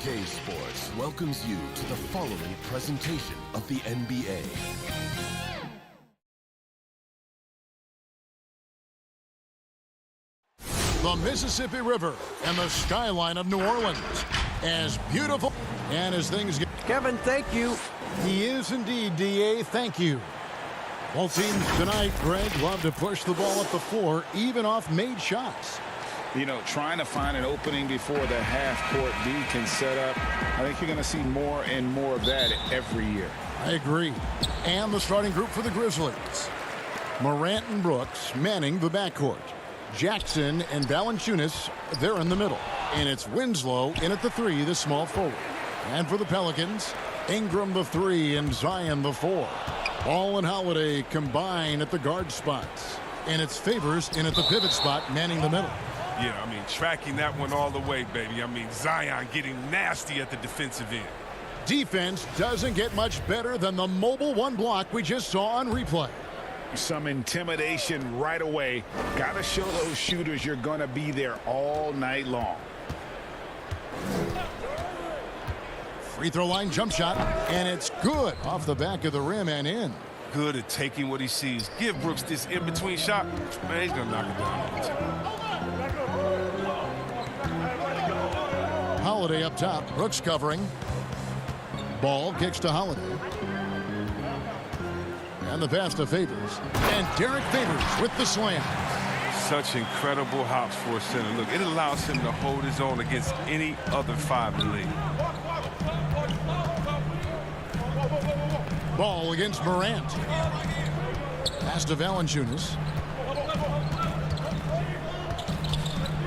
2K Sports welcomes you to the following presentation of the NBA. The Mississippi River and the skyline of New Orleans. As beautiful and as things get... Kevin, thank you. He is indeed, D.A. Thank you. Both teams tonight, Greg, love to push the ball up the floor, even off made shots. You know, trying to find an opening before the half-court D can set up. I think you're going to see more and more of that every year. I agree. And the starting group for the Grizzlies. Morant and Brooks manning the backcourt. Jackson and Valanciunas, they're in the middle. And it's Winslow in at the 3, the small forward. And for the Pelicans, Ingram the 3 and Zion the 4. Ball and Holiday combine at the guard spots. And it's Favors in at the pivot spot, manning the middle. Yeah, I mean, tracking that one all the way, baby. I mean, Zion getting nasty at the defensive end. Defense doesn't get much better than the mobile one block we just saw on replay. Some intimidation right away. Got to show those shooters you're going to be there all night long. Free throw line jump shot, and it's good off the back of the rim and in. Good at taking what he sees. Give Brooks this in-between shot. Man, he's going to knock it down. Holiday up top. Brooks covering. Ball kicks to Holiday. And the pass to Favors. And Derek Favors with the slam. Such incredible hops for a center. Look, it allows him to hold his own against any other 5 in the league. Ball against Morant. Pass to Valanciunas.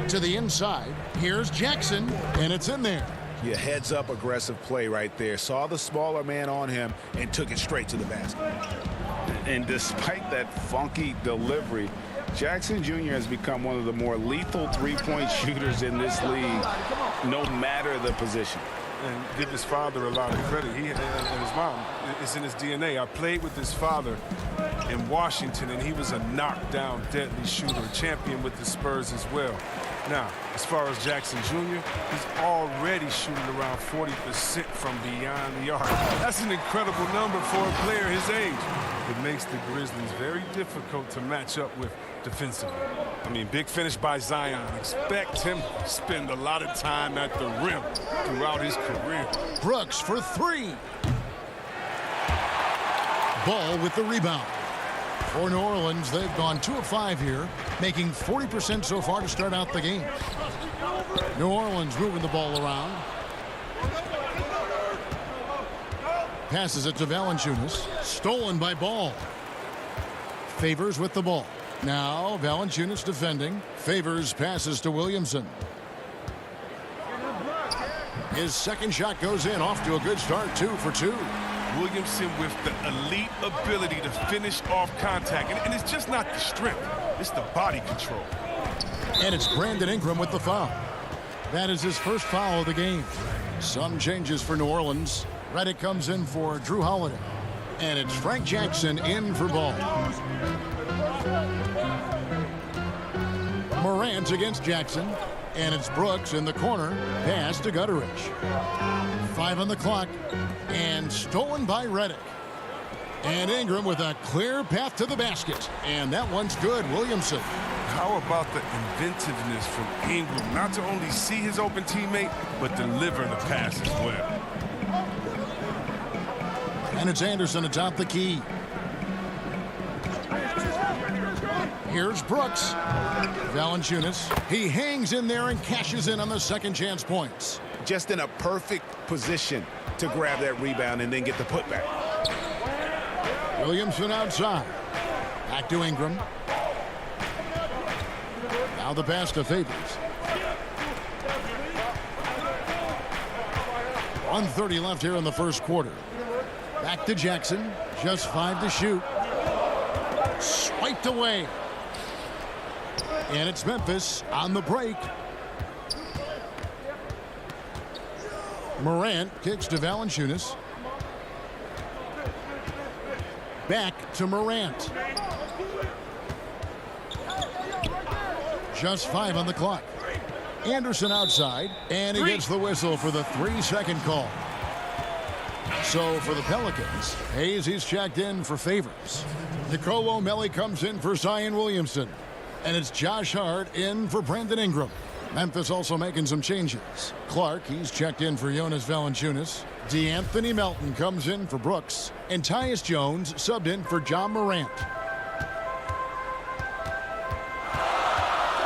To the inside. Here's Jackson, and it's in there. Yeah, heads up aggressive play right there. Saw the smaller man on him and took it straight to the basket. And despite that funky delivery, Jackson Jr. has become one of the more lethal three-point shooters in this league, no matter the position. And give his father a lot of credit. He and his mom, it's in his DNA. I played with his father in Washington, and he was a knockdown, deadly shooter, a champion with the Spurs as well. Now, as far as Jackson Jr., he's already shooting around 40% from beyond the arc. That's an incredible number for a player his age. It makes the Grizzlies very difficult to match up with defensively. I mean, big finish by Zion. Expect him to spend a lot of time at the rim throughout his career. Brooks for 3. Ball with the rebound. For New Orleans, they've gone 2 of 5 here, making 40% so far to start out the game. New Orleans moving the ball around. Passes it to Valanciunas. Stolen by Ball. Favors with the ball. Now Valanciunas defending. Favors passes to Williamson. His second shot goes in, off to a good start, 2 for 2. Williamson with the elite ability to finish off contact. And it's just not the strength, it's the body control. And it's Brandon Ingram with the foul. That is his first foul of the game. Some changes for New Orleans. Redick comes in for Drew Holiday. And it's Frank Jackson in for Ball. Morant against Jackson. And it's Brooks in the corner. Pass to Gutteridge. 5 on the clock. And stolen by Redick. And Ingram with a clear path to the basket. And that one's good. Williamson. How about the inventiveness from Ingram? Not to only see his open teammate, but deliver the pass as well. And it's Anderson atop the key. Here's Brooks. Valanciunas. He hangs in there and cashes in on the second chance points. Just in a perfect position to grab that rebound and then get the putback. Williamson outside. Back to Ingram. Now the pass to Favors. 1:30 left here in the first quarter. Back to Jackson. Just 5 to shoot. Swiped away. And it's Memphis on the break. Morant kicks to Valanciunas. Back to Morant. Just 5 on the clock. Anderson outside, and he gets the whistle for the 3-second call. So for the Pelicans, Hayes, he's checked in for Favors. Nicolo Melli comes in for Zion Williamson. And it's Josh Hart in for Brandon Ingram. Memphis also making some changes. Clark, he's checked in for Jonas Valanciunas. DeAnthony Melton comes in for Brooks. And Tyus Jones subbed in for John Morant.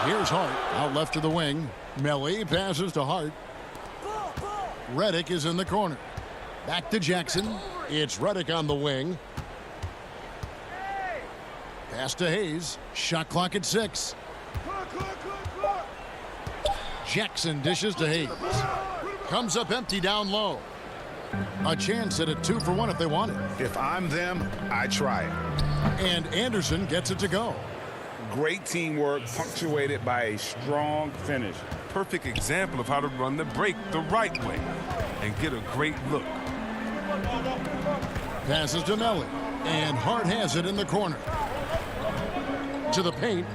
Here's Hart out left to the wing. Melli passes to Hart. Redick is in the corner. Back to Jackson. It's Redick on the wing. Pass to Hayes. Shot clock at 6. Jackson dishes to Hayes. Comes up empty down low. A chance at a 2-for-1 if they want it. If I'm them, I try it. And Anderson gets it to go. Great teamwork punctuated by a strong finish. Perfect example of how to run the break the right way and get a great look. Passes to Melli. And Hart has it in the corner. To the paint.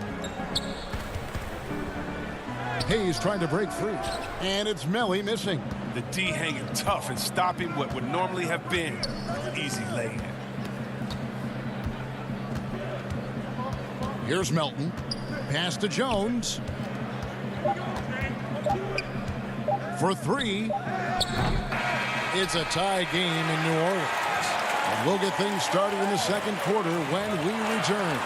Hayes trying to break free. And it's Melli missing. The D hanging tough and stopping what would normally have been easy lay-in. Here's Melton. Pass to Jones. For 3. It's a tie game in New Orleans. And we'll get things started in the second quarter when we return.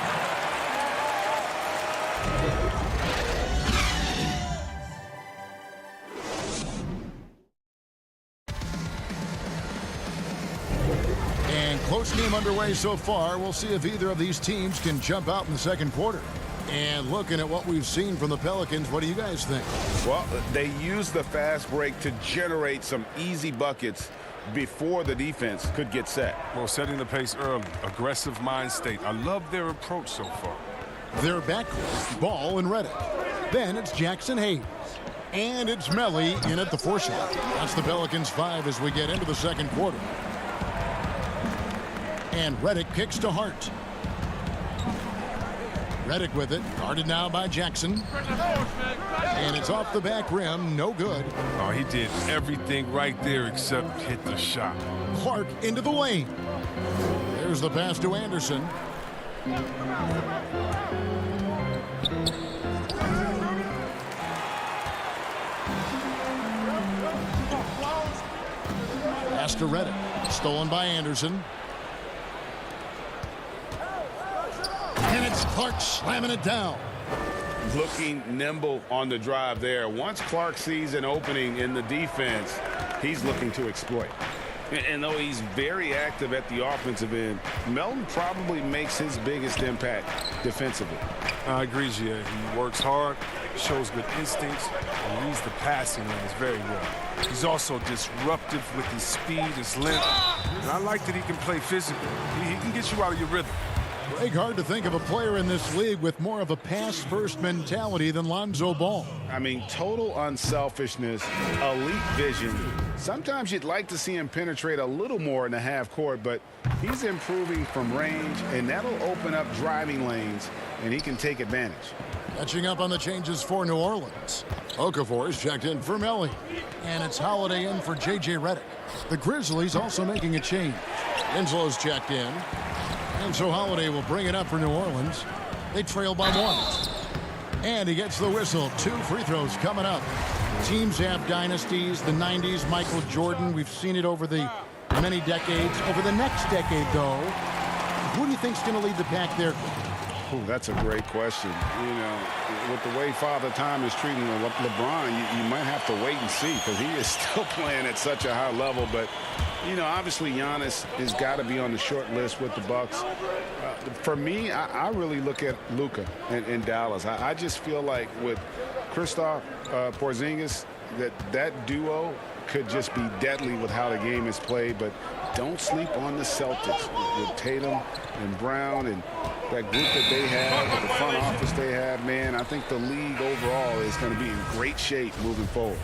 Close game underway so far. We'll see if either of these teams can jump out in the second quarter. And looking at what we've seen from the Pelicans, what do you guys think? Well, they used the fast break to generate some easy buckets before the defense could get set. Well, setting the pace early, aggressive mind state. I love their approach so far. Their backcourt, Ball and Redick. Then it's Jackson Hayes. And it's Melli in at the 4 shot. That's the Pelicans 5 as we get into the second quarter. And Redick kicks to Hart. Redick with it, guarded now by Jackson. And it's off the back rim, no good. Oh, he did everything right there except hit the shot. Clark into the lane. There's the pass to Anderson. Pass to Redick, stolen by Anderson. And it's Clark slamming it down. Looking nimble on the drive there. Once Clark sees an opening in the defense, he's looking to exploit. And though he's very active at the offensive end, Melton probably makes his biggest impact defensively. I agree, Gia. He works hard, shows good instincts, and reads the passing lanes very well. He's also disruptive with his speed, his length, and I like that he can play physically. He can get you out of your rhythm. Greg, hard to think of a player in this league with more of a pass-first mentality than Lonzo Ball. I mean, total unselfishness, elite vision. Sometimes you'd like to see him penetrate a little more in the half court, but he's improving from range, and that'll open up driving lanes, and he can take advantage. Catching up on the changes for New Orleans. Okafor is checked in for Melli. And it's Holiday in for J.J. Redick. The Grizzlies also making a change. Winslow's checked in. And so Holiday will bring it up for New Orleans. They trail by 1. And he gets the whistle. 2 free throws coming up. Teams have dynasties. The 90s, Michael Jordan. We've seen it over the many decades. Over the next decade, though, who do you think's going to lead the pack there? Ooh, that's a great question. You know, with the way Father Time is treating LeBron, you might have to wait and see because he is still playing at such a high level. But, you know, obviously Giannis has got to be on the short list with the Bucks. For me, I really look at Luka in Dallas. I just feel like with Kristaps Porzingis, that duo could just be deadly with how the game is played. But don't sleep on the Celtics with Tatum and Brown and that group that they have, the front office they have, man. I think the league overall is going to be in great shape moving forward.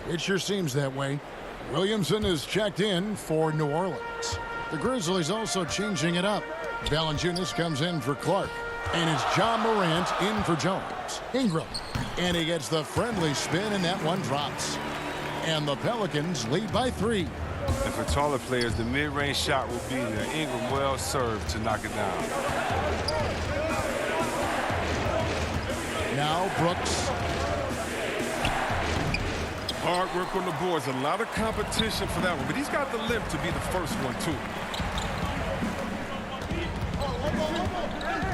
It sure seems that way. Williamson is checked in for New Orleans. The Grizzlies also changing it up. Valanciunas comes in for Clark. And it's John Morant in for Jones. Ingram. And he gets the friendly spin, and that one drops. And the Pelicans lead by 3. And for taller players, the mid-range shot will be there. Ingram well served to knock it down. Now Brooks. Hard work on the boards. A lot of competition for that one. But he's got the limp to be the first one, too.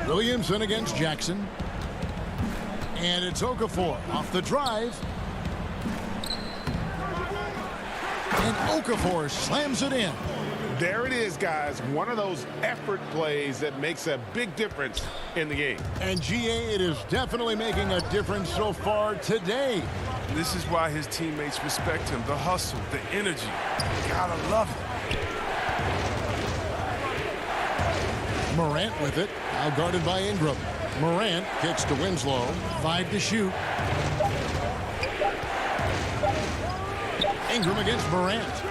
Williamson against Jackson. And it's Okafor off the drive. And Okafor slams it in. There it is, guys. One of those effort plays that makes a big difference in the game. And GA, it is definitely making a difference so far today. This is why his teammates respect him. The hustle, the energy. You gotta love it. Morant with it. Now guarded by Ingram. Morant kicks to Winslow. 5 to shoot. Ingram against Morant.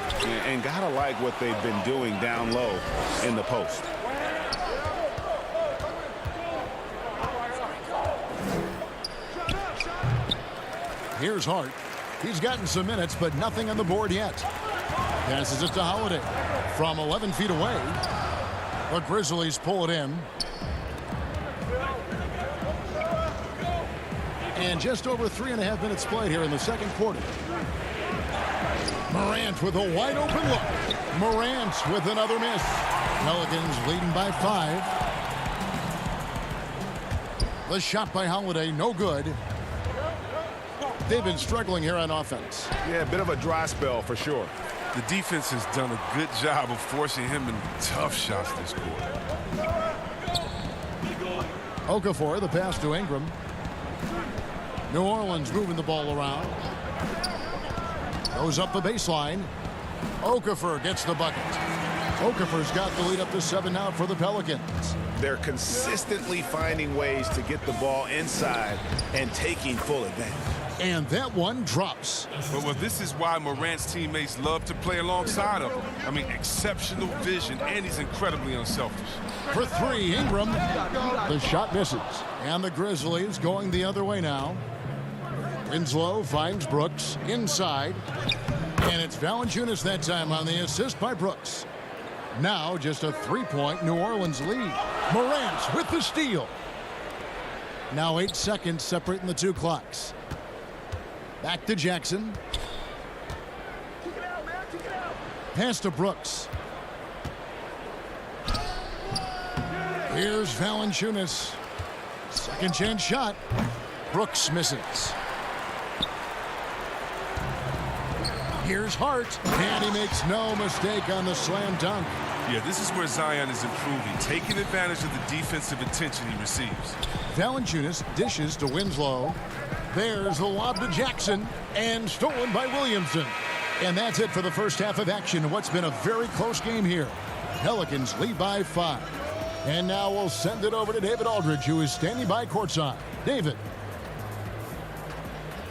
And gotta like what they've been doing down low in the post. Here's Hart. He's gotten some minutes, but nothing on the board yet. Passes it to Holiday. From 11 feet away. The Grizzlies pull it in. And just over 3.5 minutes played here in the second quarter. Morant with a wide open look. Morant with another miss. Pelicans leading by 5. The shot by Holiday, no good. They've been struggling here on offense. Yeah, a bit of a dry spell for sure. The defense has done a good job of forcing him in tough shots this quarter. Okafor, the pass to Ingram. New Orleans moving the ball around. Goes up the baseline. Okafor gets the bucket. Okafor's got the lead up to 7 now for the Pelicans. They're consistently finding ways to get the ball inside and taking full advantage. And that one drops. Well, this is why Morant's teammates love to play alongside of him. I mean, exceptional vision, and he's incredibly unselfish. For 3, Ingram. The shot misses. And the Grizzlies going the other way now. Winslow finds Brooks inside. And it's Valanciunas that time on the assist by Brooks. Now just a 3-point New Orleans lead. Morant with the steal. Now 8 seconds separating the 2 clocks. Back to Jackson. Pass to Brooks. Here's Valanciunas. Second chance shot. Brooks misses. Here's Hart. And he makes no mistake on the slam dunk. Yeah, this is where Zion is improving, taking advantage of the defensive attention he receives. Valanciunas dishes to Winslow. There's the lob to Jackson, and stolen by Williamson. And that's it for the first half of action in what's been a very close game here. Pelicans lead by 5. And now we'll send it over to David Aldridge, who is standing by courtside. David.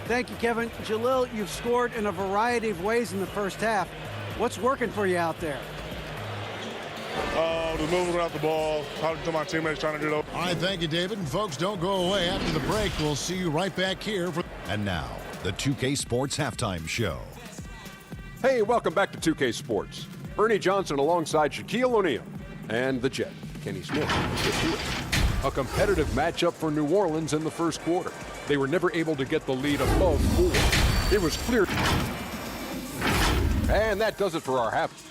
Thank you, Kevin. Jalil, you've scored in a variety of ways in the first half. What's working for you out there? The movement without the ball, talking to my teammates, trying to do those. All right, thank you, David. And folks, don't go away. After the break, we'll see you right back here. And now, the 2K Sports Halftime Show. Hey, welcome back to 2K Sports. Ernie Johnson alongside Shaquille O'Neal and the Jet, Kenny Smith. A competitive matchup for New Orleans in the first quarter. They were never able to get the lead above 4. It was clear. And that does it for our half.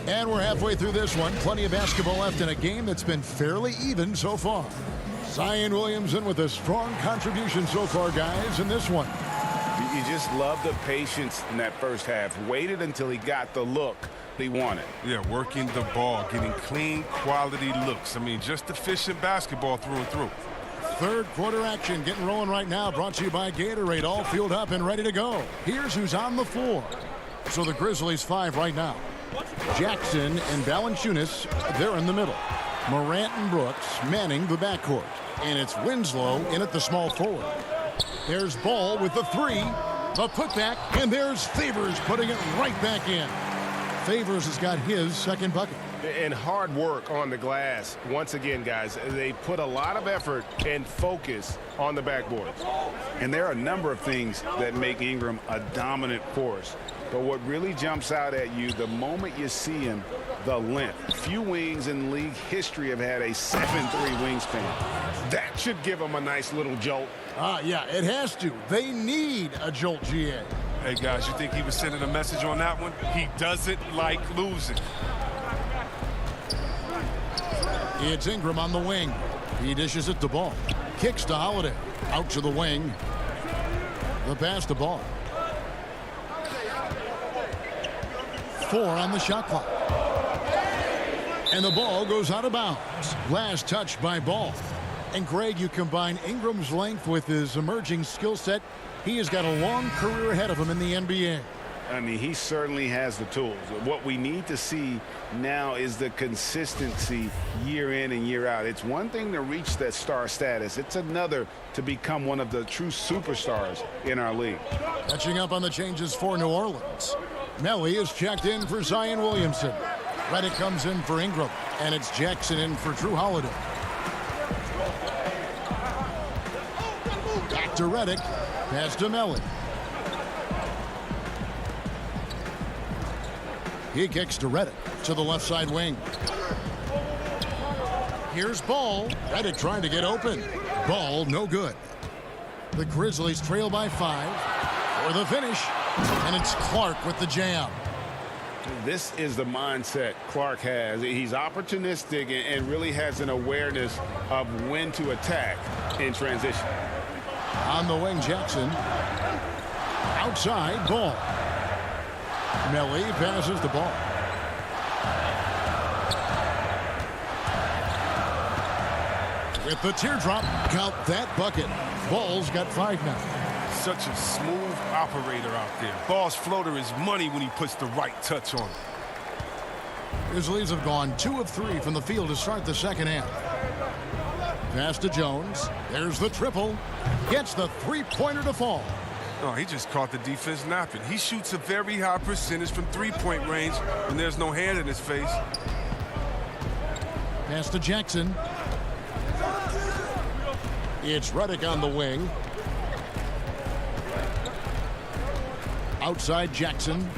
And we're halfway through this one. Plenty of basketball left in a game that's been fairly even so far. Zion Williamson with a strong contribution so far, guys, in this one. You just love the patience in that first half. Waited until he got the look he wanted. Yeah, working the ball, getting clean, quality looks. I mean, just efficient basketball through and through. Third quarter action getting rolling right now. Brought to you by Gatorade. All fueled up and ready to go. Here's who's on the floor. So the Grizzlies 5 right now. Jackson and Valanciunas, they're in the middle. Morant and Brooks manning the backcourt. And it's Winslow in at the small forward. There's Ball with the 3. The putback, and there's Favors putting it right back in. Favors has got his second bucket. And hard work on the glass. Once again, guys, they put a lot of effort and focus on the backboard. And there are a number of things that make Ingram a dominant force. But what really jumps out at you the moment you see him, the length. Few wings in league history have had a 7'3" wingspan. That should give him a nice little jolt. Yeah, it has to. They need a jolt, GA. Hey, guys, you think he was sending a message on that one? He doesn't like losing. It's Ingram on the wing. He dishes it to Ball. Kicks to Holiday. Out to the wing. The pass to Ball. 4 on the shot clock. And the ball goes out of bounds. Last touch by Ball. And Greg, you combine Ingram's length with his emerging skill set. He has got a long career ahead of him in the NBA. I mean, he certainly has the tools. What we need to see now is the consistency year in and year out. It's one thing to reach that star status. It's another to become one of the true superstars in our league. Catching up on the changes for New Orleans. Melly is checked in for Zion Williamson. Redick comes in for Ingram. And it's Jackson in for Drew Holiday. Back to Redick. Pass to Melly. He kicks to Redick to the left side wing. Here's Ball. Redick trying to get open. Ball no good. The Grizzlies trail by 5 for the finish. And it's Clark with the jam. This is the mindset Clark has. He's opportunistic and really has an awareness of when to attack in transition. On the wing, Jackson. Outside, Ball. Melly passes the ball. With the teardrop, count that bucket. Ball's got 5 now. Such a smooth operator out there. Ball's floater is money when he puts the right touch on it. Grizzlies have gone 2 of 3 from the field to start the second half. Pass to Jones. There's the triple. Gets the three-pointer to fall. Oh, he just caught the defense napping. He shoots a very high percentage from three-point range when there's no hand in his face. Pass to Jackson. It's Redick on the wing. Outside Jackson.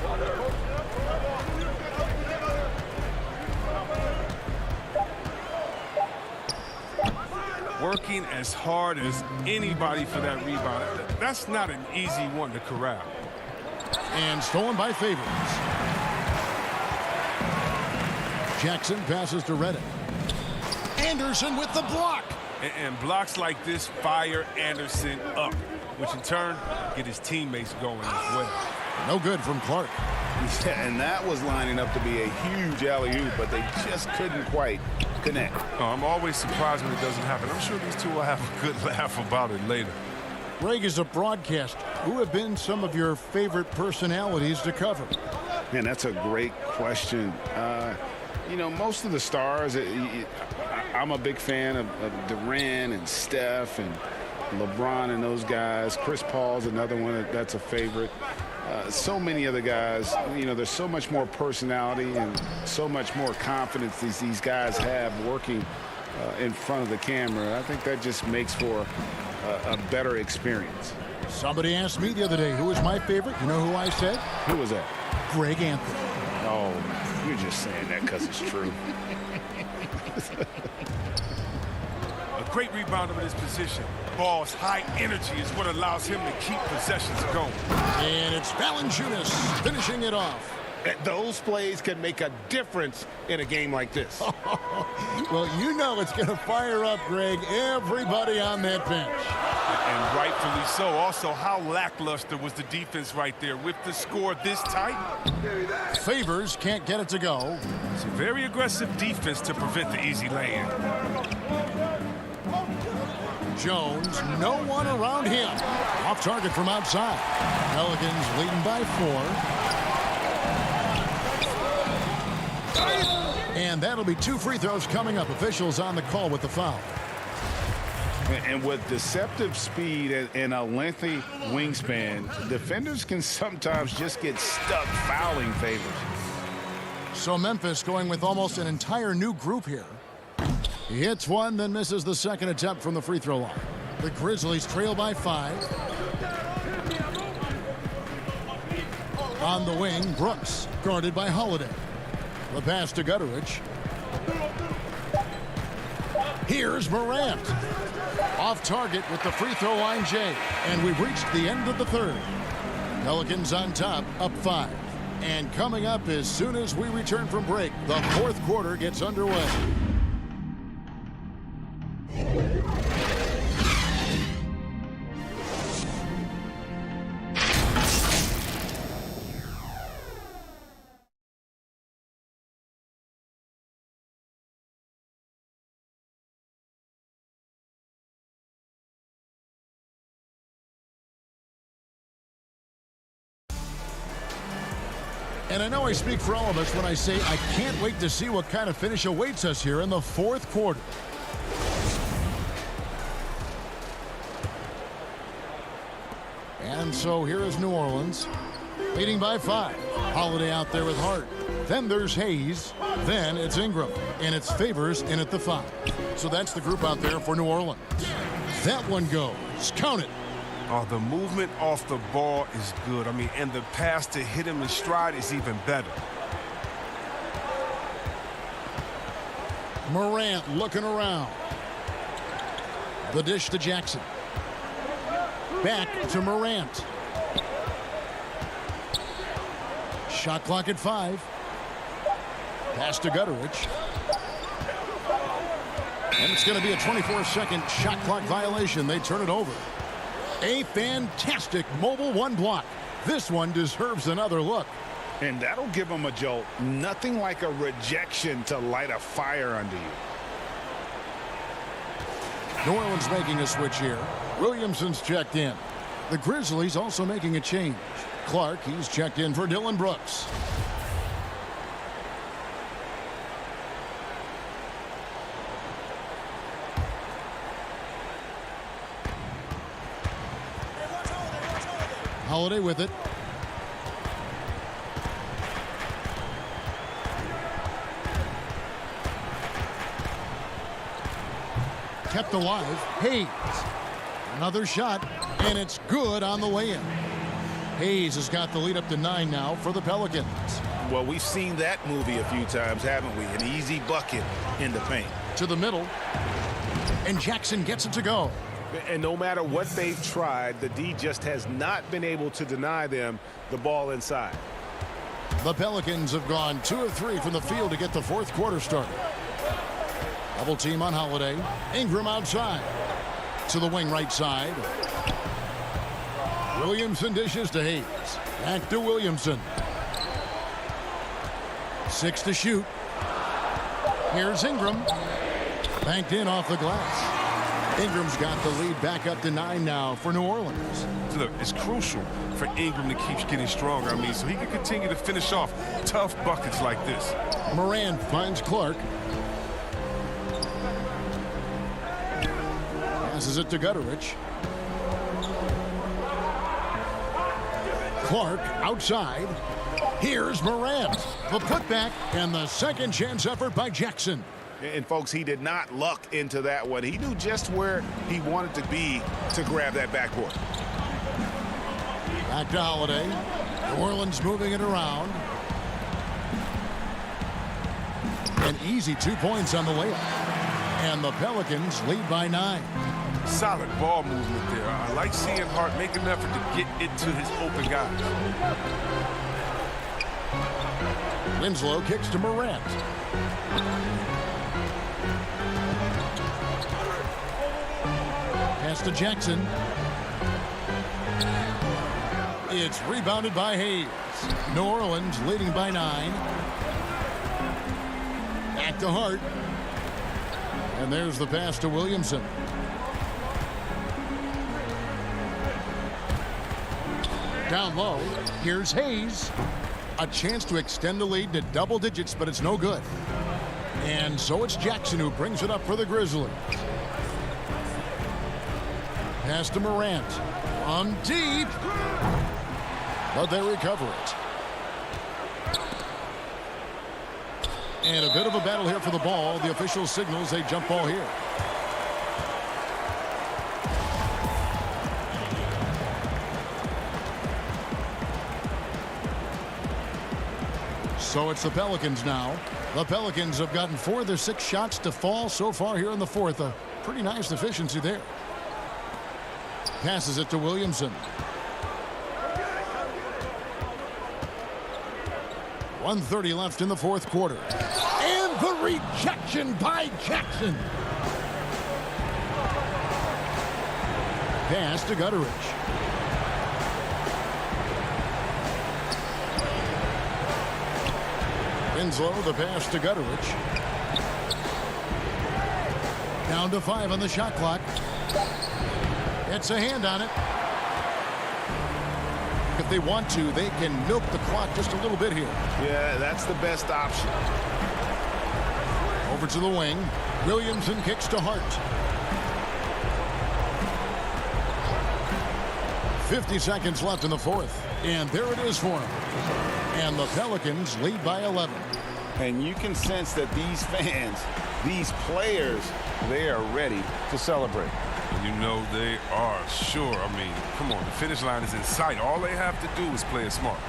Working as hard as anybody for that rebound. That's not an easy one to corral. And stolen by Favors. Jackson passes to Redick. Anderson with the block. And blocks like this fire Anderson up, which in turn get his teammates going as well. No good from Clark. And that was lining up to be a huge alley-oop, but they just couldn't quite connect. Oh, I'm always surprised when it doesn't happen. I'm sure these two will have a good laugh about it later. Greg, is a broadcaster. Who have been some of your favorite personalities to cover? Man, that's a great question. You know, most of the stars, I'm a big fan of Durant and Steph and LeBron and those guys. Chris Paul's another one that's a favorite. So many other guys, you know, there's so much more personality and so much more confidence these guys have working in front of the camera. I think that just makes for a better experience. Somebody asked me the other day, who was my favorite? You know who I said? Who was that? Greg Anthony. Oh, you're just saying that because it's true. A great rebounder in his position. Ball's high energy is what allows him to keep possessions going. And it's Valanciunas finishing it off. Those plays can make a difference in a game like this. Well, you know it's going to fire up, Greg, everybody on that bench. And rightfully so. Also, how lackluster was the defense right there with the score this tight? Favors can't get it to go. It's a very aggressive defense to prevent the easy lay-in. Jones, no one around him. Off target from outside. Pelicans leading by 4. And that'll be 2 free throws coming up. Officials on the call with the foul. And with deceptive speed and a lengthy wingspan, defenders can sometimes just get stuck fouling favors. So Memphis going with almost an entire new group here. He hits one, then misses the second attempt from the free throw line. The Grizzlies trail by 5. On the wing, Brooks, guarded by Holiday. The pass to Gutteridge. Here's Morant. Off target with the free throw line, Jay. And we've reached the end of the third. Pelicans on top, up 5. And coming up as soon as we return from break, the fourth quarter gets underway. And I know I speak for all of us when I say I can't wait to see what kind of finish awaits us here in the fourth quarter. And so here is New Orleans, leading by 5. Holiday out there with Hart. Then there's Hayes. Then it's Ingram. And it's Favors in at the 5. So that's the group out there for New Orleans. That one goes. Count it. Oh, the movement off the ball is good. I mean, and the pass to hit him in stride is even better. Morant looking around. The dish to Jackson. Back to Morant. Shot clock at 5. Pass to Gutteridge. And it's going to be a 24-second shot clock violation. They turn it over. A fantastic mobile one block. This one deserves another look. And that'll give them a jolt. Nothing like a rejection to light a fire under you. New Orleans making a switch here. Williamson's checked in. The Grizzlies also making a change. Clark, he's checked in for Dylan Brooks. Holiday with it. Kept alive. Hayes. Another shot, and it's good on the way in. Hayes has got the lead up to 9 now for the Pelicans. Well, we've seen that movie a few times, haven't we? An easy bucket in the paint. To the middle. And Jackson gets it to go. And no matter what they've tried, the D just has not been able to deny them the ball inside. The Pelicans have gone 2 of 3 from the field to get the fourth quarter started. Double team on Holiday. Ingram outside. To the wing right side. Williamson dishes to Hayes. Back to Williamson. 6 to shoot. Here's Ingram. Banked in off the glass. Ingram's got the lead back up to 9 now for New Orleans. Look, it's crucial for Ingram to keep getting stronger. I mean, so he can continue to finish off tough buckets like this. Morant finds Clark. Passes it to Gutteridge. Clark outside. Here's Morant. The putback and the second chance effort by Jackson. And, folks, he did not luck into that one. He knew just where he wanted to be to grab that backboard. Back to Holiday. New Orleans moving it around. An easy 2 points on the layup. And the Pelicans lead by 9. Solid ball movement there. I like seeing Hart make an effort to get it to his open guys. Winslow kicks to Morant. Pass to Jackson. It's rebounded by Hayes. New Orleans leading by 9. Back to Hart. And there's the pass to Williamson. Down low. Here's Hayes. A chance to extend the lead to double digits, but it's no good. And so it's Jackson who brings it up for the Grizzlies. Pass to Morant. On deep. But they recover it. And a bit of a battle here for the ball. The official signals a jump ball here. So it's the Pelicans now. The Pelicans have gotten 4 of their 6 shots to fall so far here in the fourth. A pretty nice efficiency there. Passes it to Williamson. 1:30 left in the fourth quarter. And the rejection by Jackson. Pass to Gutteridge. Winslow, the pass to Gutteridge. Down to 5 on the shot clock. It's a hand on it. If they want to, they can milk the clock just a little bit here. Yeah, that's the best option. Over to the wing. Williamson kicks to Hart. 50 seconds left in the fourth. And there it is for him. And the Pelicans lead by 11. And you can sense that these fans, these players, they are ready to celebrate. You know they are, sure. I mean, come on, the finish line is in sight. All they have to do is play it smart.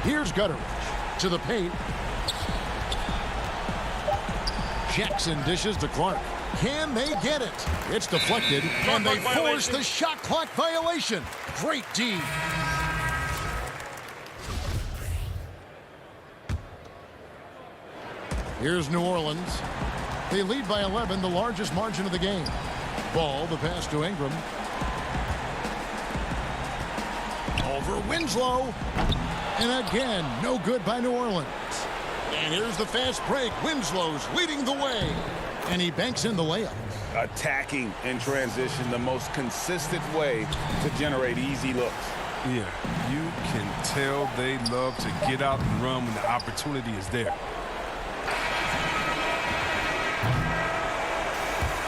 Here's Gutteridge to the paint. Jackson dishes to Clark. Can they get it? It's deflected, and they force the shot clock violation. Great D. Here's New Orleans. They lead by 11, the largest margin of the game. Ball, the pass to Ingram. Over Winslow. And again, no good by New Orleans. And here's the fast break. Winslow's leading the way. And he banks in the layup. Attacking in transition, the most consistent way to generate easy looks. Yeah, you can tell they love to get out and run when the opportunity is there.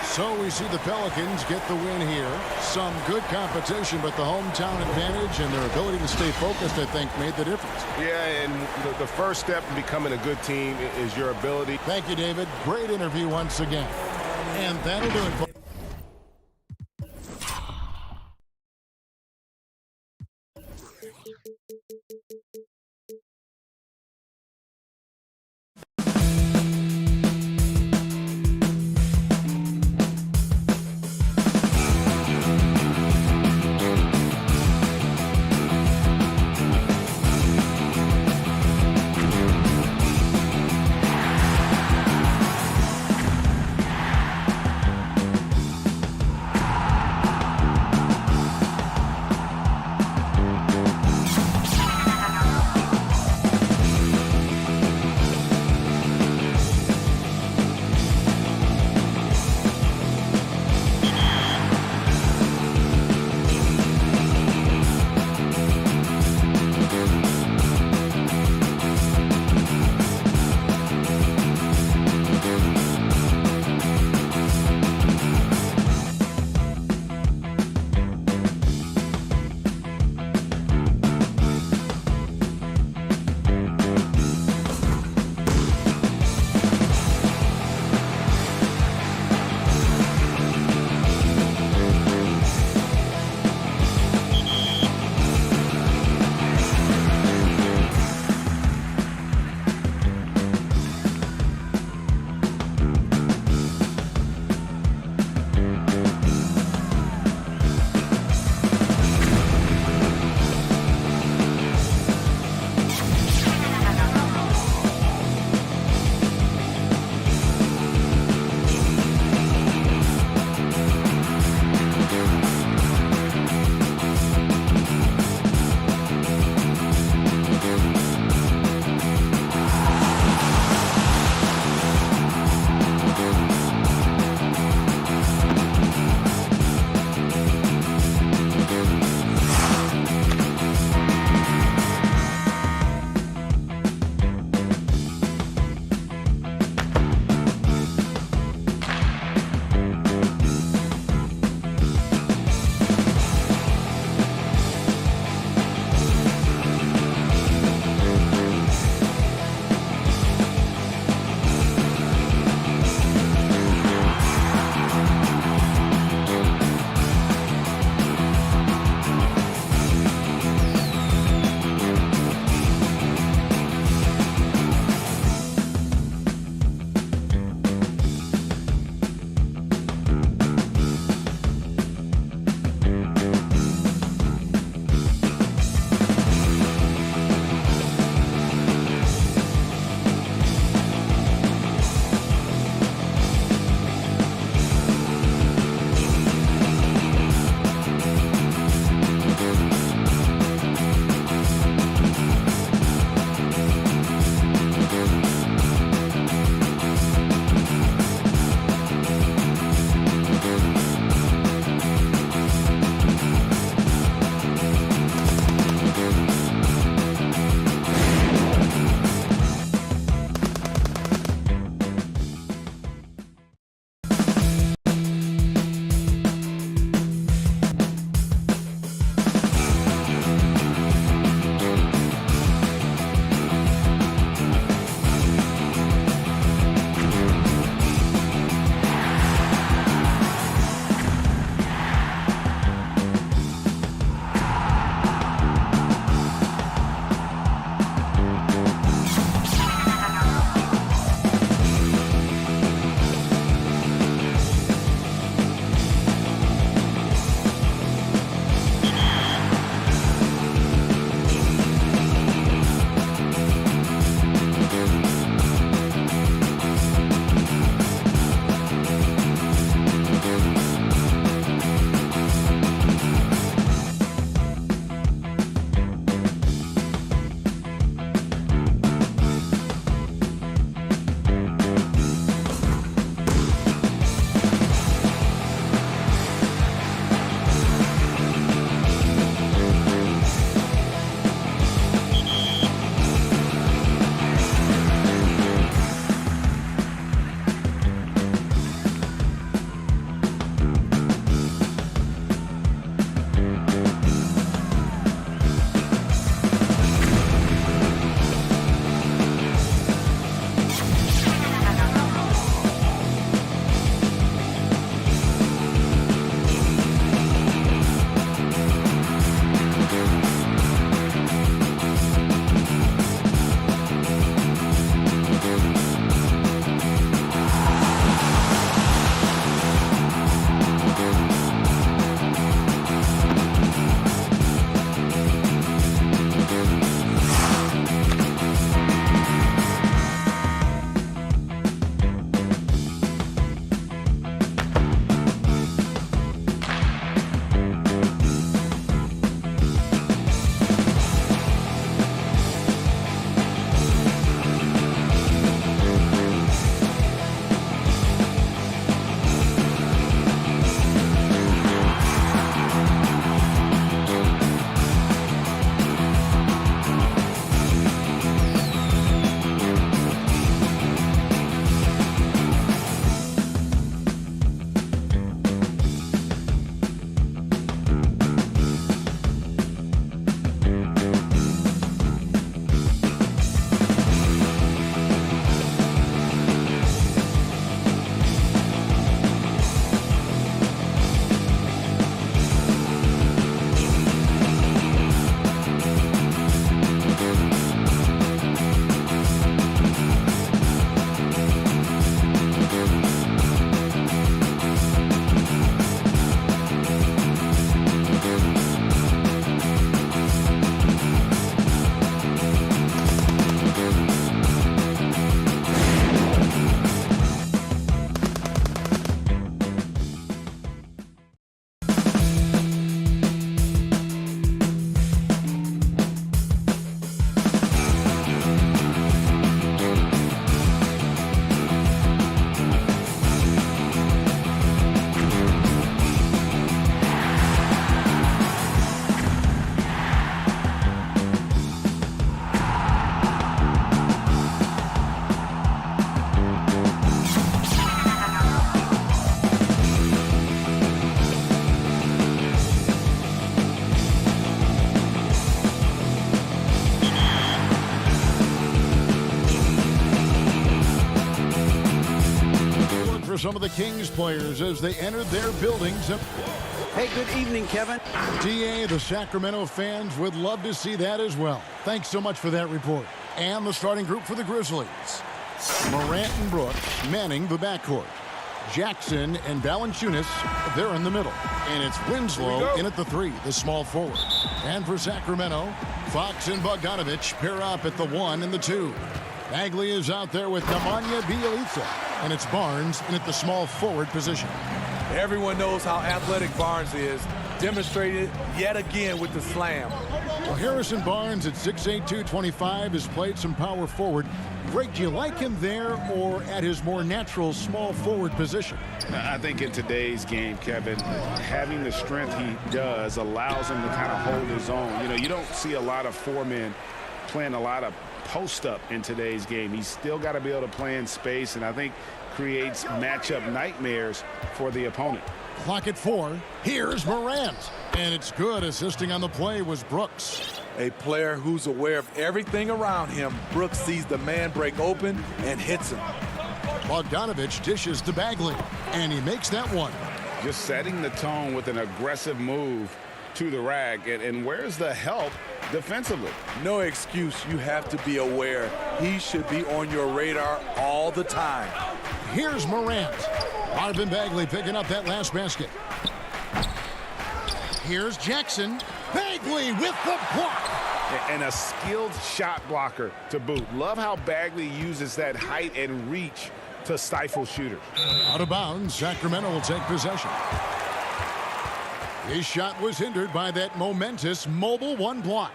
So we see the Pelicans get the win here. Some good competition, but the hometown advantage and their ability to stay focused, I think, made the difference. Yeah, and the first step in becoming a good team is your ability. Thank you, David. Great interview once again. And that'll do it for some of the Kings players as they entered their buildings. Hey, good evening, Kevin. DA, the Sacramento fans would love to see that as well. Thanks so much for that report. And the starting group for the Grizzlies. Morant and Brooks manning the backcourt. Jackson and Valanciunas, they're in the middle. And it's Winslow in at the 3, the small forward. And for Sacramento, Fox and Bogdanovich pair up at the 1 and the 2. Bagley is out there with Nemanja Bjelica. And it's Barnes in at the small forward position. Everyone knows how athletic Barnes is. Demonstrated yet again with the slam. Well, Harrison Barnes at 6'8", 225 has played some power forward. Greg, do you like him there or at his more natural small forward position? I think in today's game, Kevin, having the strength he does allows him to kind of hold his own. You know, you don't see a lot of 4 men playing a lot of post-up in today's game. He's still got to be able to play in space, and I think creates matchup nightmares for the opponent. Clock at 4. Here's Morant. And it's good. Assisting on the play was Brooks. A player who's aware of everything around him. Brooks sees the man break open and hits him. Bogdanovich dishes to Bagley, and he makes that one. Just setting the tone with an aggressive move to the rack. And where's the help defensively? No excuse. You have to be aware. He should be on your radar all the time. Here's Morant. Marvin Bagley picking up that last basket. Here's Jackson. Bagley with the block. And a skilled shot blocker to boot. Love how Bagley uses that height and reach to stifle shooters. Out of bounds, Sacramento will take possession. His shot was hindered by that momentous mobile 1 block.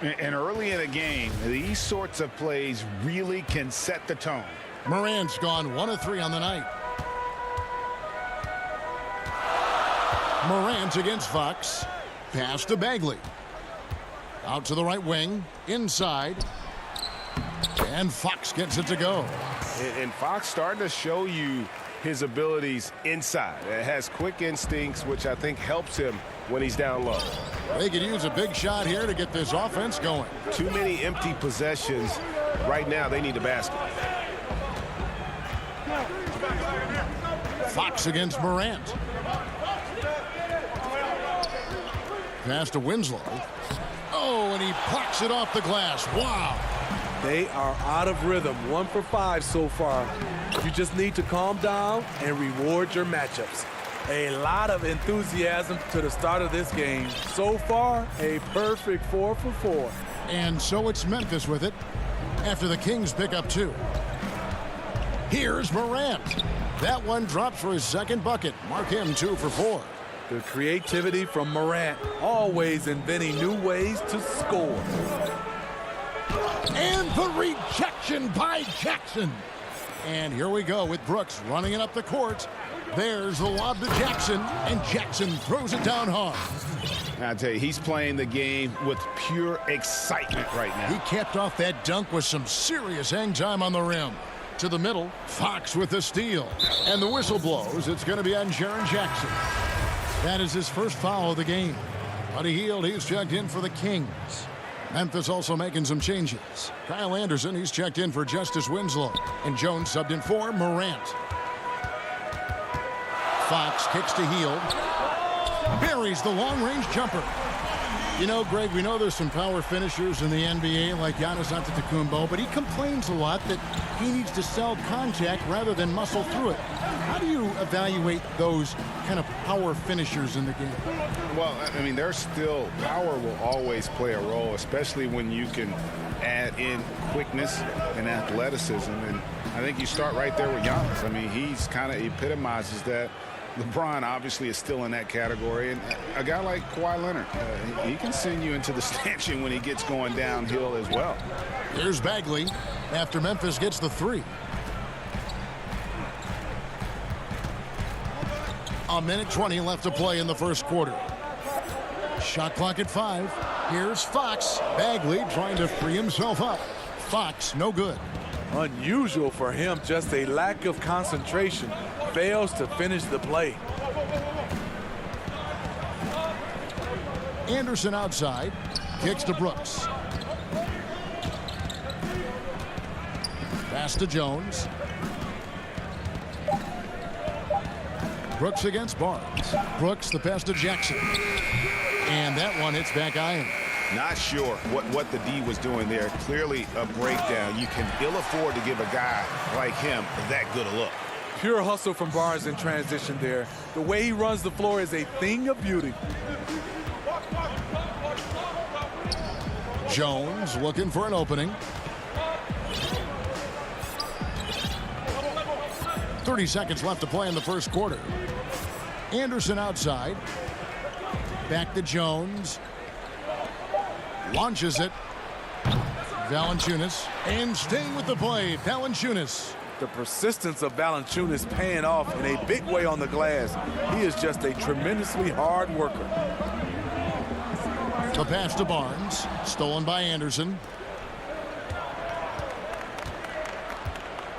And early in the game, these sorts of plays really can set the tone. Morant's gone 1 of 3 on the night. Morant against Fox. Pass to Bagley. Out to the right wing. Inside. And Fox gets it to go. And Fox starting to show you his abilities inside. It has quick instincts, which I think helps him when he's down low. They could use a big shot here to get this offense going. Too many empty possessions. Right now, they need a basket. Fox against Morant. Pass to Winslow. Oh, and he plucks it off the glass. Wow. They are out of rhythm. 1 for 5 so far. You just need to calm down and reward your matchups. A lot of enthusiasm to the start of this game. So far, a perfect 4 for 4. And so it's Memphis with it after the Kings pick up 2. Here's Morant. That one drops for his second bucket. Mark him 2 for 4. The creativity from Morant, always inventing new ways to score. And the rejection by Jackson. And here we go with Brooks running it up the court. There's the lob to Jackson, and Jackson throws it down hard. I tell you, he's playing the game with pure excitement right now. He capped off that dunk with some serious hang time on the rim. To the middle, Fox with the steal. And the whistle blows. It's going to be on Jaren Jackson. That is his first foul of the game. Buddy Hield, he's checked in for the Kings. Memphis also making some changes. Kyle Anderson, he's checked in for Justice Winslow. And Jones subbed in for Morant. Fox kicks to Hield. Buries the long-range jumper. You know, Greg, we know there's some power finishers in the NBA like Giannis Antetokounmpo, but he complains a lot that he needs to sell contact rather than muscle through it. How do you evaluate those kind of power finishers in the game? Well, I mean, there's still power will always play a role, especially when you can add in quickness and athleticism. And I think you start right there with Giannis. I mean, he's kind of epitomizes that. LeBron obviously is still in that category, and a guy like Kawhi Leonard, he can send you into the stanchion when he gets going downhill as well. Here's Bagley after Memphis gets the 3. A minute 20 left to play in the first quarter. Shot clock at 5. Here's Fox. Bagley trying to free himself up. Fox, no good. Unusual for him, just a lack of concentration. Fails to finish the play. Anderson outside. Kicks to Brooks. Pass to Jones. Brooks against Barnes. Brooks the pass to Jackson. And that one hits back iron. Not sure what the D was doing there. Clearly a breakdown. You can ill afford to give a guy like him that good a look. Pure hustle from Barnes in transition there. The way he runs the floor is a thing of beauty. Jones looking for an opening. 30 seconds left to play in the first quarter. Anderson outside. Back to Jones. Launches it. Valanciunas. And staying with the play, Valanciunas. The persistence of Valanciunas paying off in a big way on the glass. He is just a tremendously hard worker. The pass to Barnes. Stolen by Anderson.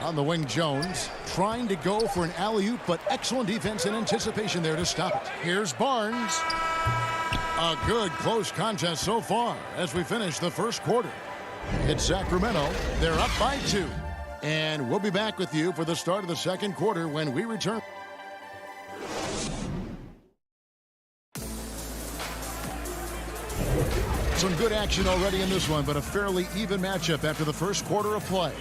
On the wing, Jones trying to go for an alley-oop, but excellent defense and anticipation there to stop it. Here's Barnes. A good close contest so far as we finish the first quarter. It's Sacramento. They're up by 2. And we'll be back with you for the start of the second quarter when we return. Some good action already in this one, but a fairly even matchup after the first quarter of play.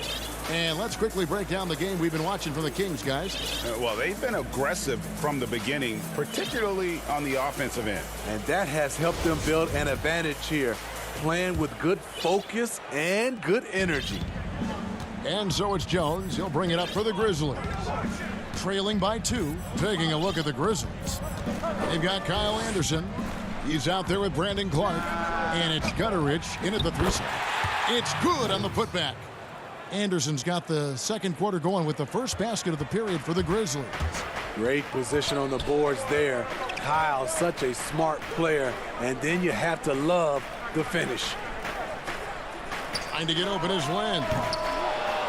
And let's quickly break down the game we've been watching from the Kings, guys. Well, they've been aggressive from the beginning, particularly on the offensive end. And that has helped them build an advantage here, playing with good focus and good energy. And so it's Jones. He'll bring it up for the Grizzlies. Trailing by 2, taking a look at the Grizzlies. They've got Kyle Anderson. He's out there with Brandon Clark. And it's Gutterich in at the 3 spot. It's good on the putback. Anderson's got the second quarter going with the first basket of the period for the Grizzlies. Great position on the boards there. Kyle, such a smart player. And then you have to love the finish. Trying to get open is Len.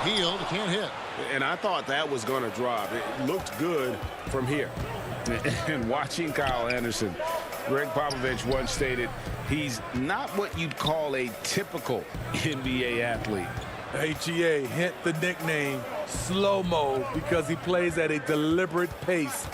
Healed, can't hit. And I thought that was going to drop. It looked good from here. And watching Kyle Anderson, Greg Popovich once stated, he's not what you'd call a typical NBA athlete. HEA, hint the nickname slow-mo because he plays at a deliberate pace.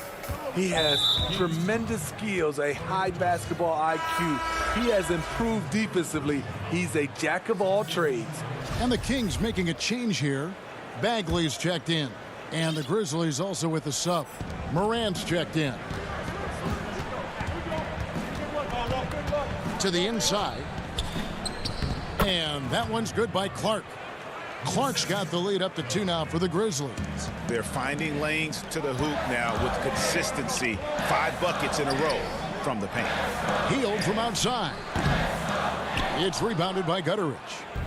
He has tremendous skills, a high basketball IQ. He has improved defensively. He's a jack of all trades. And the Kings making a change here. Bagley's checked in. And the Grizzlies also with the sub. Morant's checked in. To the inside. And that one's good by Clark. Clark's got the lead up to 2 now for the Grizzlies. They're finding lanes to the hoop now with consistency. 5 buckets in a row from the paint. Healed from outside. It's rebounded by Gutterich.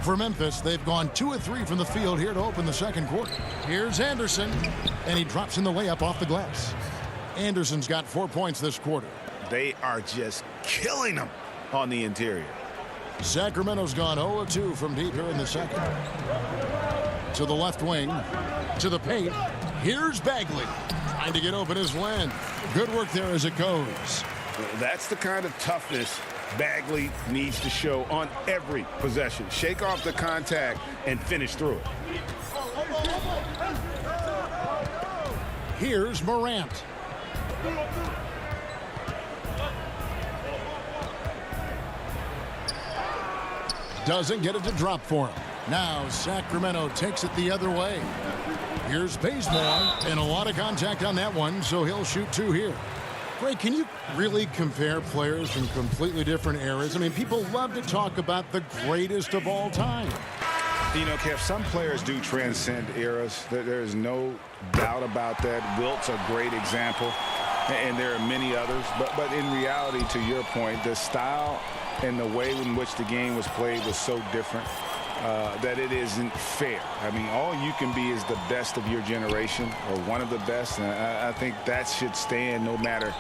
For Memphis, they've gone 2 of 3 from the field here to open the second quarter. Here's Anderson, and he drops in the layup off the glass. Anderson's got 4 points this quarter. They are just killing them on the interior. Sacramento's gone 0 of 2 from deep here in the second. To the left wing, to the paint. Here's Bagley. Trying to get open is Len. Good work there as it goes. That's the kind of toughness Bagley needs to show on every possession. Shake off the contact and finish through it. Here's Morant. Doesn't get it to drop for him. Now Sacramento takes it the other way. Here's Bazemore, and a lot of contact on that one, so he'll shoot 2 here. Greg, can you really compare players from completely different eras? I mean, people love to talk about the greatest of all time. You know, Kev, some players do transcend eras. There's no doubt about that. Wilt's a great example, and there are many others. But in reality, to your point, the style and the way in which the game was played was so different that it isn't fair. I mean, all you can be is the best of your generation or one of the best. And I think that should stand no matter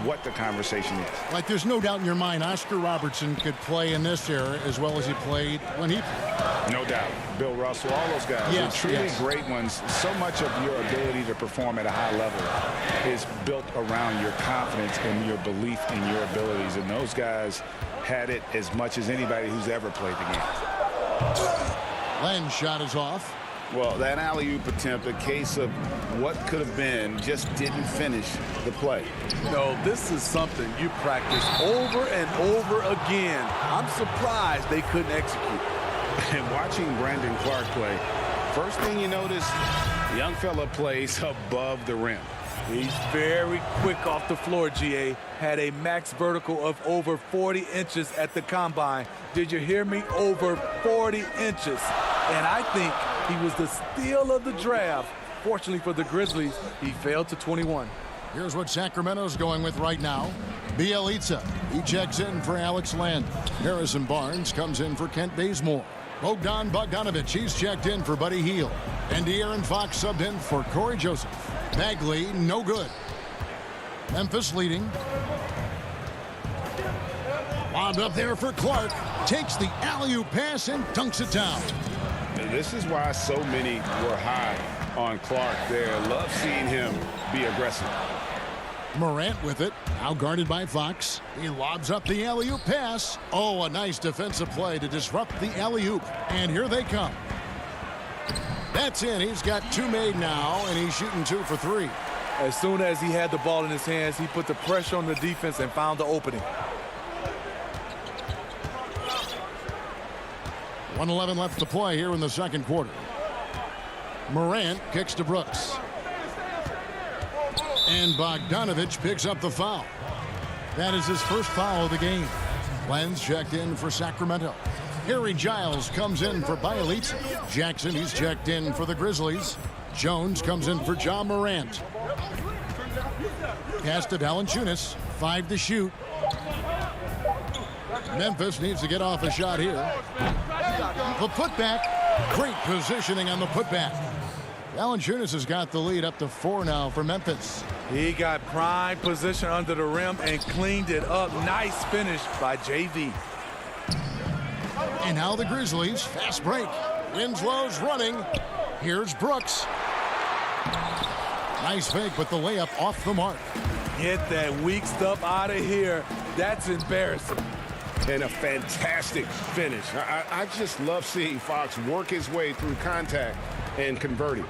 what the conversation is. Like, there's no doubt in your mind Oscar Robertson could play in this era as well as he played when he played. No doubt. Bill Russell, all those guys. Yes, the truly yes. great ones. So much of your ability to perform at a high level is built around your confidence and your belief in your abilities. And those guys had it as much as anybody who's ever played the game. Len's shot is off. Well, that alley-oop attempt, a case of what could have been, just didn't finish the play. No, this is something you practice over and over again. I'm surprised they couldn't execute. And watching Brandon Clark play, first thing you notice, the young fella plays above the rim. He's very quick off the floor, GA. Had a max vertical of over 40 inches at the combine. Did you hear me? Over 40 inches. And I think he was the steal of the draft. Fortunately for the Grizzlies, he failed to 21. Here's what Sacramento's going with right now. Bielitsa, he checks in for Alex Land. Harrison Barnes comes in for Kent Bazemore. Bogdan Bogdanovic, he's checked in for Buddy Hield. And De'Aaron Fox subbed in for Corey Joseph. Bagley, no good. Memphis leading. Lobbed up there for Clark. Takes the alley-oop pass and dunks it down. This is why so many were high on Clark there. Love seeing him be aggressive. Morant with it, now guarded by Fox. He lobs up the alley-oop pass. Oh, a nice defensive play to disrupt the alley-oop. And here they come. That's in. He's got two made now, and he's shooting 2 for 3. As soon as he had the ball in his hands, he put the pressure on the defense and found the opening. 1:11 left to play here in the second quarter. Morant kicks to Brooks. And Bogdanovic picks up the foul. That is his first foul of the game. Lenz checked in for Sacramento. Harry Giles comes in for Bielitsa. Jackson, he's checked in for the Grizzlies. Jones comes in for Ja Morant. Pass to Valanciunas. 5 to shoot. Memphis needs to get off a shot here. The putback. Great positioning on the putback. Valanciunas has got the lead up to 4 now for Memphis. He got prime position under the rim and cleaned it up. Nice finish by JV. And now the Grizzlies. Fast break. Winslow's running. Here's Brooks. Nice fake, but the layup off the mark. Get that weak stuff out of here. That's embarrassing. And a fantastic finish. I just love seeing Fox work his way through contact and converting.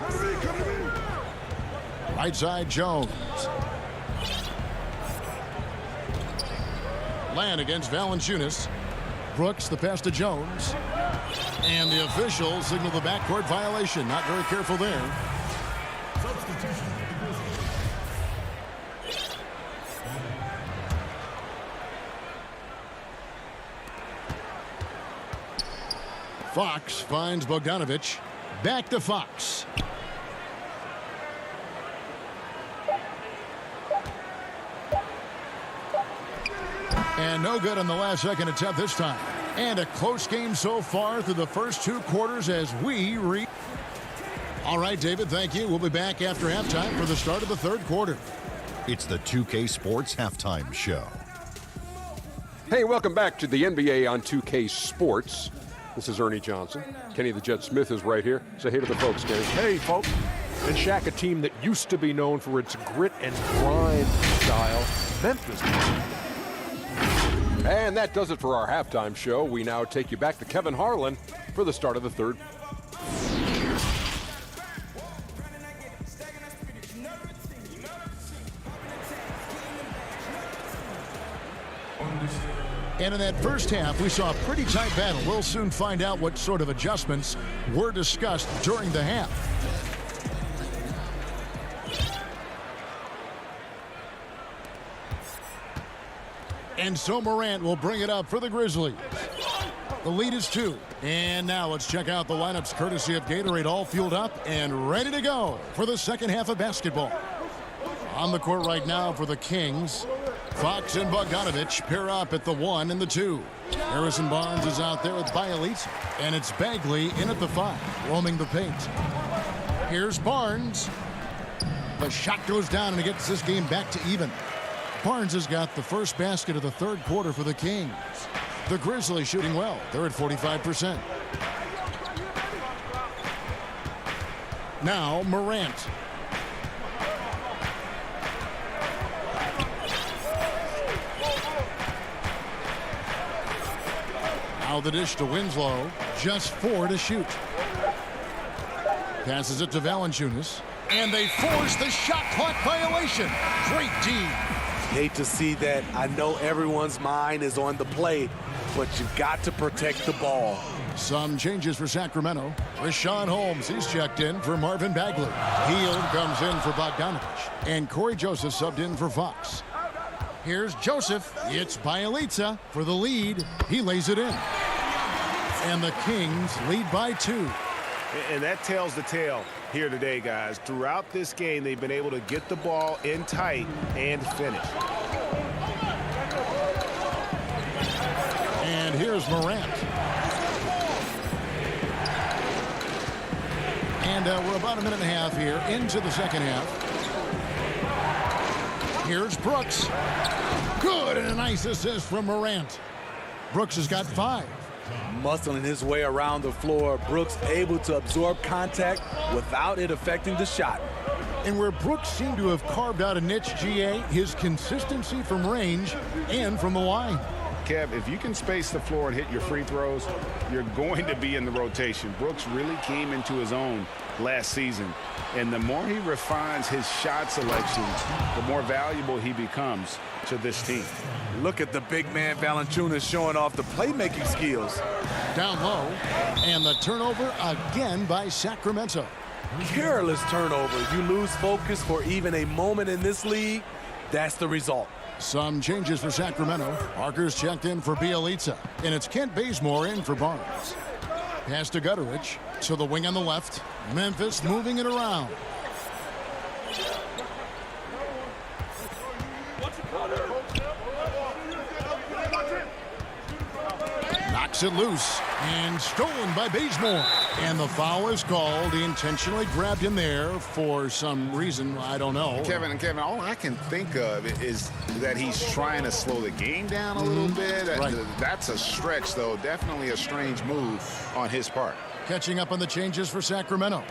Right side, Jones. Land against Valanciunas. Brooks, the pass to Jones. And the officials signal the backcourt violation. Not very careful there. Fox finds Bogdanovic. Back to Fox. And no good on the last second attempt this time. And a close game so far through the first 2 quarters as we All right, David, thank you. We'll be back after halftime for the start of the third quarter. It's the 2K Sports Halftime Show. Hey, welcome back to the NBA on 2K Sports. This is Ernie Johnson. Kenny the Jet Smith is right here. Say hey to the folks, Kenny. Hey, folks. And Shaq, a team that used to be known for its grit and grind style, Memphis. And that does it for our halftime show. We now take you back to Kevin Harlan for the start of the third. And in that first half, we saw a pretty tight battle. We'll soon find out what sort of adjustments were discussed during the half. And so Morant will bring it up for the Grizzlies. The lead is 2. And now let's check out the lineups courtesy of Gatorade, all fueled up and ready to go for the second half of basketball. On the court right now for the Kings, Fox and Bogdanovic pair up at the 1 and the 2. Harrison Barnes is out there with Bielitsa. And it's Bagley in at the 5, roaming the paint. Here's Barnes. The shot goes down and it gets this game back to even. Barnes has got the first basket of the third quarter for the Kings. The Grizzlies shooting well. They're at 45%. Now Morant. Now the dish to Winslow. Just 4 to shoot. Passes it to Valanciunas. And they force the shot clock violation. Great D. Hate to see that. I know everyone's mind is on the play, but you've got to protect the ball. Some changes for Sacramento. Rashawn Holmes, he's checked in for Marvin Bagley. Hield comes in for Bogdanovich. And Corey Joseph subbed in for Fox. Here's Joseph. It's Bielitsa for the lead. He lays it in. And the Kings lead by 2. And that tells the tale here today, guys. Throughout this game, they've been able to get the ball in tight and finish. And here's Morant. And we're about a minute and a half here into the second half. Here's Brooks. Good, and a nice assist from Morant. Brooks has got 5. Muscling his way around the floor, Brooks able to absorb contact without it affecting the shot. And where Brooks seemed to have carved out a niche, GA, his consistency from range and from the line. Kev, if you can space the floor and hit your free throws, you're going to be in the rotation. Brooks really came into his own last season. And the more he refines his shot selection, the more valuable he becomes to this team. Look at the big man Valanciunas showing off the playmaking skills. Down low, and the turnover again by Sacramento. Careless turnover. You lose focus for even a moment in this league. That's the result. Some changes for Sacramento. Parker's checked in for Bielitsa, and it's Kent Bazemore in for Barnes. Pass to Gutteridge to the wing on the left. Memphis moving it around. Knocks it loose and stolen by Bazemore. And the foul is called. He intentionally grabbed him there for some reason. I don't know. Kevin, all I can think of is that he's trying to slow the game down a little bit. Right. That's a stretch, though. Definitely a strange move on his part. Catching up on the changes for Sacramento.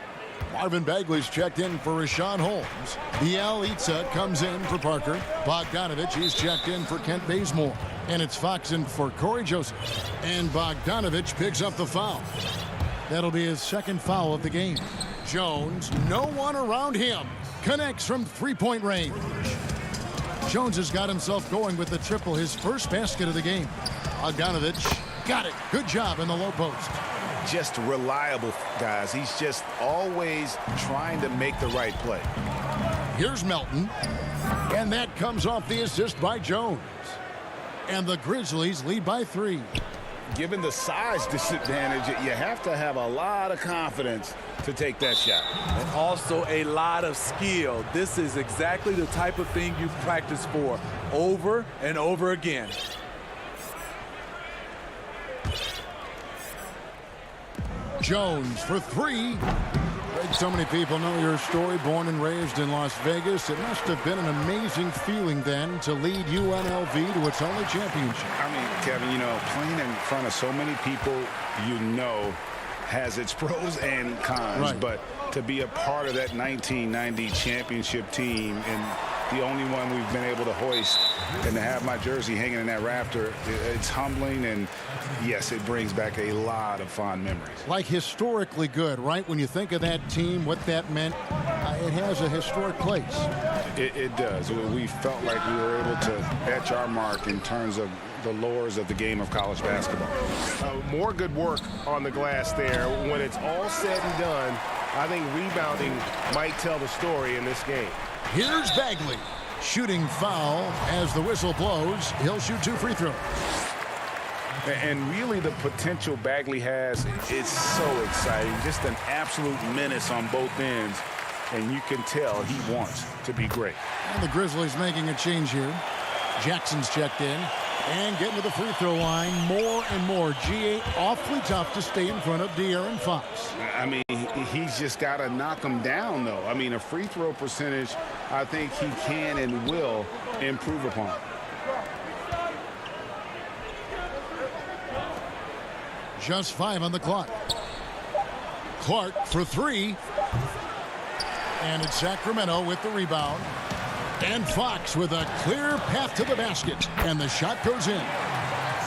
Marvin Bagley's checked in for Rashawn Holmes. Bielitsa comes in for Parker. Bogdanovich, he's checked in for Kent Bazemore. And it's Fox in for Corey Joseph. And Bogdanovich picks up the foul. That'll be his second foul of the game. Jones, no one around him. Connects from three-point range. Jones has got himself going with the triple, his first basket of the game. Bogdanovich got it. Good job in the low post. Just reliable, guys. He's just always trying to make the right play. Here's Melton. And that comes off the assist by Jones. And the Grizzlies lead by 3. Given the size disadvantage, you have to have a lot of confidence to take that shot. And also a lot of skill. This is exactly the type of thing you practice for over and over again. Jones for 3. Greg, so many people know your story. Born and raised in Las Vegas. It must have been an amazing feeling then to lead UNLV to its only championship. I mean, Kevin, you know, playing in front of so many people you know has its pros and cons. Right. But to be a part of that 1990 championship team and the only one we've been able to hoist and to have my jersey hanging in that rafter, it's humbling, and yes, it brings back a lot of fond memories. Like historically good, right? When you think of that team, what that meant, it has a historic place. It does. We felt like we were able to etch our mark in terms of the lures of the game of college basketball. More good work on the glass there. When it's all said and done, I think rebounding might tell the story in this game. Here's Bagley. Shooting foul as the whistle blows. He'll shoot 2 free throws. And really the potential Bagley has is so exciting. Just an absolute menace on both ends. And you can tell he wants to be great. And the Grizzlies making a change here. Jackson's checked in. And getting to the free throw line more and more. GA awfully tough to stay in front of De'Aaron Fox. I mean, he's just got to knock him down, though. I mean, a free throw percentage, I think he can and will improve upon. Just 5 on the clock. Clark for 3. And it's Sacramento with the rebound. And Fox with a clear path to the basket. And the shot goes in.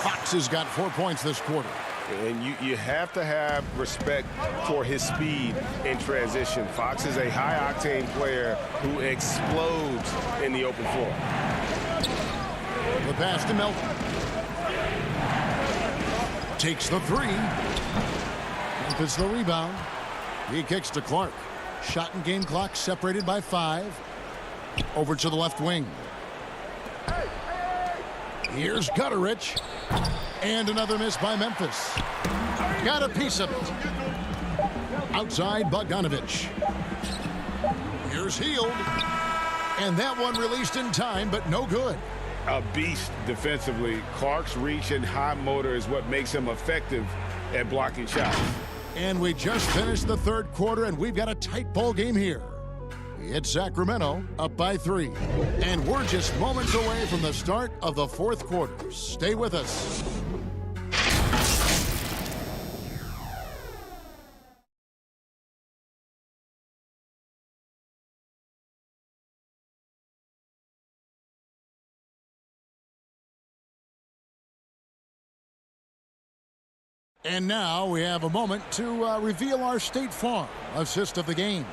Fox has got 4 points this quarter. And you have to have respect for his speed in transition. Fox is a high-octane player who explodes in the open floor. The pass to Melton. Takes the three. Memphis the rebound. He kicks to Clark. Shot and game clock separated by 5. Over to the left wing. Here's Gutterich. And another miss by Memphis. Got a piece of it. Outside Bogdanovich. Here's Hield. And that one released in time, but no good. A beast defensively. Clark's reach and high motor is what makes him effective at blocking shots. And we just finished the third quarter, and we've got a tight ball game here. It's Sacramento up by 3. And we're just moments away from the start of the fourth quarter. Stay with us. And now we have a moment to reveal our State Farm assist of the game.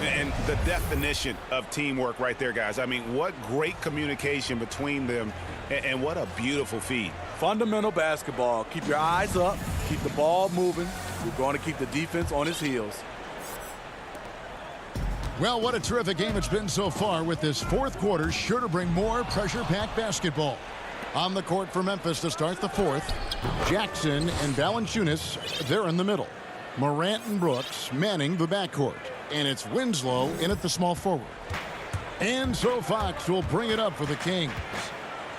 And the definition of teamwork right there, guys. I mean, what great communication between them, and what a beautiful feed. Fundamental basketball. Keep your eyes up. Keep the ball moving. You're going to keep the defense on its heels. Well, what a terrific game it's been so far, with this fourth quarter sure to bring more pressure-packed basketball. On the court for Memphis to start the fourth, Jackson and Valanciunas, they're in the middle. Morant and Brooks manning the backcourt. And it's Winslow in at the small forward. And so Fox will bring it up for the Kings.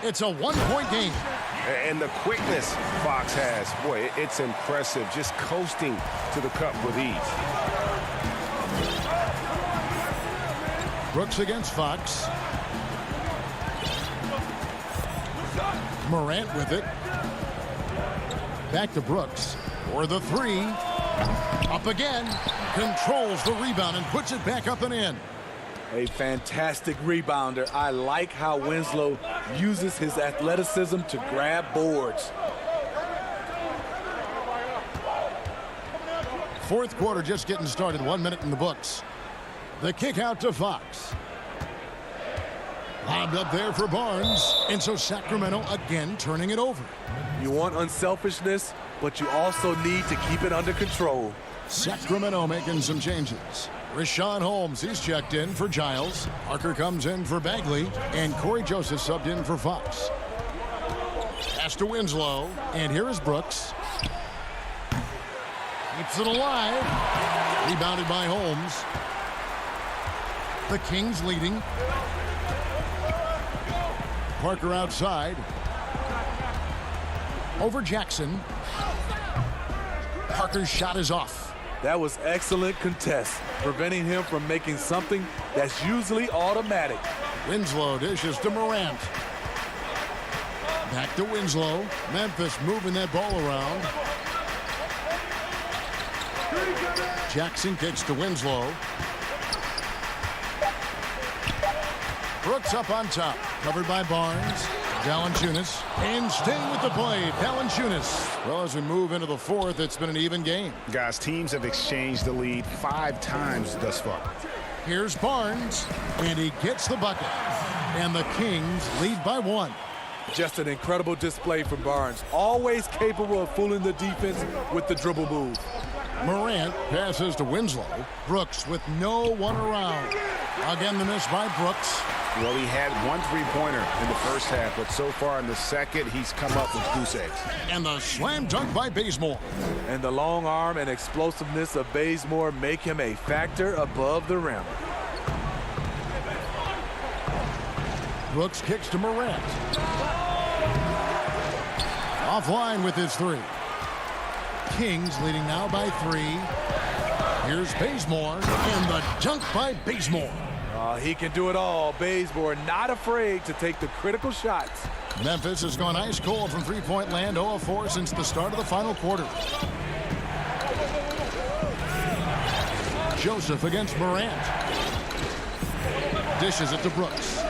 It's a one-point game. And the quickness Fox has, boy, it's impressive. Just coasting to the cup with ease. Brooks against Fox. Morant with it. Back to Brooks for the three. Up again. Controls the rebound and puts it back up and in. A fantastic rebounder. I like how Winslow uses his athleticism to grab boards. Fourth quarter just getting started. 1 minute in the books. The kick out to Fox. Lobbed up there for Barnes. And so Sacramento again turning it over. You want unselfishness, but you also need to keep it under control. Sacramento making some changes. Rashawn Holmes, he's checked in for Giles. Parker comes in for Bagley. And Corey Joseph subbed in for Fox. Pass to Winslow. And here is Brooks. Keeps it alive. Rebounded by Holmes. The Kings leading. Parker outside. Over Jackson. Parker's shot is off. That was excellent contest, preventing him from making something that's usually automatic. Winslow dishes to Morant. Back to Winslow. Memphis moving that ball around. Jackson kicks to Winslow. Brooks up on top. Covered by Barnes. Valanciunas. And staying with the play, Valanciunas. Well, as we move into the fourth, it's been an even game. Guys, teams have exchanged the lead 5 times thus far. Here's Barnes. And he gets the bucket. And the Kings lead by 1. Just an incredible display from Barnes. Always capable of fooling the defense with the dribble move. Morant passes to Winslow. Brooks with no one around. Again, the miss by Brooks. Well, he had 1 3-pointer in the first half, but so far in the second, he's come up with goose eggs. And the slam dunk by Bazemore. And the long arm and explosiveness of Bazemore make him a factor above the rim. Brooks kicks to Morant. Offline with his 3. Kings leading now by 3. Here's Bazemore, and the dunk by Bazemore. He can do it all. Bazemore not afraid to take the critical shots. Memphis has gone ice cold from three-point land, 0 of 4 since the start of the final quarter. Joseph against Morant. Dishes it to Brooks.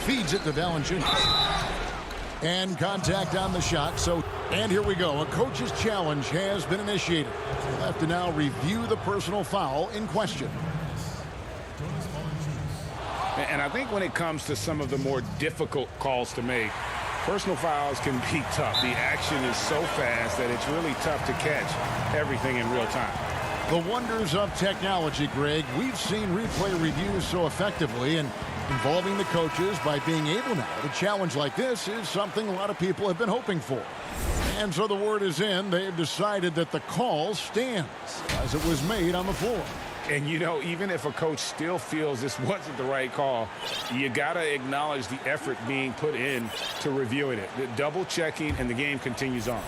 Feeds it to Valanciunas. And contact on the shot. And here we go. A coach's challenge has been initiated. We'll have to now review the personal foul in question. And I think when it comes to some of the more difficult calls to make, personal fouls can be tough. The action is so fast that it's really tough to catch everything in real time. The wonders of technology, Greg. We've seen replay reviews so effectively, and involving the coaches by being able now to challenge like this is something a lot of people have been hoping for. And so the word is in. They've decided that the call stands as it was made on the floor. And, you know, even if a coach still feels this wasn't the right call, you got to acknowledge the effort being put in to reviewing it. The double checking, and the game continues on.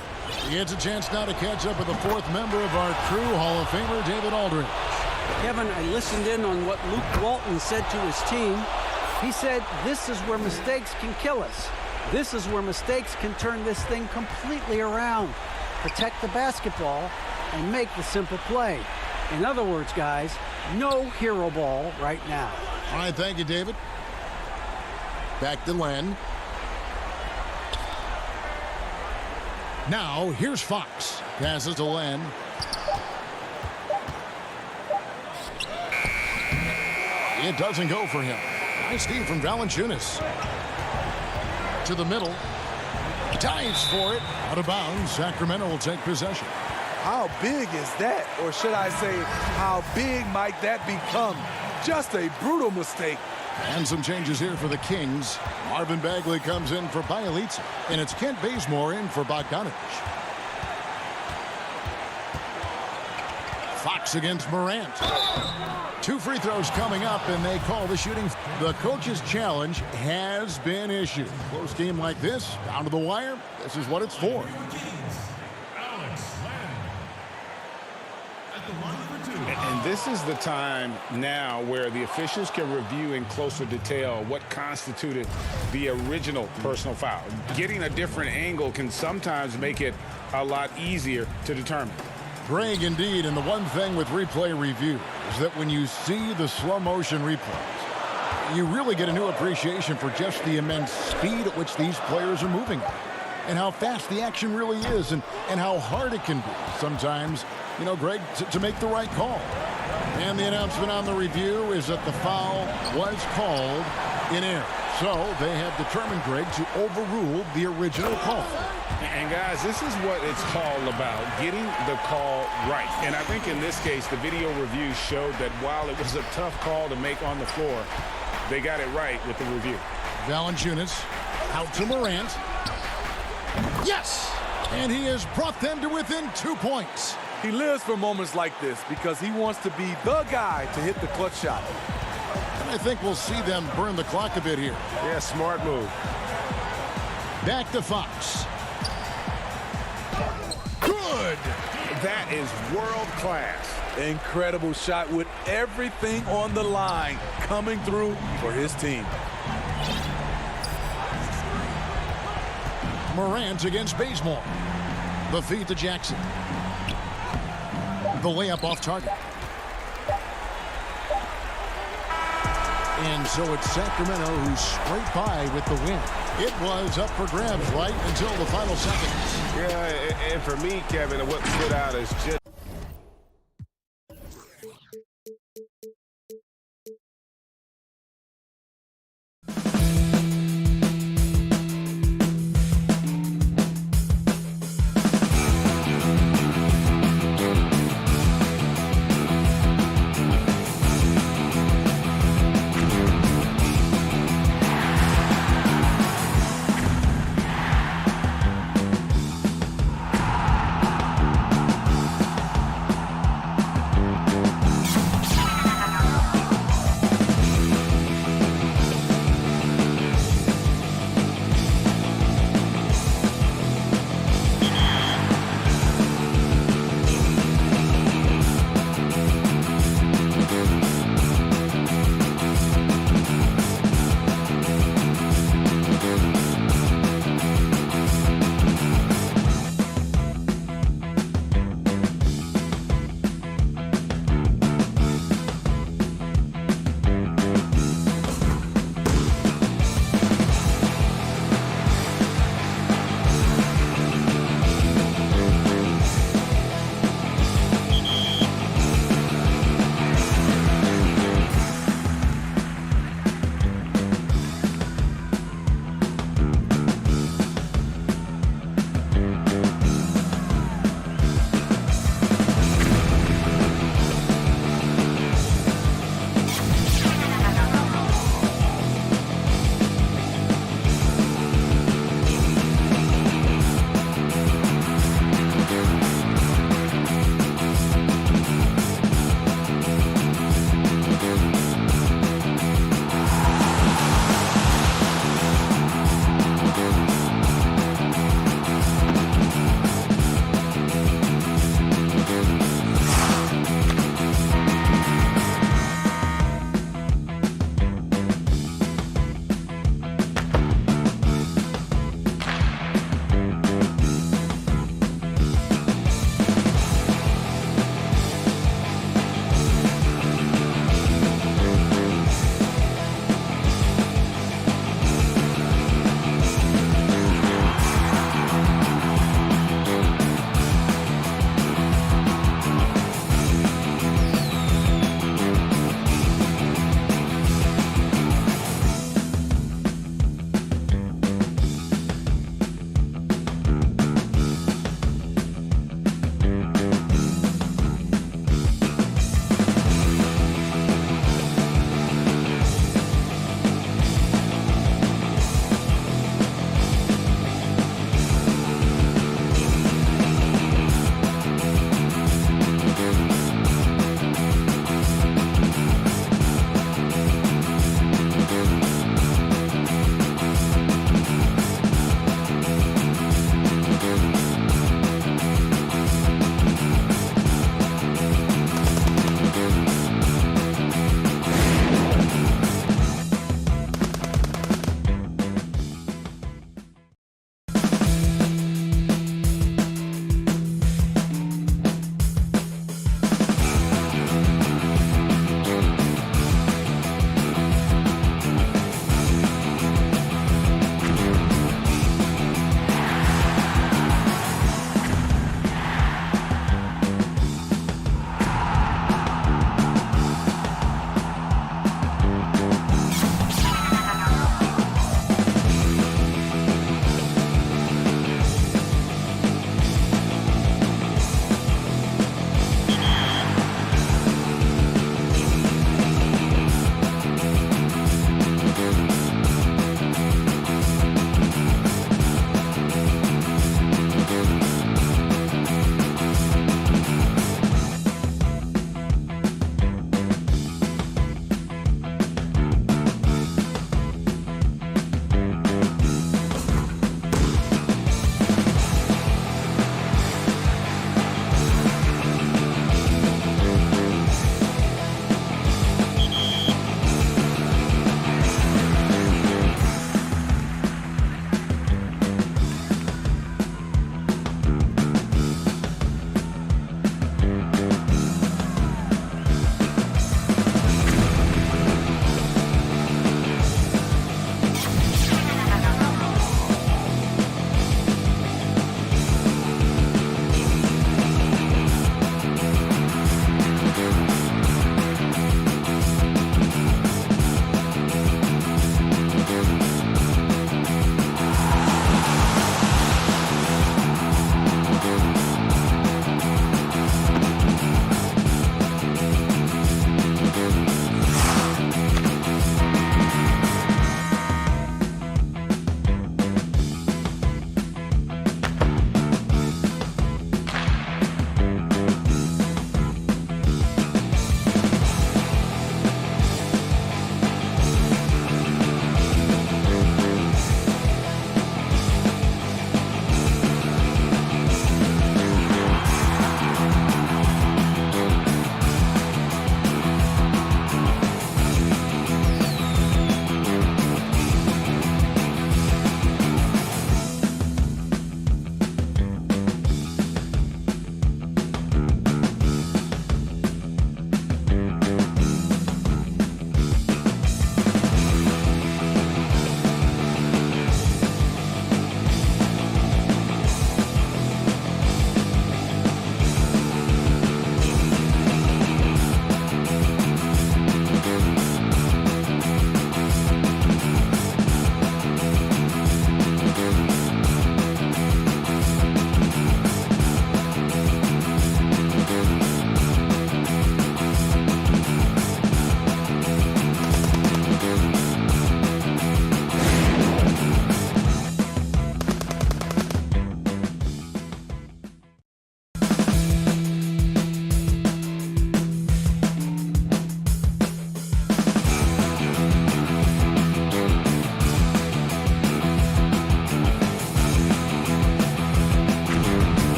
He gets a chance now to catch up with the fourth member of our crew, Hall of Famer David Aldridge. Kevin, I listened in on what Luke Walton said to his team. He said, this is where mistakes can kill us. This is where mistakes can turn this thing completely around. Protect the basketball and make the simple play. In other words, guys, no hero ball right now. All right, thank you, David. Back to Len. Now, here's Fox. Passes to Len. It doesn't go for him. Nice D from Valanciunas. To the middle. Dives for it. Out of bounds. Sacramento will take possession. How big is that? Or should I say, how big might that become? Just a brutal mistake. And some changes here for the Kings. Marvin Bagley comes in for Bielitsa. And it's Kent Bazemore in for Bogdanovich. Fox against Morant. 2 free throws coming up, and they call the shooting. The coach's challenge has been issued. Close game like this, down to the wire, this is what it's for. And this is the time now where the officials can review in closer detail what constituted the original personal foul. Getting a different angle can sometimes make it a lot easier to determine. Greg, indeed, and the one thing with replay review is that when you see the slow motion replays, you really get a new appreciation for just the immense speed at which these players are moving and how fast the action really is and how hard it can be sometimes, you know, Greg, to make the right call. And the announcement on the review is that the foul was called in error. So they have determined, Greg, to overrule the original call. And guys, this is what it's all about, getting the call right. And I think in this case, the video review showed that while it was a tough call to make on the floor, they got it right with the review. Valanciunas out to Morant. Yes! And he has brought them to within 2 points. He lives for moments like this because he wants to be the guy to hit the clutch shot. And I think we'll see them burn the clock a bit here. Yeah, smart move. Back to Fox. Good! That is world class. Incredible shot with everything on the line coming through for his team. Morant against Bazemore. The feed to Jackson. The layup off target. And so it's Sacramento who's straight by with the win. It was up for grabs right until the final seconds. Yeah, and for me, Kevin, what stood out is just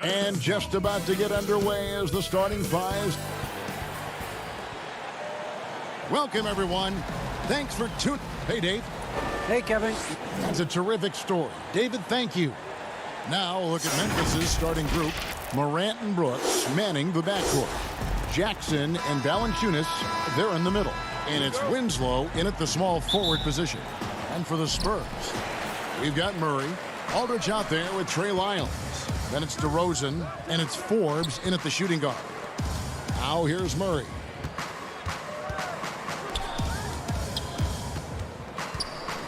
And just about to get underway as the starting five. Welcome, everyone. Thanks for tuning. Hey, Dave. Hey, Kevin. That's a terrific story. David, thank you. Now, look at Memphis's starting group. Morant and Brooks manning the backcourt. Jackson and Valanciunas, they're in the middle. And it's Winslow in at the small forward position. And for the Spurs, we've got Murray. Aldridge out there with Trey Lyles. Then it's DeRozan, and it's Forbes in at the shooting guard. Now here's Murray.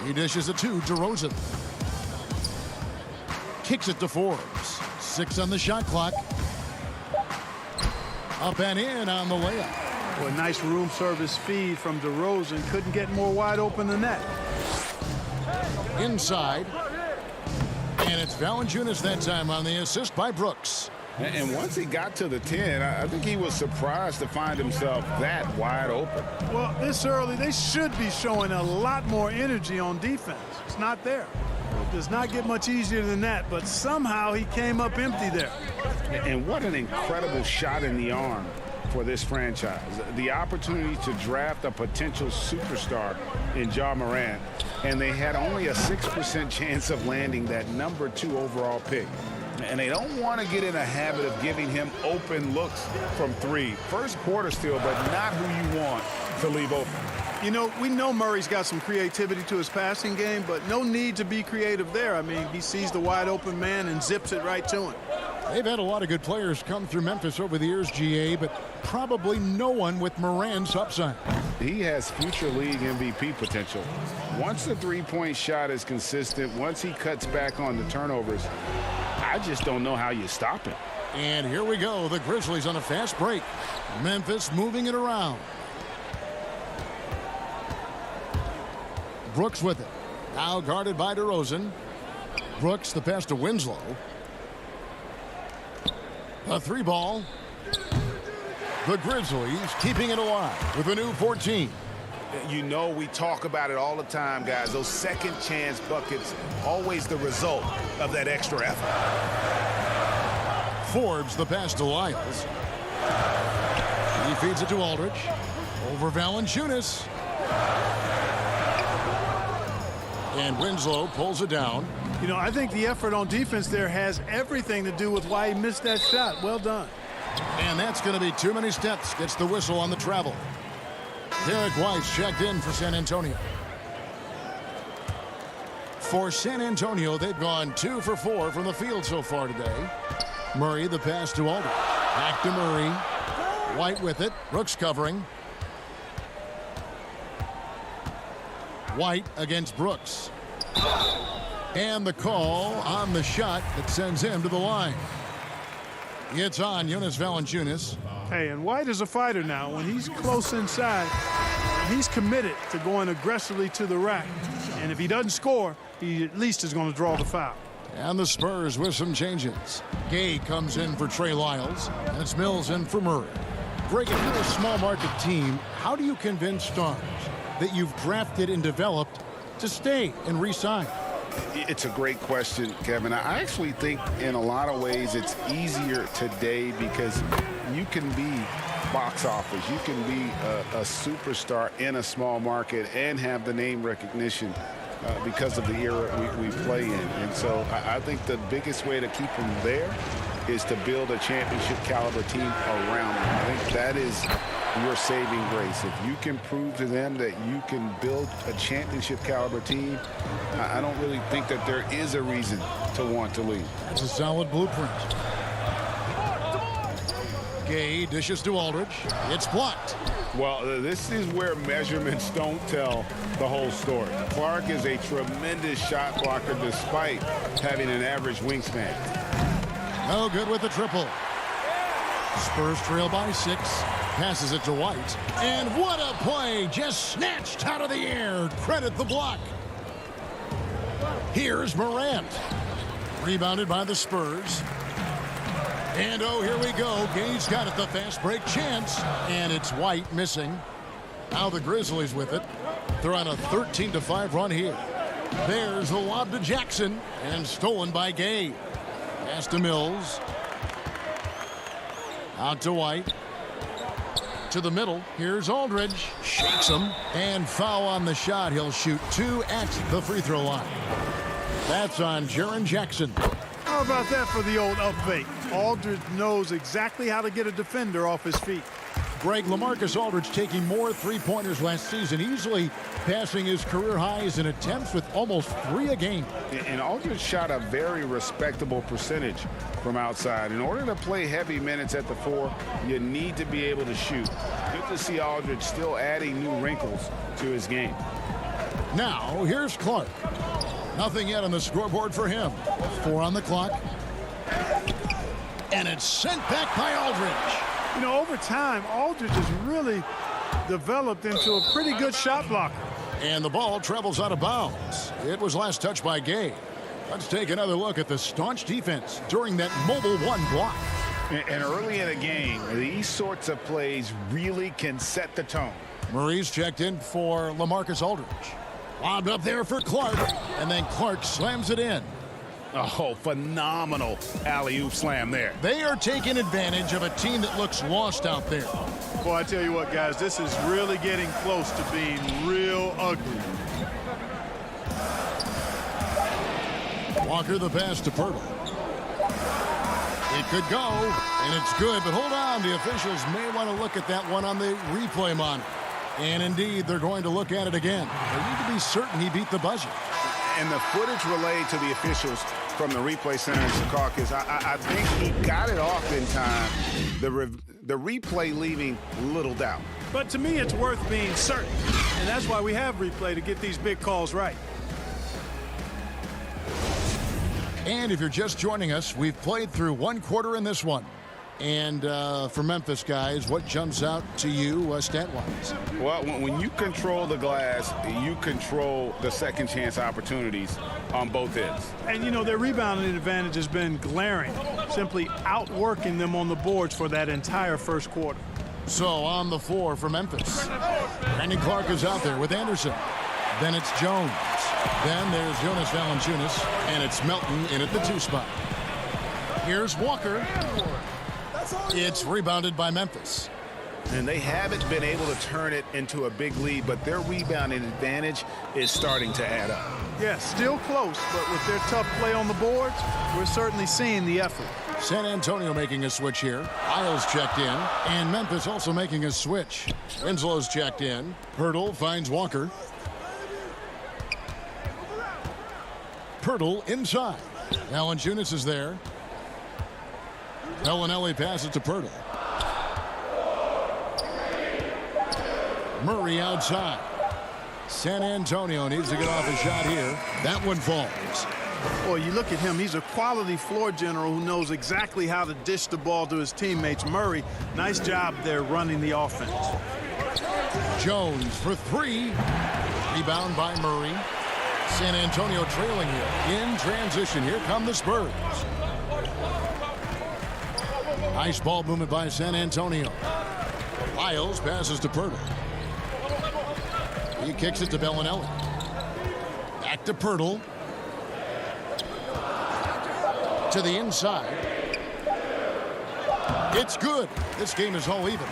He dishes it to DeRozan. Kicks it to Forbes. 6 on the shot clock. Up and in on the layup. Well, a nice room service feed from DeRozan. Couldn't get more wide open than that. Inside. And it's Valanciunas that time on the assist by Brooks. And once he got to the 10, I think he was surprised to find himself that wide open. Well, this early, they should be showing a lot more energy on defense. It's not there. It does not get much easier than that, but somehow he came up empty there. And what an incredible shot in the arm for this franchise. The opportunity to draft a potential superstar in Ja Morant, and they had only a 6% chance of landing that number 2 overall pick. And they don't want to get in a habit of giving him open looks from 3. First quarter still, but not who you want to leave open. You know, we know Murray's got some creativity to his passing game, but no need to be creative there. I mean, he sees the wide open man and zips it right to him. They've had a lot of good players come through Memphis over the years, GA, but probably no one with Morant's upside. He has future league MVP potential. Once the three-point shot is consistent, once he cuts back on the turnovers, I just don't know how you stop him. And here we go, the Grizzlies on a fast break. Memphis moving it around. Brooks with it. Now guarded by DeRozan. Brooks the pass to Winslow. A 3-ball. The Grizzlies keeping it alive with a new 14. You know, we talk about it all the time, guys. Those second chance buckets, always the result of that extra effort. Forbes the pass to Lyles. He feeds it to Aldridge. Over Valanciunas. And Winslow pulls it down. You know, I think the effort on defense there has everything to do with why he missed that shot. Well done. And that's going to be too many steps. Gets the whistle on the travel. Derek White's checked in for San Antonio. For San Antonio, they've gone 2 for 4 from the field so far today. Murray the pass to Aldridge. Back to Murray. White with it. Brooks covering. White against Brooks. And the call on the shot that sends him to the line. It's on Jonas Valanciunas. Hey, and White is a fighter now. When he's close inside, he's committed to going aggressively to the rack. And if he doesn't score, he at least is going to draw the foul. And the Spurs with some changes. Gay comes in for Trey Lyles, and it's Mills in for Murray. Greg, if you're a small market team, how do you convince stars that you've drafted and developed to stay and re-sign? It's a great question, Kevin. I actually think in a lot of ways it's easier today because you can be box office. You can be a superstar in a small market and have the name recognition because of the era we play in. And so I think the biggest way to keep them there is to build a championship caliber team around them. I think that is your saving grace. If you can prove to them that you can build a championship caliber team, I don't really think that there is a reason to want to leave. That's a solid blueprint. Gay dishes to Aldridge. It's blocked. Well, this is where measurements don't tell the whole story. Clark is a tremendous shot blocker despite having an average wingspan. No good with the triple. Spurs trail by 6. Passes it to White. And what a play. Just snatched out of the air. Credit the block. Here's Morant. Rebounded by the Spurs. And oh, here we go. Gay's got it, the fast break chance. And it's White missing. Now the Grizzlies with it. They're on a 13-5 run here. There's the lob to Jackson. And stolen by Gay. Pass to Mills. Out to White. To the middle. Here's Aldridge. Shakes him. And foul on the shot. He'll shoot 2 at the free throw line. That's on Jaren Jackson. How about that for the old up fake? Aldridge knows exactly how to get a defender off his feet. Greg, LaMarcus Aldridge taking more three-pointers last season, easily passing his career highs in attempts with almost 3 a game. And Aldridge shot a very respectable percentage from outside. In order to play heavy minutes at the 4, you need to be able to shoot. Good to see Aldridge still adding new wrinkles to his game. Now, here's Clark. Nothing yet on the scoreboard for him. 4 on the clock. And it's sent back by Aldridge. You know, over time, Aldridge has really developed into a pretty good shot blocker. And the ball travels out of bounds. It was last touched by Gay. Let's take another look at the staunch defense during that mobile 1 block. And early in a game, these sorts of plays really can set the tone. Murray's checked in for LaMarcus Aldridge. Lobbed up there for Clark, and then Clark slams it in. Oh, phenomenal alley-oop slam there. They are taking advantage of a team that looks lost out there. Boy, I tell you what, guys, this is really getting close to being real ugly. Walker the pass to Pirtle. It could go, and it's good, but hold on. The officials may want to look at that one on the replay monitor. And indeed, they're going to look at it again. They need to be certain he beat the buzzer. And the footage relayed to the officials from the replay center in Secaucus, I think he got it off in time. The replay leaving little doubt. But to me, it's worth being certain. And that's why we have replay, to get these big calls right. And if you're just joining us, we've played through 1 quarter in this one. And for Memphis guys, what jumps out to you stat-wise? Well, when you control the glass, you control the second chance opportunities on both ends. And, you know, their rebounding advantage has been glaring, simply outworking them on the boards for that entire first quarter. So on the floor for Memphis, Brandon Clark is out there with Anderson. Then it's Jones. Then there's Jonas Valanciunas, and it's Melton in at the 2 spot. Here's Walker. It's rebounded by Memphis. And they haven't been able to turn it into a big lead, but their rebounding advantage is starting to add up. Yeah, still close, but with their tough play on the boards, we're certainly seeing the effort. San Antonio making a switch here. Isles checked in, and Memphis also making a switch. Winslow's checked in. Pirtle finds Walker. Pirtle inside. Valanciunas is there. Bellinelli passes to Pirtle. Murray outside. San Antonio needs to get off a shot here. That one falls. Boy, you look at him. He's a quality floor general who knows exactly how to dish the ball to his teammates. Murray, nice job there running the offense. Jones for 3. Rebound by Murray. San Antonio trailing here. In transition, here come the Spurs. Nice ball movement by San Antonio. Lyles passes to Pirtle. He kicks it to Bellinelli. Back to Pirtle. To the inside. It's good. This game is all even.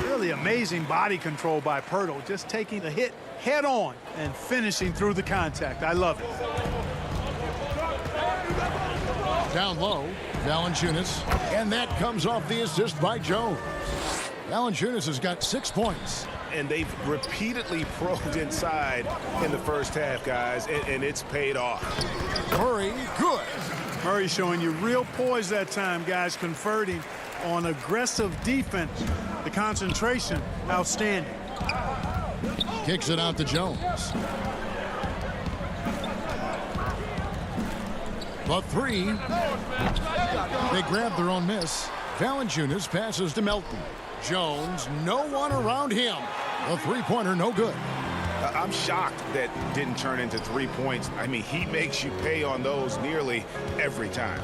Really amazing body control by Pirtle. Just taking the hit head on and finishing through the contact. I love it. Down low, Valanciunas. And that comes off the assist by Jones. Valanciunas has got 6 points. And they've repeatedly probed inside in the first half, guys, and it's paid off. Murray, good. Murray showing you real poise that time, guys, converting on aggressive defense. The concentration, outstanding. Kicks it out to Jones. The 3. They grab their own miss. Valanciunas passes to Melton. Jones, no one around him. The 3-pointer, no good. I'm shocked that didn't turn into 3 points. I mean, he makes you pay on those nearly every time.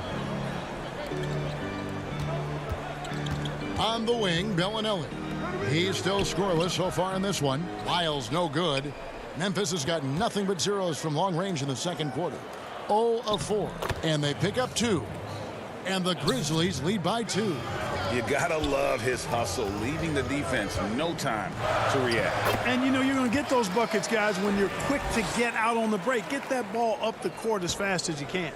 On the wing, Bellinelli. He's still scoreless so far in this one. Lyles, no good. Memphis has got nothing but zeros from long range in the second quarter. 0 of 4. And they pick up 2. And the Grizzlies lead by 2. You gotta love his hustle, leaving the defense no time to react. And you know you're going to get those buckets, guys, when you're quick to get out on the break. Get that ball up the court as fast as you can.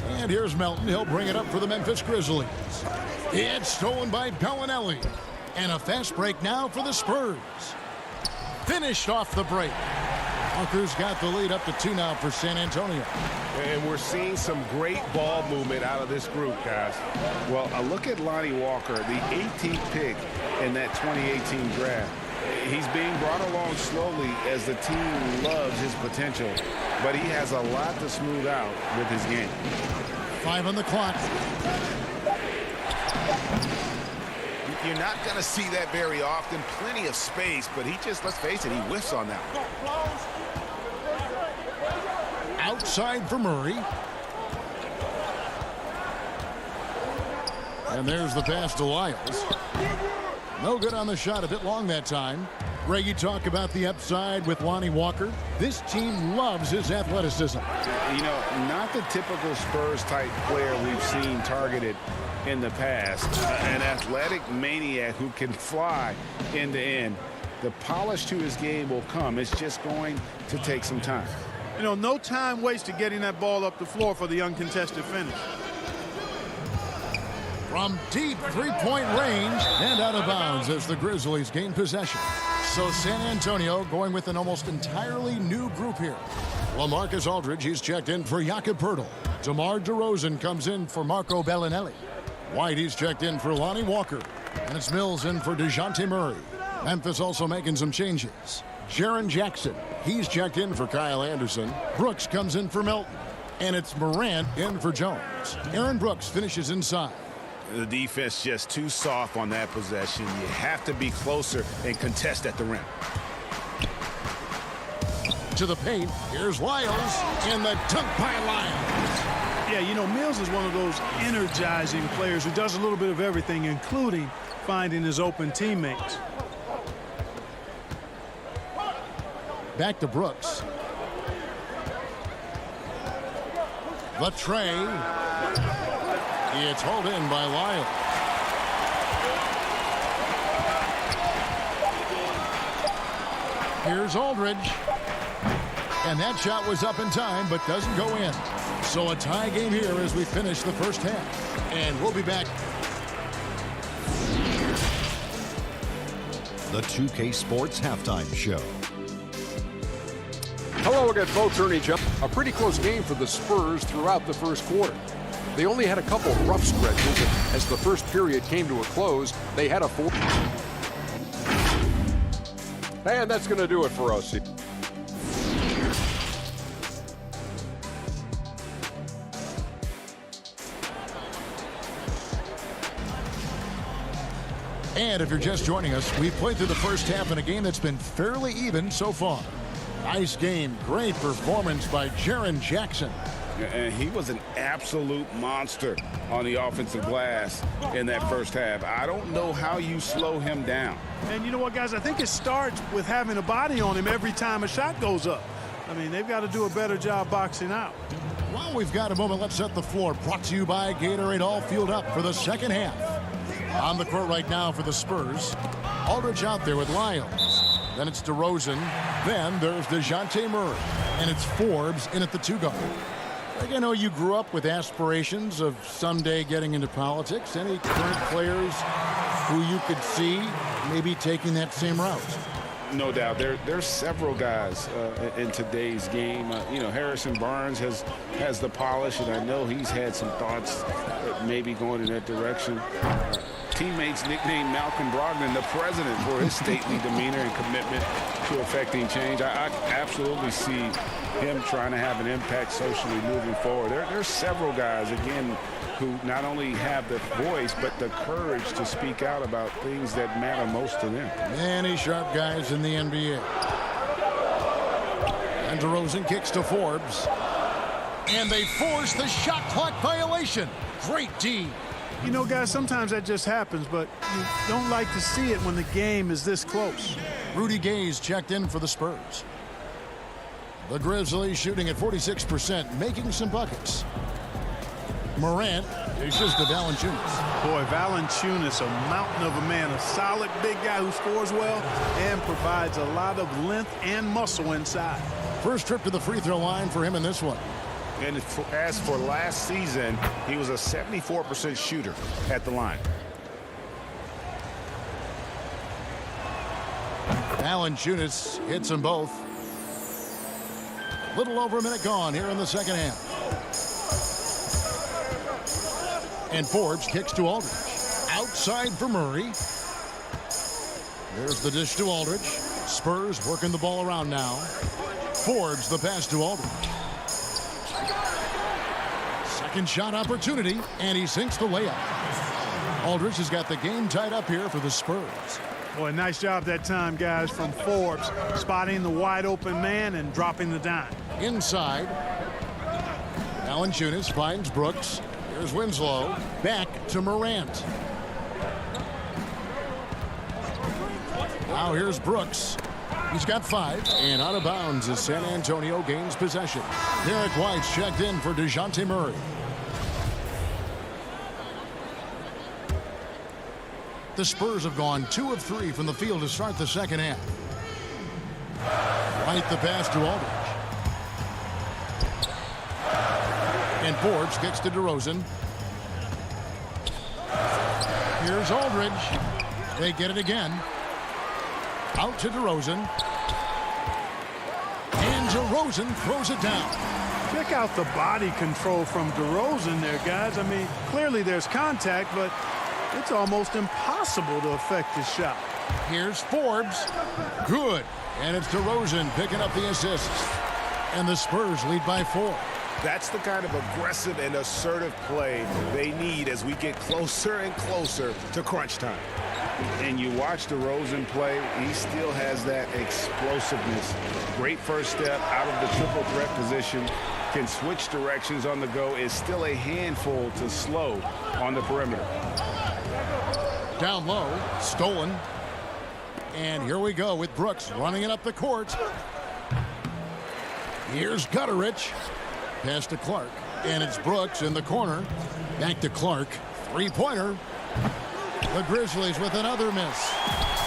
And here's Melton. He'll bring it up for the Memphis Grizzlies. It's stolen by Bellinelli. And a fast break now for the Spurs. Finished off the break. Walker's got the lead up to 2 now for San Antonio. And we're seeing some great ball movement out of this group, guys. Well, a look at Lonnie Walker, the 18th pick in that 2018 draft. He's being brought along slowly as the team loves his potential, but he has a lot to smooth out with his game. 5 on the clock. You're not going to see that very often. Plenty of space, but he just, let's face it, he whiffs on that one. Outside for Murray. And there's the pass to Lyles. No good on the shot, a bit long that time. Greg, you talk about the upside with Lonnie Walker. This team loves his athleticism. You know, not the typical Spurs-type player we've seen targeted in the past. An athletic maniac who can fly end to end. The polish to his game will come. It's just going to take some time. You know, no time wasted getting that ball up the floor for the uncontested finish. From deep three-point range and out of bounds as the Grizzlies gain possession. So San Antonio going with an almost entirely new group here. LaMarcus Aldridge, he's checked in for Jakob Poeltl. DeMar DeRozan comes in for Marco Bellinelli. White, he's checked in for Lonnie Walker. And it's Mills in for DeJounte Murray. Memphis also making some changes. Jaren Jackson, he's checked in for Kyle Anderson. Brooks comes in for Melton. And it's Morant in for Jones. Aaron Brooks finishes inside. The defense just too soft on that possession. You have to be closer and contest at the rim. To the paint, here's Lyles, and the dunk by Lyles. Yeah, you know, Mills is one of those energizing players who does a little bit of everything, including finding his open teammates. Back to Brooks. The tray. It's hauled in by Lyles. Here's Aldridge. And that shot was up in time, but doesn't go in. So a tie game here as we finish the first half. And we'll be back. The 2K Sports Halftime Show. Hello again, folks. Ernie Johnson. A pretty close game for the Spurs throughout the first quarter. They only had a couple rough stretches, and as the first period came to a close, they had a 4. And that's going to do it for us. And if you're just joining us, we've played through the first half in a game that's been fairly even so far. Nice game. Great performance by Jaren Jackson. And he was an absolute monster on the offensive glass in that first half. I don't know how you slow him down. And you know what, guys? I think it starts with having a body on him every time a shot goes up. I mean, they've got to do a better job boxing out. While we've got a moment, let's set the floor. Brought to you by Gatorade, all fueled up for the second half. On the court right now for the Spurs. Aldridge out there with Lyles. Then it's DeRozan. Then there's DeJounte Murray. And it's Forbes in at the 2-guard. I know you grew up with aspirations of someday getting into politics. Any current players who you could see maybe taking that same route? No doubt. There's several guys in today's game. You know, Harrison Barnes has the polish, and I know he's had some thoughts maybe going in that direction. Teammates nicknamed Malcolm Brogdon the president for his stately demeanor and commitment to effecting change. I absolutely see him trying to have an impact socially moving forward. There's several guys, again, who not only have the voice, but the courage to speak out about things that matter most to them. Many sharp guys in the NBA. And DeRozan kicks to Forbes. And they force the shot clock violation. Great D. You know, guys, sometimes that just happens, but you don't like to see it when the game is this close. Rudy Gay's checked in for the Spurs. The Grizzlies shooting at 46%, making some buckets. Morant dishes to Valanciunas. Boy, Valanciunas, a mountain of a man, a solid big guy who scores well and provides a lot of length and muscle inside. First trip to the free throw line for him in this one. And as for last season, he was a 74% shooter at the line. Valanciunas hits them both. Little over a minute gone here in the second half. And Forbes kicks to Aldridge. Outside for Murray. There's the dish to Aldridge. Spurs working the ball around now. Forbes the pass to Aldridge. Second shot opportunity, and he sinks the layup. Aldridge has got the game tied up here for the Spurs. Boy, nice job that time, guys, from Forbes, spotting the wide open man and dropping the dime. Inside. Valanciunas finds Brooks. Here's Winslow. Back to Morant. Now here's Brooks. He's got 5. And out of bounds as San Antonio gains possession. Derek White's checked in for DeJounte Murray. The Spurs have gone 2 of 3 from the field to start the second half. White the pass to Aldridge. And Forbes kicks to DeRozan. Here's Aldridge. They get it again. Out to DeRozan. And DeRozan throws it down. Check out the body control from DeRozan there, guys. I mean, clearly there's contact, but it's almost impossible to affect his shot. Here's Forbes. Good. And it's DeRozan picking up the assists. And the Spurs lead by 4. That's the kind of aggressive and assertive play they need as we get closer and closer to crunch time. And you watch DeRozan play, he still has that explosiveness. Great first step out of the triple threat position. Can switch directions on the go. Is still a handful to slow on the perimeter. Down low, stolen. And here we go with Brooks running it up the court. Here's Gutterich. Pass to Clark. And it's Brooks in the corner. Back to Clark. Three-pointer. The Grizzlies with another miss.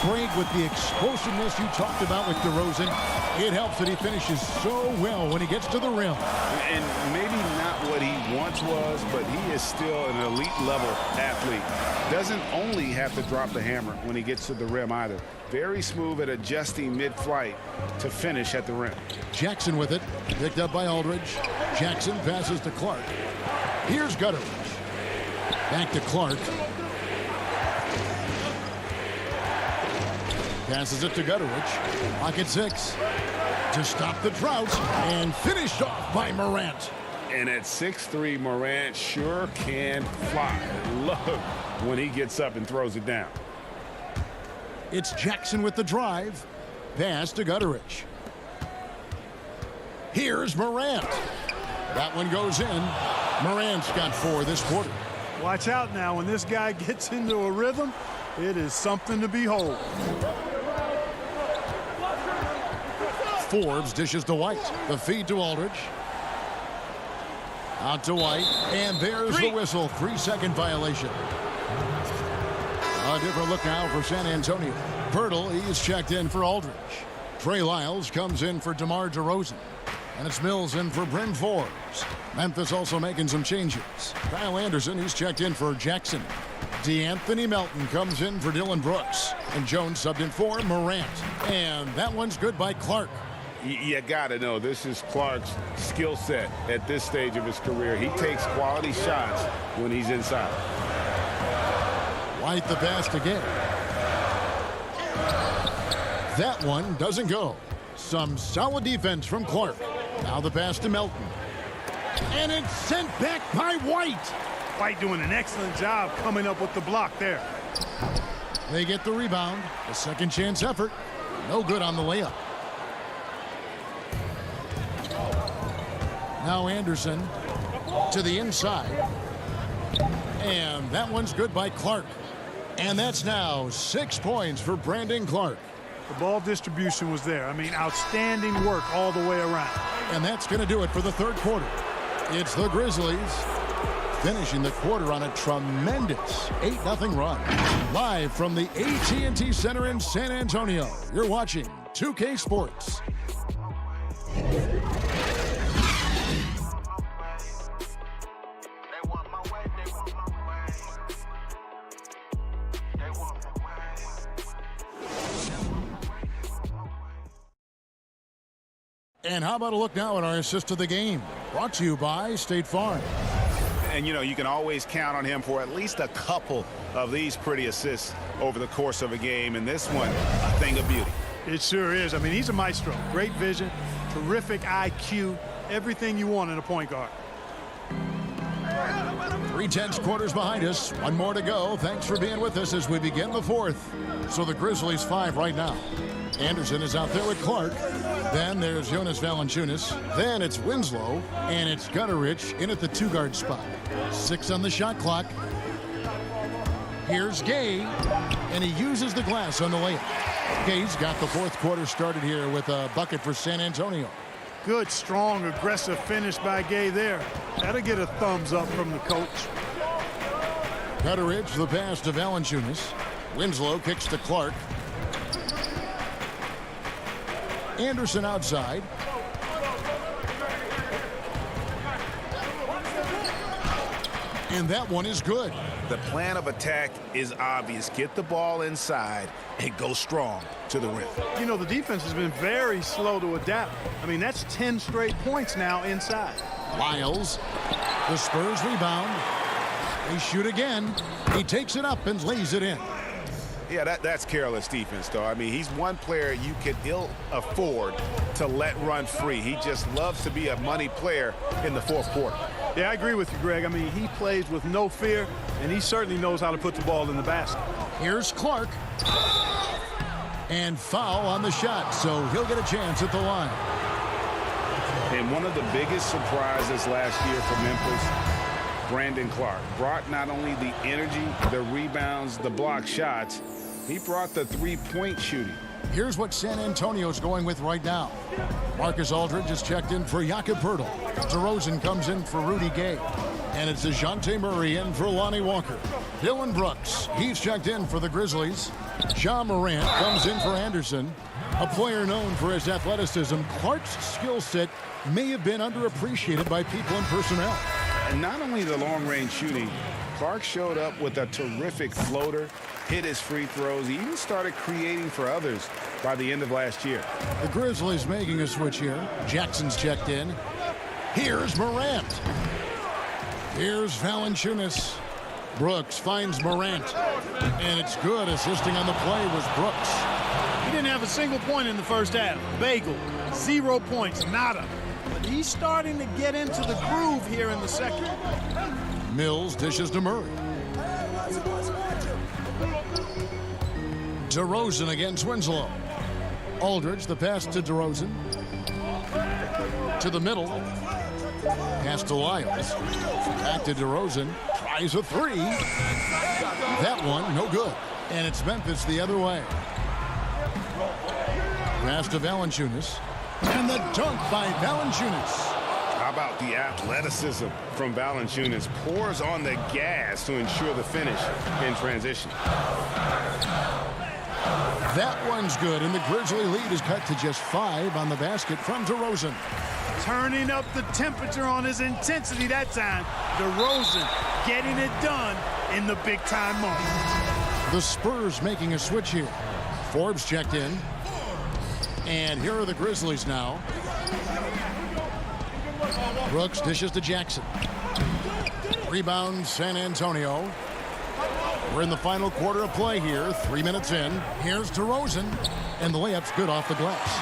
Greg, with the explosiveness you talked about with DeRozan, it helps that he finishes so well when he gets to the rim. And maybe not what he once was, but he is still an elite level athlete. Doesn't only have to drop the hammer when he gets to the rim either. Very smooth at adjusting mid-flight to finish at the rim. Jackson with it. Picked up by Aldridge. Jackson passes to Clark. Here's Gutterich. Back to Clark. Passes it to Gutterich. Pocket 6. To stop the drought. And finished off by Morant. And at 6'3", Morant sure can fly. Love when he gets up and throws it down. It's Jackson with the drive. Pass to Gutterich. Here's Morant. That one goes in. Morant's got 4 this quarter. Watch out now. When this guy gets into a rhythm, it is something to behold. Forbes dishes to White. The feed to Aldridge. Out to White. And there's the whistle. 3-second violation. A different look now for San Antonio. Pirtle, he's checked in for Aldridge. Trey Lyles comes in for DeMar DeRozan. And it's Mills in for Bryn Forbes. Memphis also making some changes. Kyle Anderson, he's checked in for Jackson. DeAnthony Melton comes in for Dylan Brooks. And Jones subbed in for Morant. And that one's good by Clark. You got to know this is Clark's skill set at this stage of his career. He takes quality shots when he's inside. White the pass again. That one doesn't go. Some solid defense from Clark. Now the pass to Melton. And it's sent back by White. White doing an excellent job coming up with the block there. They get the rebound. A second chance effort. No good on the layup. Now Anderson to the inside. And that one's good by Clark. And that's now 6 points for Brandon Clark. The ball distribution was there. I mean, outstanding work all the way around. And that's going to do it for the third quarter. It's the Grizzlies finishing the quarter on a tremendous 8-0 run. Live from the AT&T Center in San Antonio, you're watching 2K Sports. And how about a look now at our assist of the game? Brought to you by State Farm. And, you know, you can always count on him for at least a couple of these pretty assists over the course of a game. And this one, a thing of beauty. It sure is. I mean, he's a maestro. Great vision, terrific IQ, everything you want in a point guard. 3/10 quarters behind us. One more to go. Thanks for being with us as we begin the fourth. So the Grizzlies 5 right now. Anderson is out there with Clark. Then there's Jonas Valanciunas. Then it's Winslow. And it's Gutterich in at the 2-guard spot. 6 on the shot clock. Here's Gay. And he uses the glass on the layup. Gay's got the fourth quarter started here with a bucket for San Antonio. Good, strong, aggressive finish by Gay there. That'll get a thumbs up from the coach. Gutterich, the pass to Valanciunas. Winslow kicks to Clark. Anderson outside. And that one is good. The plan of attack is obvious. Get the ball inside and go strong to the rim. You know, the defense has been very slow to adapt. I mean, that's 10 straight points now inside. Lyles, the Spurs rebound. They shoot again. He takes it up and lays it in. Yeah, that's careless defense, though. I mean, he's one player you can ill afford to let run free. He just loves to be a money player in the fourth quarter. Yeah, I agree with you, Greg. I mean, he plays with no fear, and he certainly knows how to put the ball in the basket. Here's Clark. And foul on the shot, so he'll get a chance at the line. And one of the biggest surprises last year for Memphis, Brandon Clark, brought not only the energy, the rebounds, the block shots, he brought the three-point shooting. Here's what San Antonio's going with right now. Marcus Aldridge is checked in for Jakob Poeltl. DeRozan comes in for Rudy Gay. And it's DeJounte Murray in for Lonnie Walker. Dylan Brooks, he's checked in for the Grizzlies. Ja Morant comes in for Anderson. A player known for his athleticism, Clark's skill set may have been underappreciated by people and personnel. And not only the long-range shooting, Clark showed up with a terrific floater, hit his free throws. He even started creating for others by the end of last year. The Grizzlies making a switch here. Jackson's checked in. Here's Morant. Here's Valanciunas. Brooks finds Morant. And it's good. Assisting on the play was Brooks. He didn't have a single point in the first half. Bagel, 0 points, nada. But he's starting to get into the groove here in the second. Mills dishes to Murray. DeRozan against Winslow. Aldridge, the pass to DeRozan. To the middle. Pass to Lyles. Back to DeRozan. Tries a three. That one, no good. And it's Memphis the other way. Pass to Valanciunas. And the dunk by Valanciunas. How about the athleticism from Valanciunas? Pours on the gas to ensure the finish in transition. That one's good, and the Grizzly lead is cut to just 5 on the basket from DeRozan. Turning up the temperature on his intensity that time. DeRozan getting it done in the big-time moment. The Spurs making a switch here. Forbes checked in. And here are the Grizzlies now. Brooks dishes to Jackson. Rebound, San Antonio. We're in the final quarter of play here. 3 minutes in. Here's DeRozan. And the layup's good off the glass.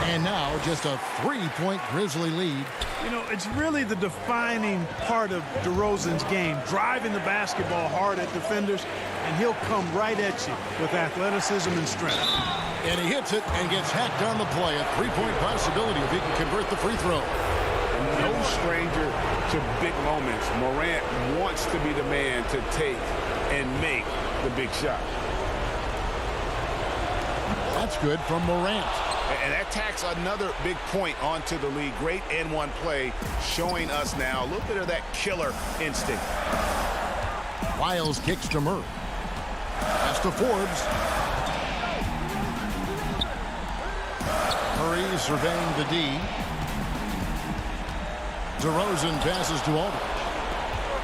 And now just a 3-point Grizzly lead. You know, it's really the defining part of DeRozan's game. Driving the basketball hard at defenders. And he'll come right at you with athleticism and strength. And he hits it and gets hacked on the play. A 3-point possibility if he can convert the free throw. No stranger to big moments. Morant wants to be the man to take and make the big shot. That's good from Morant. And that tacks another big point onto the league. Great N1 play, showing us now a little bit of that killer instinct. Wiles kicks to Murray. Pass to Forbes. Murray surveying the D. DeRozan passes to Aldridge.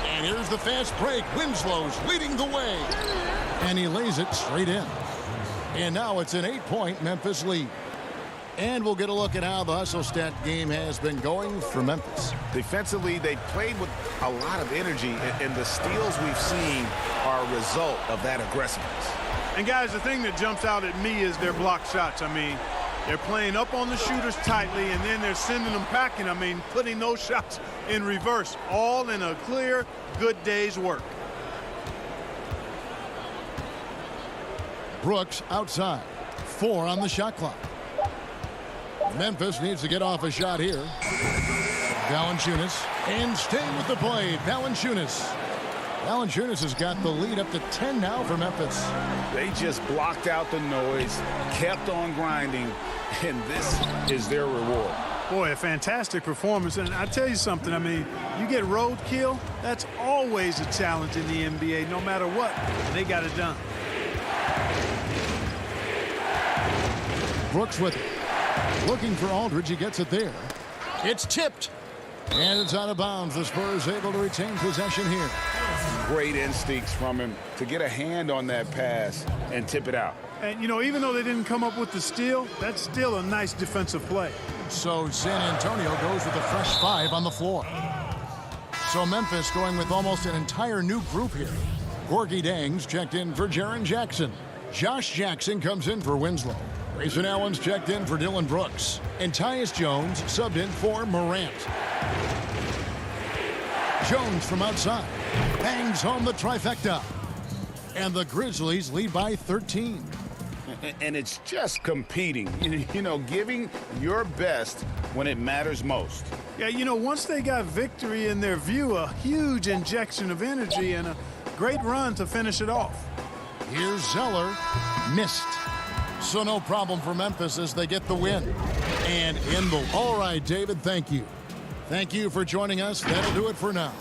And here's the fast break. Winslow's leading the way. And he lays it straight in. And now it's an 8-point Memphis lead. And we'll get a look at how the hustle stat game has been going for Memphis. Defensively, they played with a lot of energy, and the steals we've seen are a result of that aggressiveness. And guys, the thing that jumps out at me is their block shots. I mean, they're playing up on the shooters tightly, and then they're sending them packing. I mean, putting those shots in reverse, all in a clear, good day's work. Brooks outside. 4 on the shot clock. Memphis needs to get off a shot here. Valanciunas, and staying with the play, Valanciunas. Valanciunas has got the lead up to 10 now for Memphis. They just blocked out the noise, kept on grinding, and this is their reward. Boy, a fantastic performance. And I tell you something, I mean, you get roadkill, that's always a challenge in the NBA, no matter what. And they got it done. Brooks with it. Looking for Aldridge, he gets it there. It's tipped. And it's out of bounds. The Spurs able to retain possession here. Great instincts from him to get a hand on that pass and tip it out. And, you know, even though they didn't come up with the steal, that's still a nice defensive play. So San Antonio goes with a fresh 5 on the floor. So Memphis going with almost an entire new group here. Gorgie Dangs checked in for Jaren Jackson. Josh Jackson comes in for Winslow. Grayson Allen's checked in for Dylan Brooks. And Tyus Jones subbed in for Morant. Jones from outside bangs home the trifecta. And the Grizzlies lead by 13. And it's just competing, you know, giving your best when it matters most. Yeah, you know, once they got victory in their view, a huge injection of energy and a great run to finish it off. Here's Zeller. Missed. So no problem for Memphis as they get the win. And in the... All right, David, thank you. Thank you for joining us. That'll do it for now.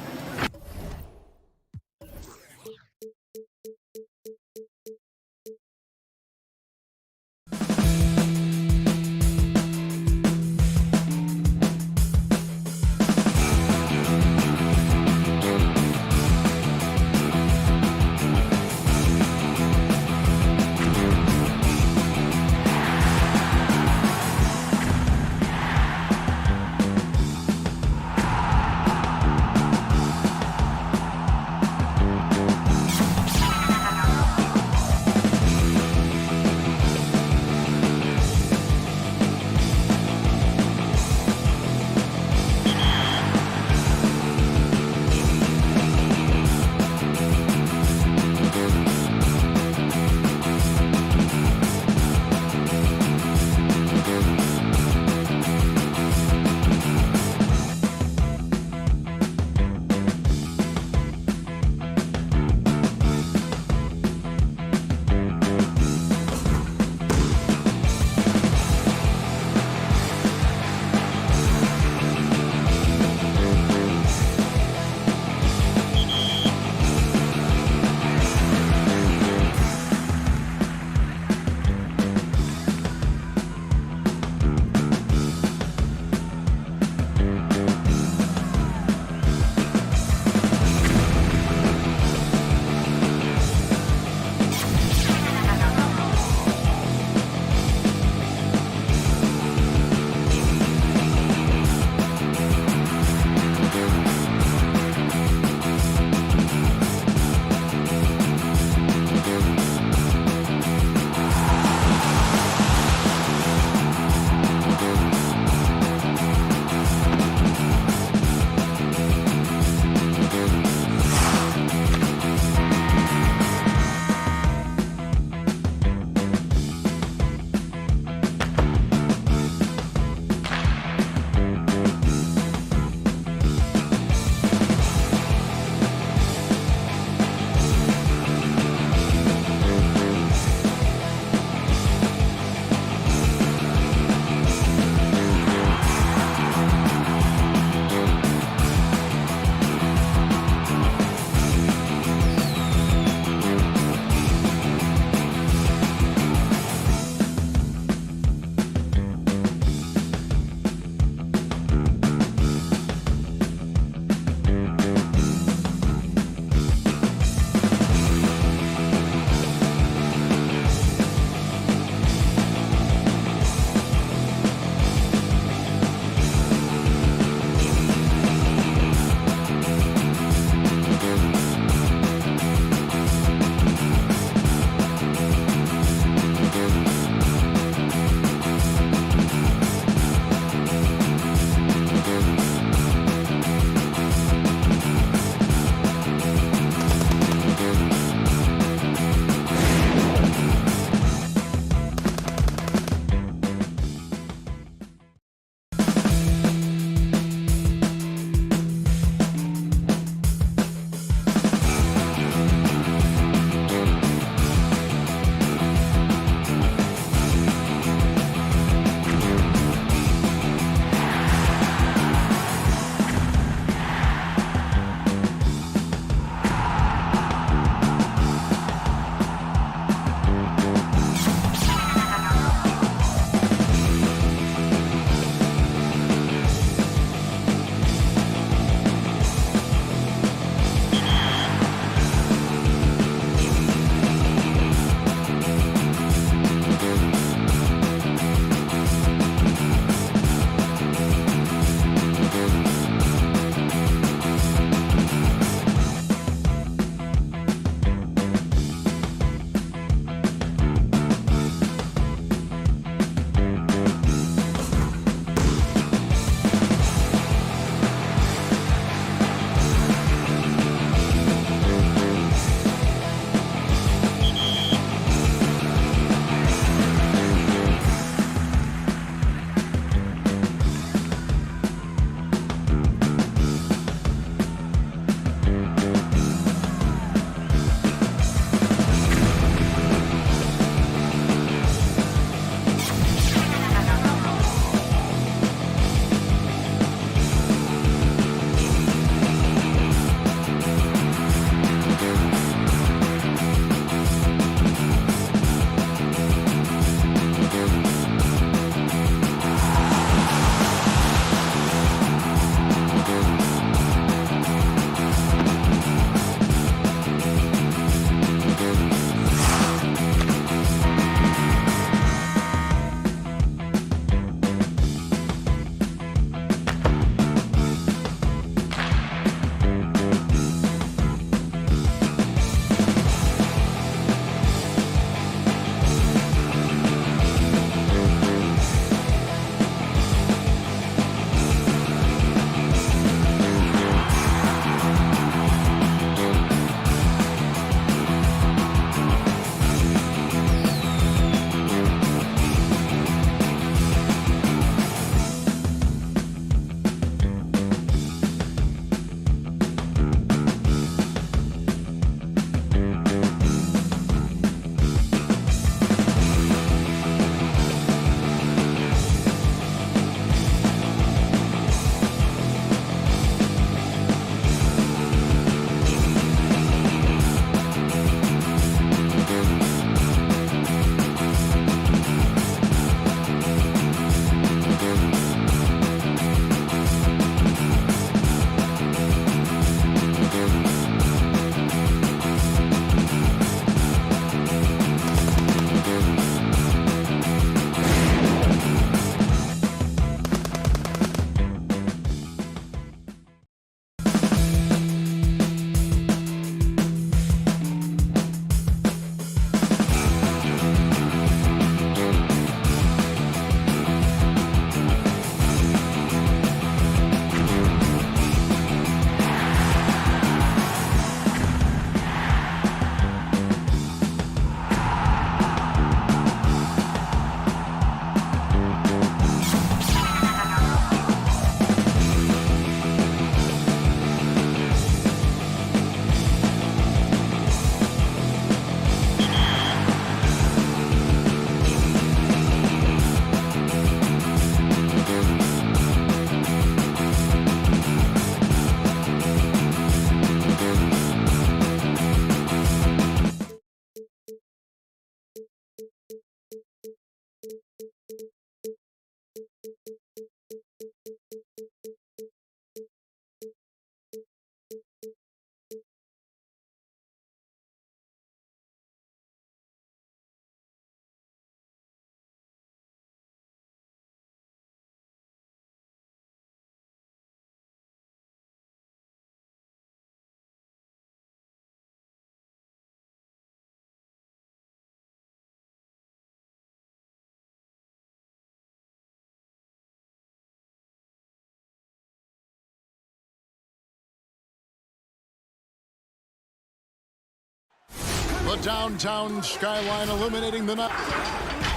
The downtown skyline illuminating the night.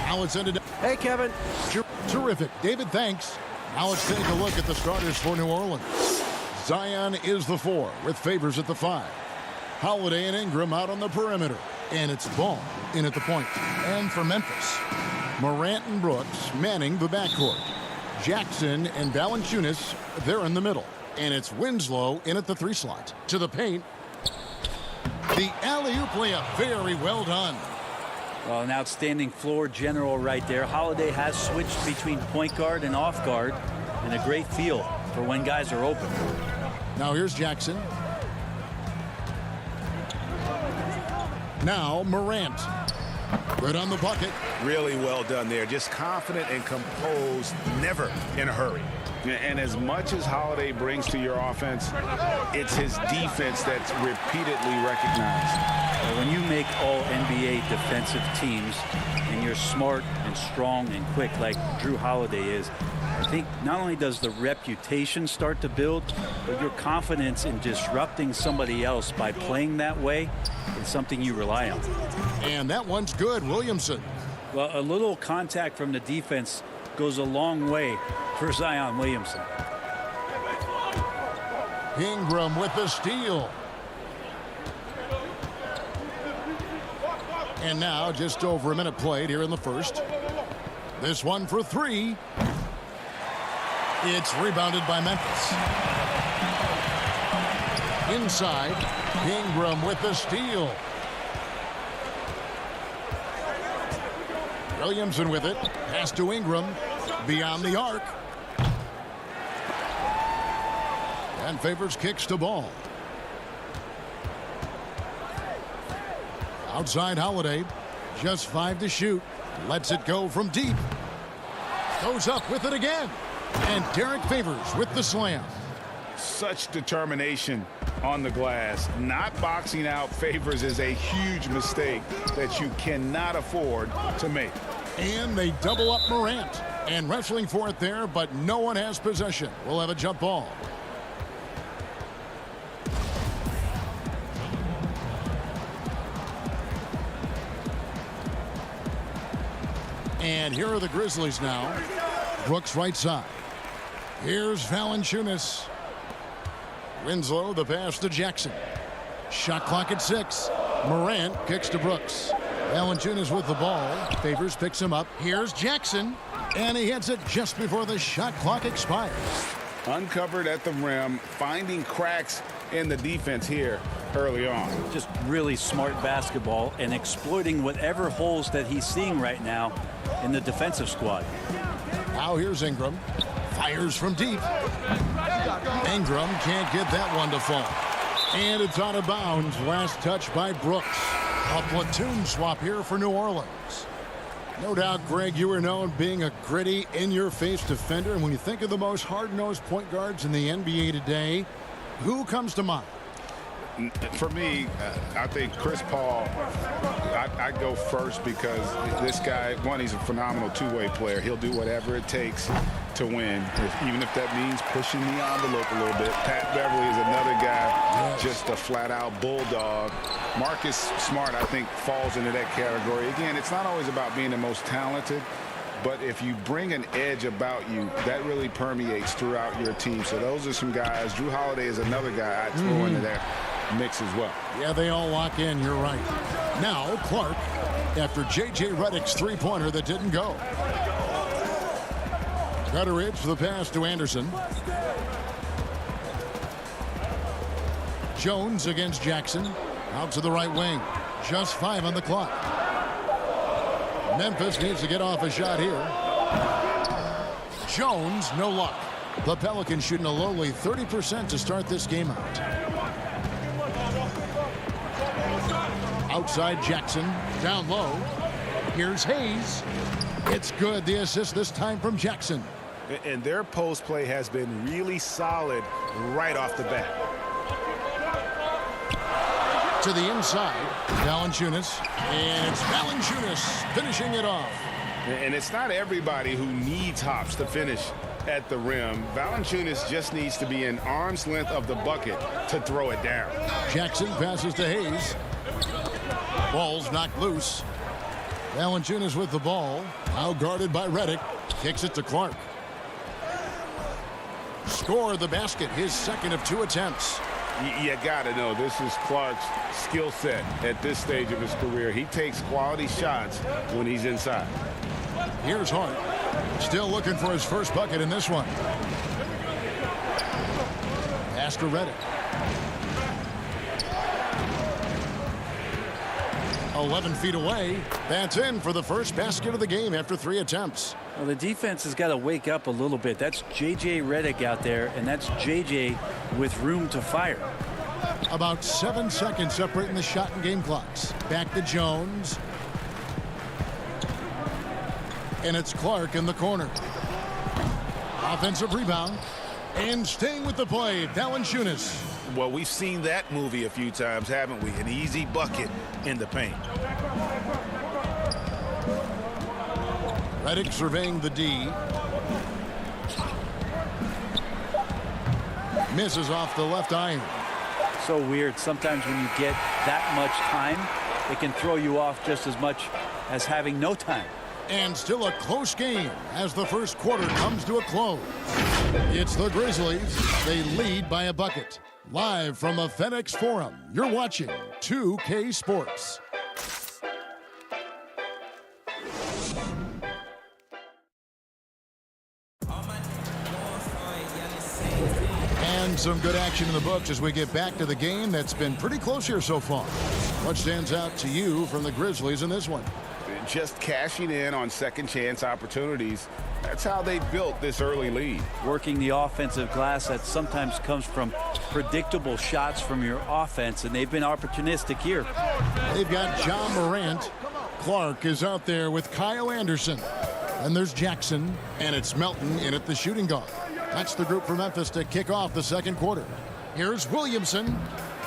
Now it's ended. Hey, Kevin. Terrific. David, thanks. Now let's take a look at the starters for New Orleans. Zion is the 4 with Favors at the 5. Holiday and Ingram out on the perimeter. And it's Ball in at the point. And for Memphis, Morant and Brooks manning the backcourt. Jackson and Valanciunas, they're in the middle. And it's Winslow in at the 3 slot. To the paint. The alley-oop layup, very well done. Well, an outstanding floor general right there. Holiday has switched between point guard and off guard, and a great feel for when guys are open. Now here's Jackson. Now Morant. Good on the bucket. Really well done there. Just confident and composed, never in a hurry. And as much as Holiday brings to your offense, it's his defense that's repeatedly recognized. When you make all NBA defensive teams and you're smart and strong and quick like Drew Holiday is, I think not only does the reputation start to build, but your confidence in disrupting somebody else by playing that way is something you rely on. And that one's good. Williamson. Well, a little contact from the defense goes a long way for Zion Williamson. Ingram with the steal. And now just over a minute played here in the first. This one for 3. It's rebounded by Memphis. Inside, Ingram with the steal. Williamson with it. Pass to Ingram. Beyond the arc. And Favors kicks to Ball. Outside Holiday. Just 5 to shoot. Lets it go from deep. Goes up with it again. And Derek Favors with the slam. Such determination on the glass. Not boxing out Favors is a huge mistake that you cannot afford to make. And they double up Morant. And wrestling for it there, but no one has possession. We'll have a jump ball. And here are the Grizzlies now. Brooks right side. Here's Valanciunas. Winslow, the pass to Jackson. Shot clock at 6. Morant kicks to Brooks. Valanciunas with the ball. Favors picks him up. Here's Jackson. And he hits it just before the shot clock expires. Uncovered at the rim, finding cracks in the defense here early on. Just really smart basketball and exploiting whatever holes that he's seeing right now in the defensive squad. Now here's Ingram. Fires from deep. Ingram can't get that one to fall. And it's out of bounds. Last touch by Brooks. A platoon swap here for New Orleans. No doubt, Greg, you are known being a gritty, in-your-face defender. And when you think of the most hard-nosed point guards in the NBA today, who comes to mind? For me, I think Chris Paul, I'd go first because this guy, one, he's a phenomenal two-way player. He'll do whatever it takes to win, even if that means pushing the envelope a little bit. Pat Beverly is another guy, just a flat-out bulldog. Marcus Smart, I think, falls into that category. Again, it's not always about being the most talented, but if you bring an edge about you, that really permeates throughout your team. So those are some guys. Drew Holiday is another guy I'd throw into that mix as well. Yeah, they all lock in. You're right. Now Clark, after J.J. Redick's three-pointer that didn't go. Cutteridge for the pass to Anderson. Jones against Jackson. Out to the right wing. Just 5 on the clock. Memphis needs to get off a shot here. Jones, no luck. The Pelicans shooting a lowly 30% to start this game out. Outside Jackson. Down low. Here's Hayes. It's good. The assist this time from Jackson. And their post play has been really solid right off the bat. To the inside, Valanciunas, and it's Valanciunas finishing it off. And it's not everybody who needs hops to finish at the rim. Valanciunas just needs to be an arm's length of the bucket to throw it down. Jackson passes to Hayes. Ball's knocked loose. Valanciunas with the ball. Now guarded by Redick. Kicks it to Clark. Scored the basket, his second of 2 attempts. You got to know this is Clark's skill set at this stage of his career. He takes quality shots when he's inside. Here's Hart. Still looking for his first bucket in this one. Pass to Redick. 11 feet away. That's in for the first basket of the game after 3 attempts. Well, the defense has got to wake up a little bit. That's J.J. Redick out there, and that's J.J. with room to fire. About 7 seconds separating the shot and game clocks. Back to Jones. And it's Clark in the corner. Offensive rebound. And staying with the play, Valanciunas. Well, we've seen that movie a few times, haven't we? An easy bucket in the paint. Redick surveying the D. Misses off the left iron. So weird. Sometimes when you get that much time, it can throw you off just as much as having no time. And still a close game as the first quarter comes to a close. It's the Grizzlies. They lead by a bucket. Live from the FedEx Forum, you're watching 2K Sports. And some good action in the books as we get back to the game that's been pretty close here so far. What stands out to you from the Grizzlies in this one? Just cashing in on second chance opportunities. That's how they built this early lead. Working the offensive glass that sometimes comes from predictable shots from your offense, and they've been opportunistic here. They've got John Morant. Clark is out there with Kyle Anderson. And there's Jackson, and it's Melton in at the shooting guard. That's the group for Memphis to kick off the second quarter. Here's Williamson.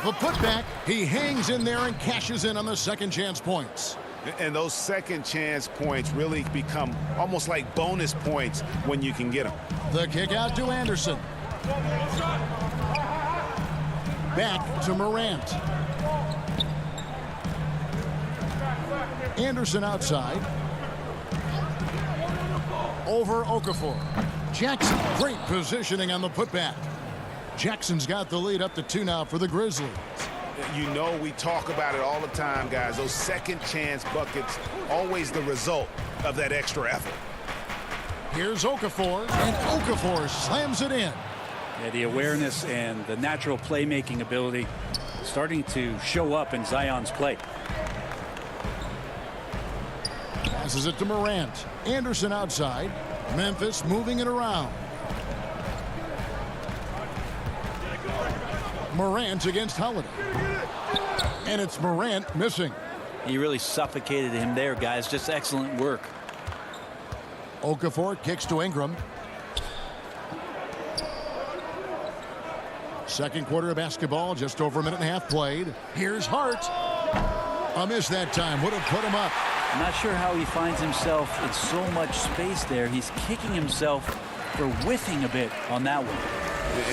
The putback. He hangs in there and cashes in on the second chance points. And those second chance points really become almost like bonus points when you can get them. The kick out to Anderson. Back to Morant. Anderson outside. Over Okafor. Jackson, great positioning on the putback. Jackson's got the lead up to 2 now for the Grizzlies. You know we talk about it all the time, guys. Those second chance buckets, always the result of that extra effort. Here's Okafor, and Okafor slams it in. Yeah, the awareness and the natural playmaking ability starting to show up in Zion's play. Passes it to Morant. Anderson outside. Memphis moving it around. Morant against Holiday. And it's Morant missing. He really suffocated him there, guys. Just excellent work. Okafor kicks to Ingram. Second quarter of basketball, just over a minute and a half played. Here's Hart. A miss that time. Would have put him up. I'm not sure how he finds himself in so much space there. He's kicking himself for whiffing a bit on that one.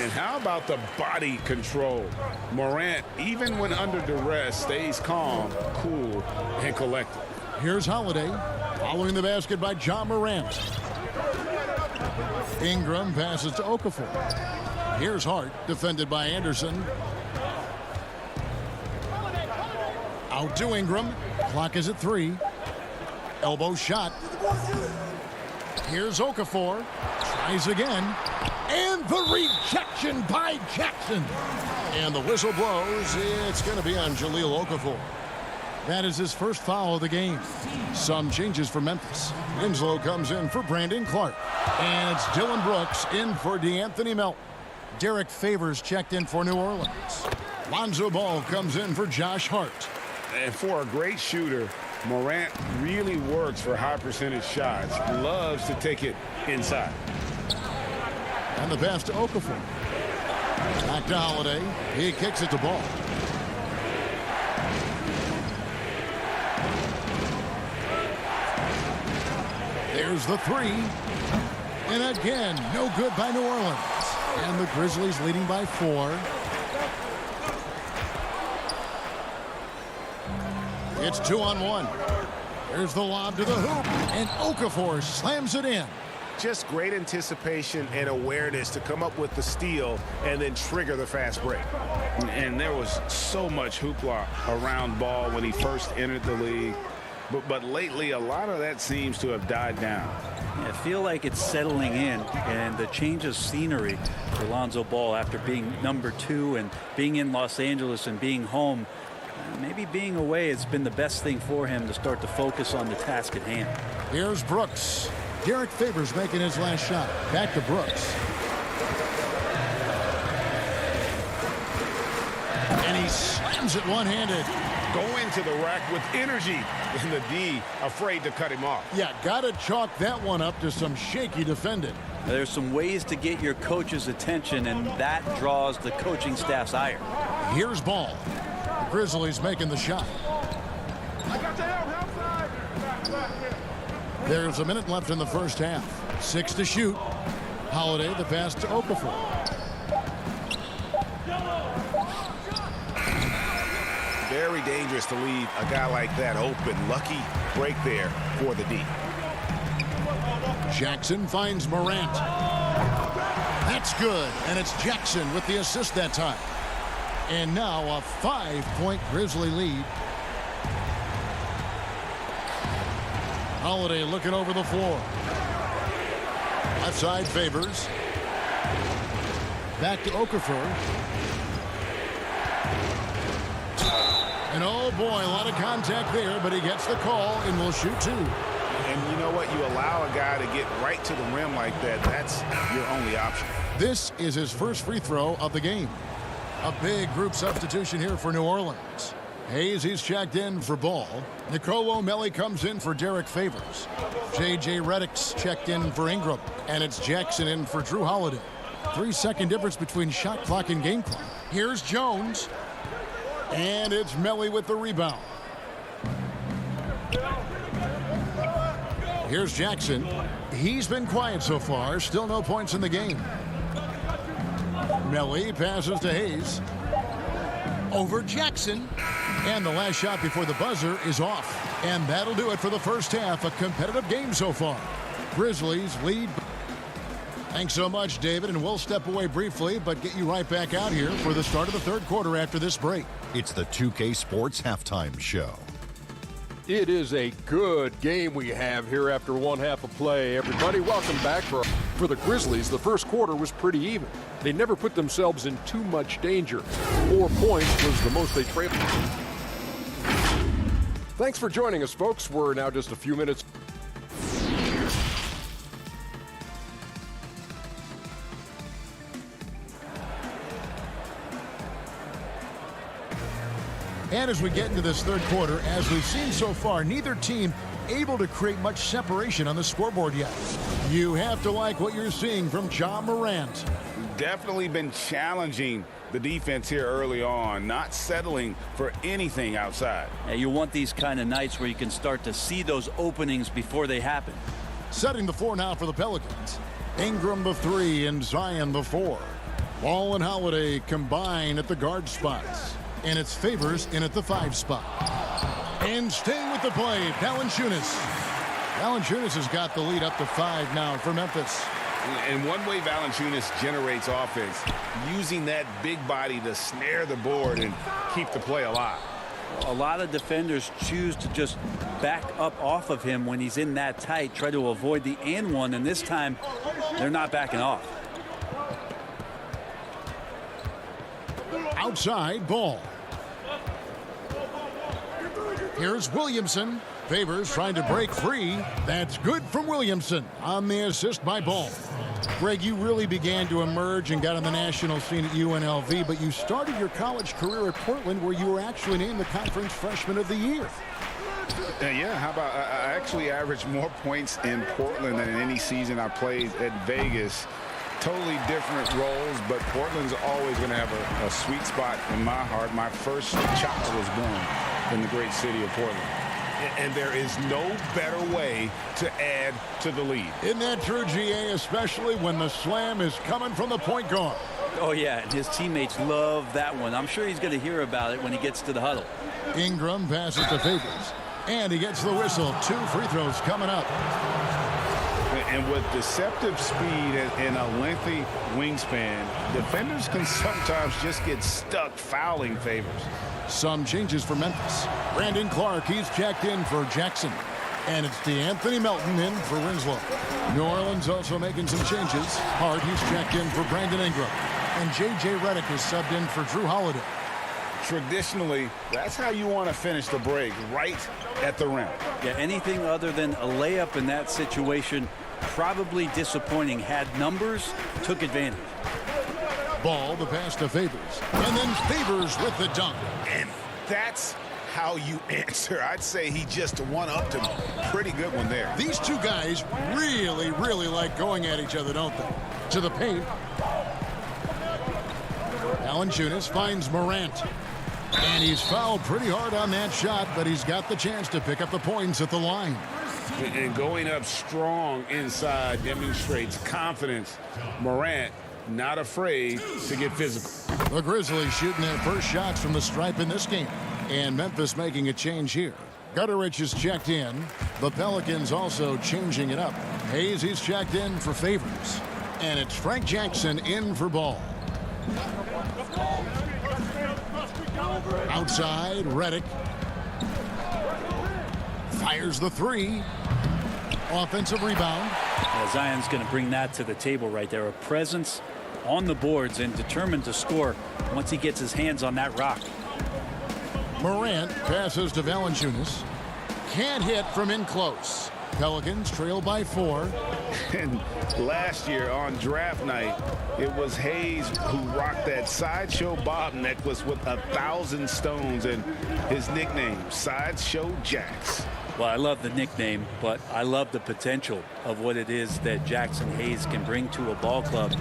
And how about the body control? Morant, even when under duress, stays calm, cool, and collected. Here's Holiday, following the basket by John Morant. Ingram passes to Okafor. Here's Hart, defended by Anderson. Out to Ingram. Clock is at 3. Elbow shot. Here's Okafor. Tries again. And the rejection by Jackson. And the whistle blows. It's going to be on Jahlil Okafor. That is his first foul of the game. Some changes for Memphis. Winslow comes in for Brandon Clark. And it's Dylan Brooks in for DeAnthony Melton. Derek Favors checked in for New Orleans. Lonzo Ball comes in for Josh Hart. And for a great shooter, Morant really works for high percentage shots. Loves to take it inside. And the pass to Okafor. Back to Holiday. He kicks it to Ball. There's the 3. And again, no good by New Orleans. And the Grizzlies leading by 4. It's 2-on-1. Here's the lob to the hoop, and Okafor slams it in. Just great anticipation and awareness to come up with the steal and then trigger the fast break. And there was so much hoopla around Ball when he first entered the league. But lately, a lot of that seems to have died down. I feel like it's settling in, and the change of scenery for Lonzo Ball after being number 2 and being in Los Angeles and being home. Maybe being away has been the best thing for him to start to focus on the task at hand. Here's Brooks. Derek Favors making his last shot. Back to Brooks. And he slams it one-handed. Going to the rack with energy. And the D afraid to cut him off. Yeah, got to chalk that one up to some shaky defending. There's some ways to get your coach's attention, and that draws the coaching staff's ire. Here's Ball. The Grizzlies making the shot. There's a minute left in the first half. 6 to shoot. Holiday the pass to Okafor. Very dangerous to leave a guy like that open. Lucky break there for the D. Jackson finds Morant. That's good, and it's Jackson with the assist that time. And now a 5-point Grizzly lead. Holiday looking over the floor. Left side Favors. Back to Okafor. And oh boy, a lot of contact there, but he gets the call and will shoot 2. And you know what? You allow a guy to get right to the rim like that. That's your only option. This is his first free throw of the game. A big group substitution here for New Orleans. Hayes, he's checked in for Ball. Nicolo O'Malley comes in for Derek Favors. J.J. Redick's checked in for Ingram. And it's Jackson in for Drew Holiday. 3-second difference between shot clock and game clock. Here's Jones. And it's Melly with the rebound. Here's Jackson. He's been quiet so far. Still no points in the game. Melly passes to Hayes. Over Jackson. And the last shot before the buzzer is off. And that'll do it for the first half. A competitive game so far. Grizzlies lead. Thanks so much, David, and we'll step away briefly, but get you right back out here for the start of the third quarter after this break. It's the 2K Sports Halftime Show. It is a good game we have here after one half of play. Everybody, welcome back. For the Grizzlies, the first quarter was pretty even. They never put themselves in too much danger. 4 points was the most they trailed. Thanks for joining us, folks. We're now just a few minutes. And as we get into this third quarter, as we've seen so far, neither team able to create much separation on the scoreboard yet. You have to like what you're seeing from Ja Morant. Definitely been challenging the defense here early on, not settling for anything outside. Yeah, you want these kind of nights where you can start to see those openings before they happen. Setting the floor now for the Pelicans. Ingram the 3 and Zion the 4. Ball and Holiday combine at the guard spots. And it's Favors in at the 5 spot. And staying with the play, Valanciunas. Valanciunas has got the lead up to 5 now for Memphis. And one way Valanciunas generates offense, using that big body to snare the board and keep the play alive. A lot of defenders choose to just back up off of him when he's in that tight, try to avoid the and one, and this time they're not backing off. Outside Ball. Here's Williamson. Favors trying to break free. That's good from Williamson on the assist by Ball. Greg, you really began to emerge and got on the national scene at UNLV, but you started your college career at Portland where you were actually named the Conference Freshman of the Year. Yeah, how about I actually averaged more points in Portland than in any season I played at Vegas. Totally different roles, but Portland's always going to have a sweet spot in my heart. My first child was born in the great city of Portland. And there is no better way to add to the lead. Isn't that true, GA, especially when the slam is coming from the point guard? Oh, yeah, and his teammates love that one. I'm sure he's going to hear about it when he gets to the huddle. Ingram passes to Favors. And he gets the whistle. 2 free throws coming up. And with deceptive speed and a lengthy wingspan, defenders can sometimes just get stuck fouling Favors. Some changes for Memphis. Brandon Clark, he's checked in for Jackson. And it's DeAnthony Melton in for Winslow. New Orleans also making some changes. Hart, he's checked in for Brandon Ingram. And J.J. Redick is subbed in for Drew Holiday. Traditionally, that's how you want to finish the break, right at the rim. Yeah, anything other than a layup in that situation, probably disappointing. Had numbers, took advantage. Ball, the pass to Favors. And then Favors with the dunk. And that's how you answer. I'd say he just one-upped him. Pretty good one there. These two guys really, really like going at each other, don't they? To the paint. Valanciunas finds Morant. And he's fouled pretty hard on that shot, but he's got the chance to pick up the points at the line. And going up strong inside demonstrates confidence. Morant not afraid to get physical. The Grizzlies shooting their first shots from the stripe in this game. And Memphis making a change here. Gutterich is checked in. The Pelicans also changing it up. Hayes, he's checked in for Favors. And it's Frank Jackson in for Ball. Outside, Redick. Fires the 3. Offensive rebound. Zion's going to bring that to the table right there. A presence on the boards and determined to score once he gets his hands on that rock. Morant passes to Valanciunas. Can't hit from in close. Pelicans trail by 4. And last year on draft night, it was Hayes who rocked that Sideshow Bob necklace with 1,000 stones and his nickname, Sideshow Jax. Well, I love the nickname, but I love the potential of what it is that Jackson Hayes can bring to a ball club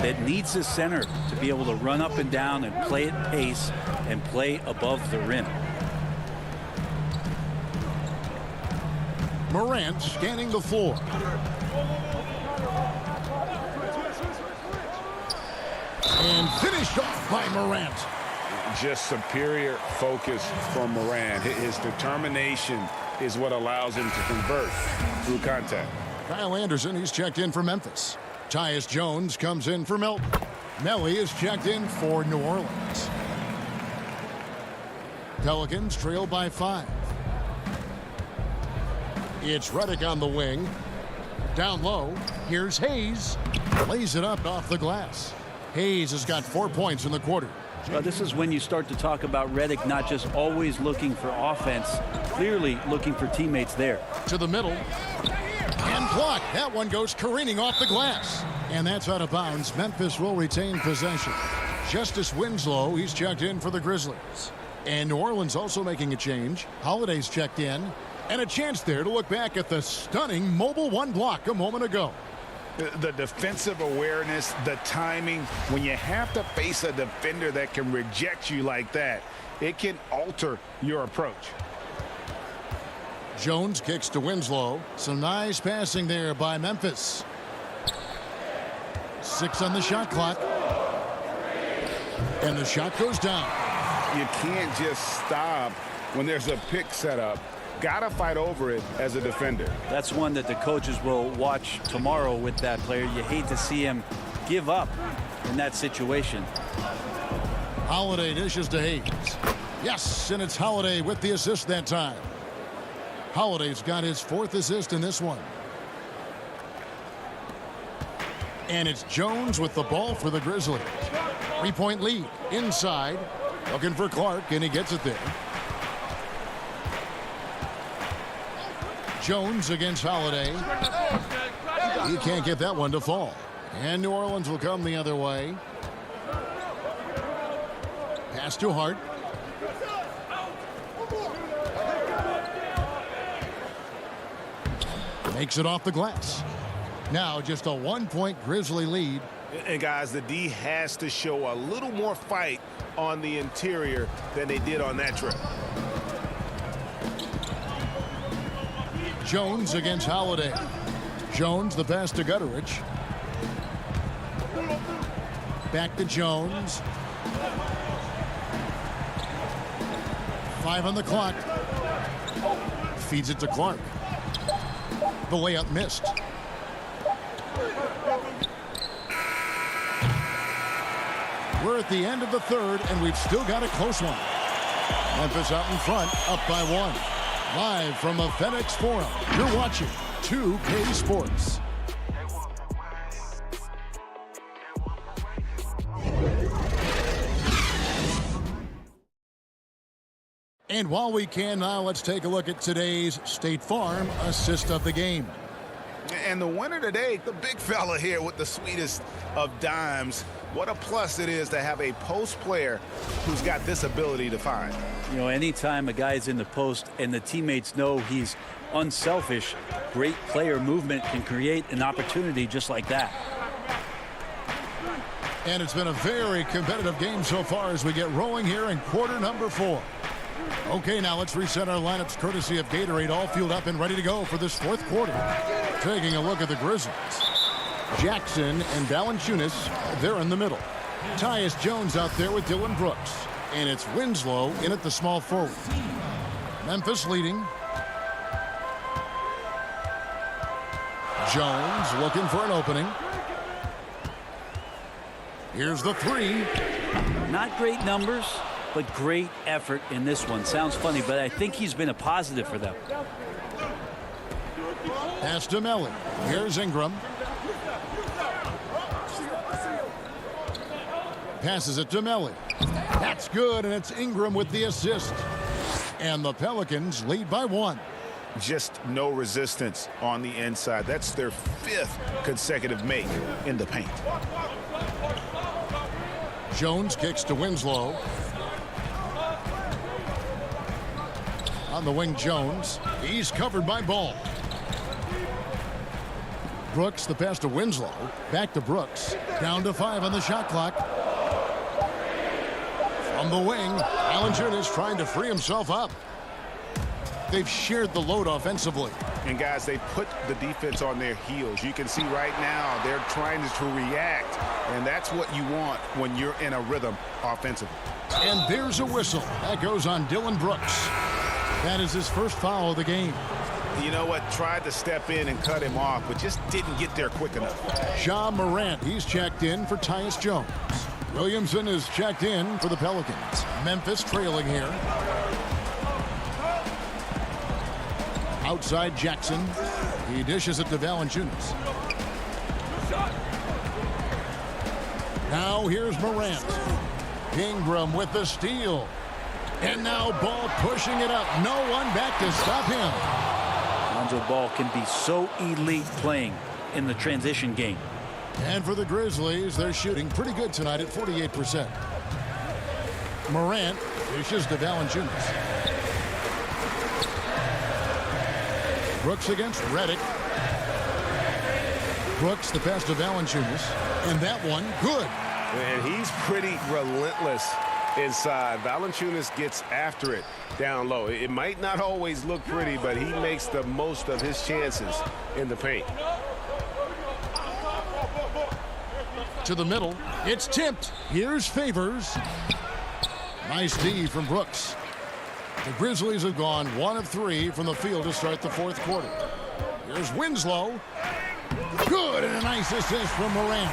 that needs a center to be able to run up and down and play at pace and play above the rim. Morant scanning the floor. And finished off by Morant. Just superior focus from Morant. His determination is what allows him to convert through contact. Kyle Anderson, he's checked in for Memphis. Tyus Jones comes in for Melton. Melly is checked in for New Orleans. Pelicans trail by 5. It's Redick on the wing. Down low, here's Hayes. Lays it up off the glass. Hayes has got 4 points in the quarter. This is when you start to talk about Redick not just always looking for offense, clearly looking for teammates there. To the middle. And blocked. That one goes careening off the glass. And that's out of bounds. Memphis will retain possession. Justice Winslow, he's checked in for the Grizzlies. And New Orleans also making a change. Holiday's checked in. And a chance there to look back at the stunning mobile 1 block a moment ago. The defensive awareness, the timing, when you have to face a defender that can reject you like that, it can alter your approach. Jones kicks to Winslow. Some nice passing there by Memphis. 6 on the shot clock. And the shot goes down. You can't just stop when there's a pick set up. Gotta fight over it as a defender. That's one that the coaches will watch tomorrow with that player. You hate to see him give up in that situation. Holiday dishes to Hayes. Yes, and it's Holiday with the assist that time. Holiday's got his 4th assist in this one. And it's Jones with the ball for the Grizzlies. 3-point lead inside. Looking for Clark, and he gets it there. Jones against Holiday. He can't get that one to fall. And New Orleans will come the other way. Pass to Hart. Makes it off the glass. Now just a 1-point Grizzly lead. And guys, the D has to show a little more fight on the interior than they did on that trip. Jones against Holiday. Jones, the pass to Gutterich. Back to Jones. 5 on the clock. Feeds it to Clark. The layup missed. We're at the end of the third, and we've still got a close one. Memphis out in front, up by 1. Live from a FedEx Forum, you're watching 2K Sports. And while we can now, let's take a look at today's State Farm assist of the game. And the winner today, the big fella here with the sweetest of dimes. What a plus it is to have a post player who's got this ability to find. You know, anytime a guy's in the post and the teammates know he's unselfish, great player movement can create an opportunity just like that. And it's been a very competitive game so far as we get rolling here in quarter number 4. Okay, now let's reset our lineups courtesy of Gatorade, all fueled up and ready to go for this fourth quarter. Taking a look at the Grizzlies. Jackson and Valanciunas, they're in the middle. Tyus Jones out there with Dillon Brooks. And it's Winslow in at the small forward. Memphis leading. Jones looking for an opening. Here's the 3. Not great numbers, but great effort in this one. Sounds funny, but I think he's been a positive for them. Pass to Melly. Here's Ingram. Passes it to Melly. That's good, and it's Ingram with the assist. And the Pelicans lead by 1. Just no resistance on the inside. That's their 5th consecutive make in the paint. Jones kicks to Winslow. On the wing, Jones. He's covered by Ball. Brooks, the pass to Winslow. Back to Brooks. Down to 5 on the shot clock. From the wing, Valanciunas trying to free himself up. They've shared the load offensively. And guys, they put the defense on their heels. You can see right now they're trying to react, and that's what you want when you're in a rhythm offensively. And there's a whistle. That goes on Dillon Brooks. That is his first foul of the game. You know what? Tried to step in and cut him off, but just didn't get there quick enough. Ja Morant, he's checked in for Tyus Jones. Williamson is checked in for the Pelicans. Memphis trailing here. Outside Jackson. He dishes it to Valanciunas. Now here's Morant. Ingram with the steal. And now Ball pushing it up. No one back to stop him. Lonzo Ball can be so elite playing in the transition game. And for the Grizzlies, they're shooting pretty good tonight at 48%. Morant dishes to Valanciunas. Brooks against Redick. Brooks, the pass to Valanciunas. And that one, good. And he's pretty relentless inside. Valanciunas gets after it down low. It might not always look pretty, but he makes the most of his chances in the paint. To the middle. It's tipped. Here's Favors. Nice D from Brooks. The Grizzlies have gone 1 of 3 from the field to start the fourth quarter. Here's Winslow. Good, and a nice assist from Morant.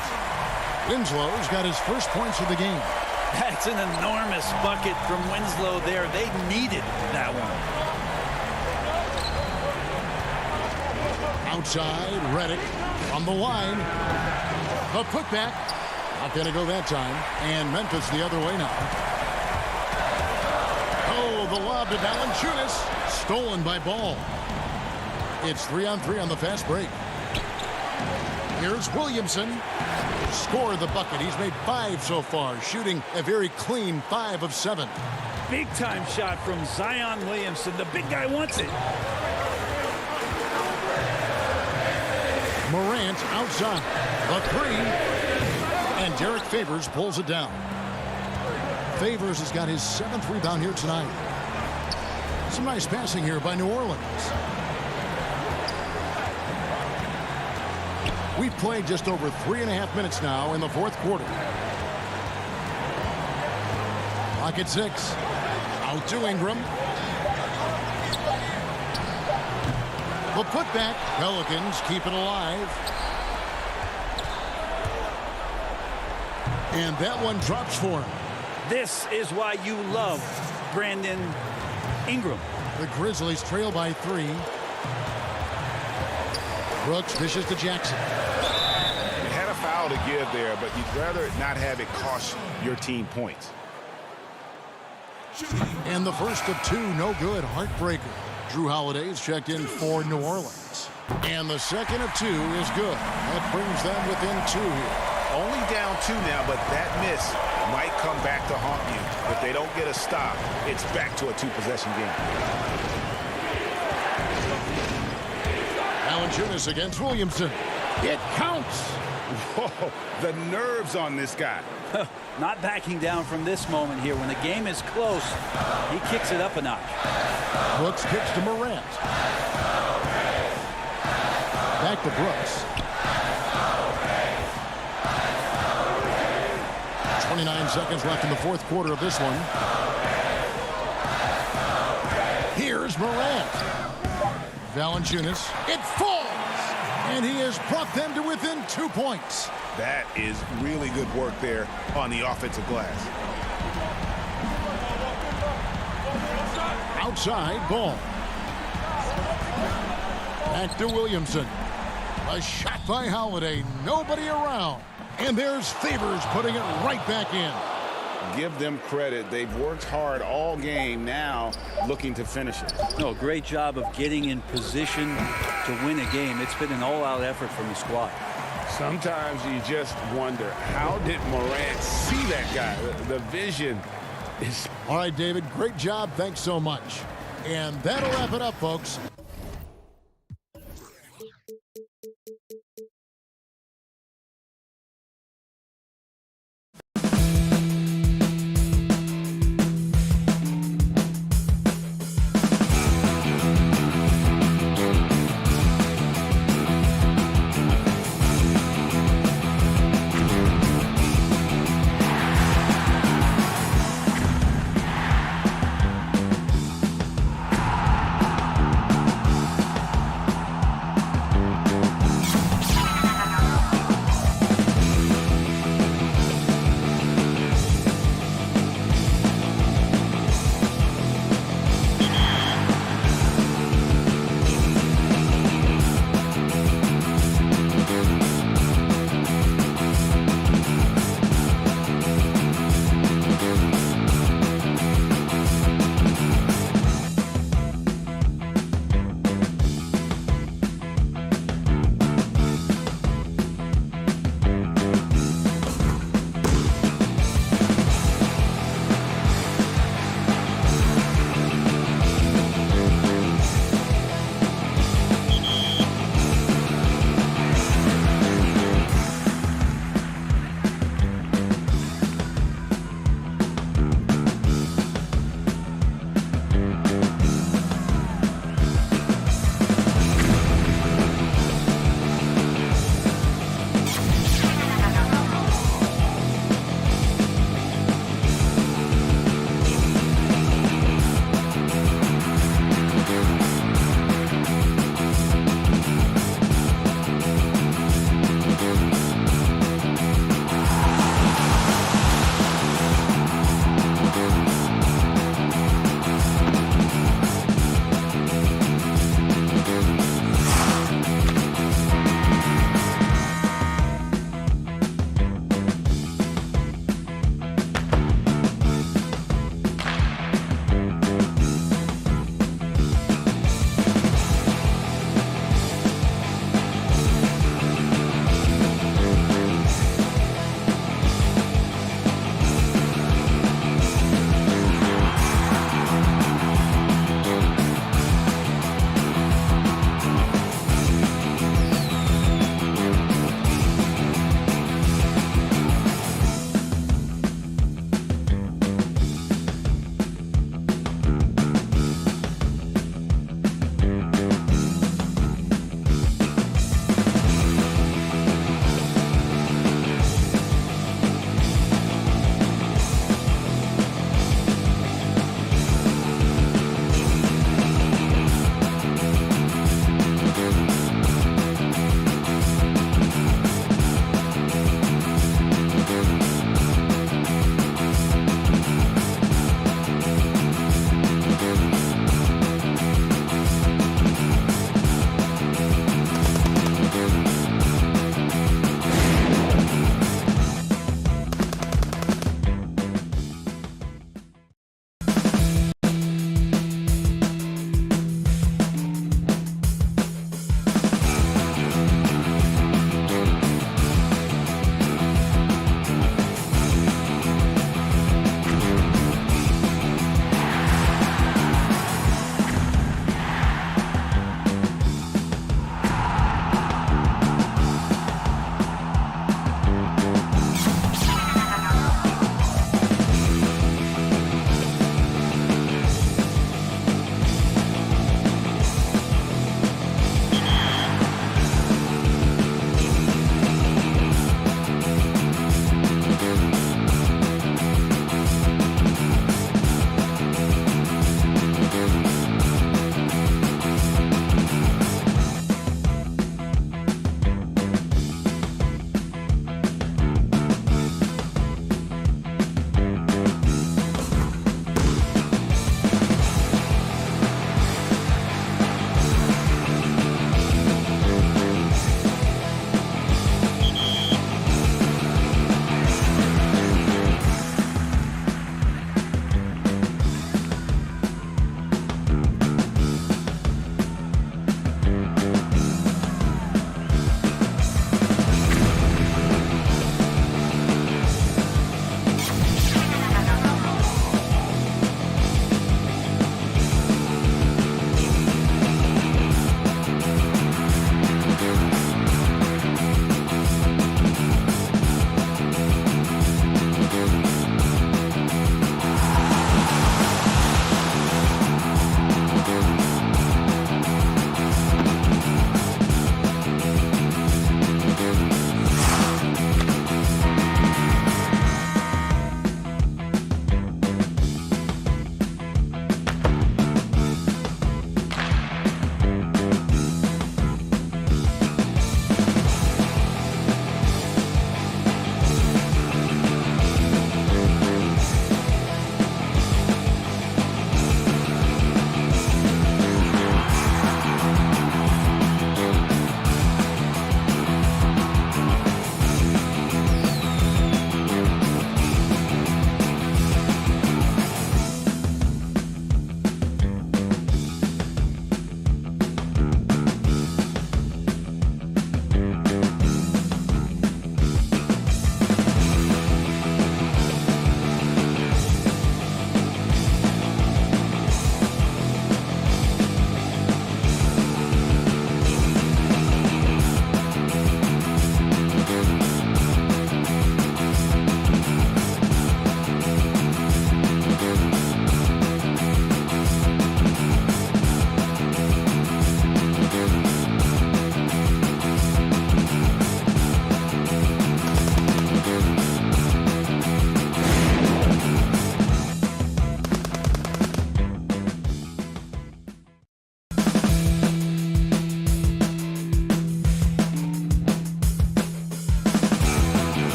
Winslow's got his first points of the game. That's an enormous bucket from Winslow there. They needed that one. Outside, Redick on the line. A putback. Not going to go that time. And Memphis the other way now. Oh, the lob to Valanciunas. Stolen by Ball. It's 3-on-3 on the fast break. Here's Williamson. Scored the bucket. He's made 5 so far, shooting a very clean 5 of 7. Big time shot from Zion Williamson. The big guy wants it. Morant outside. The 3. And Derek Favors pulls it down. Favors has got his 7th rebound here tonight. Some nice passing here by New Orleans. We've played just over 3.5 minutes now in the fourth quarter. Clock at 6. Out to Ingram. The putback. Pelicans keep it alive. And that one drops for him. This is why you love Brandon Ingram. The Grizzlies trail by 3. Brooks dishes to Jackson. You had a foul to give there, but you'd rather not have it cost your team points. And the first of 2, no good. Heartbreaker. Drew Holiday's checked in for New Orleans. And the second of 2 is good. That brings them within 2 here. Only down 2 now, but that miss might come back to haunt you. If they don't get a stop, it's back to a 2-possession game. Valanciunas against Williamson. It counts. Whoa, the nerves on this guy. Not backing down from this moment here. When the game is close, he kicks it up a notch. Brooks kicks to Morant. Back to Brooks. 29 seconds left in the fourth quarter of this one. Here's Morant. Valanciunas. It falls! And he has brought them to within 2 points. That is really good work there on the offensive glass. Outside ball. Back to Williamson. A shot by Holiday. Nobody around. And there's Favors putting it right back in. Give them credit. They've worked hard all game, now looking to finish it. No, great job of getting in position to win a game. It's been an all-out effort from the squad. Sometimes you just wonder, how did Morant see that guy? The vision is... All right, David, great job. Thanks so much. And that'll wrap it up, folks.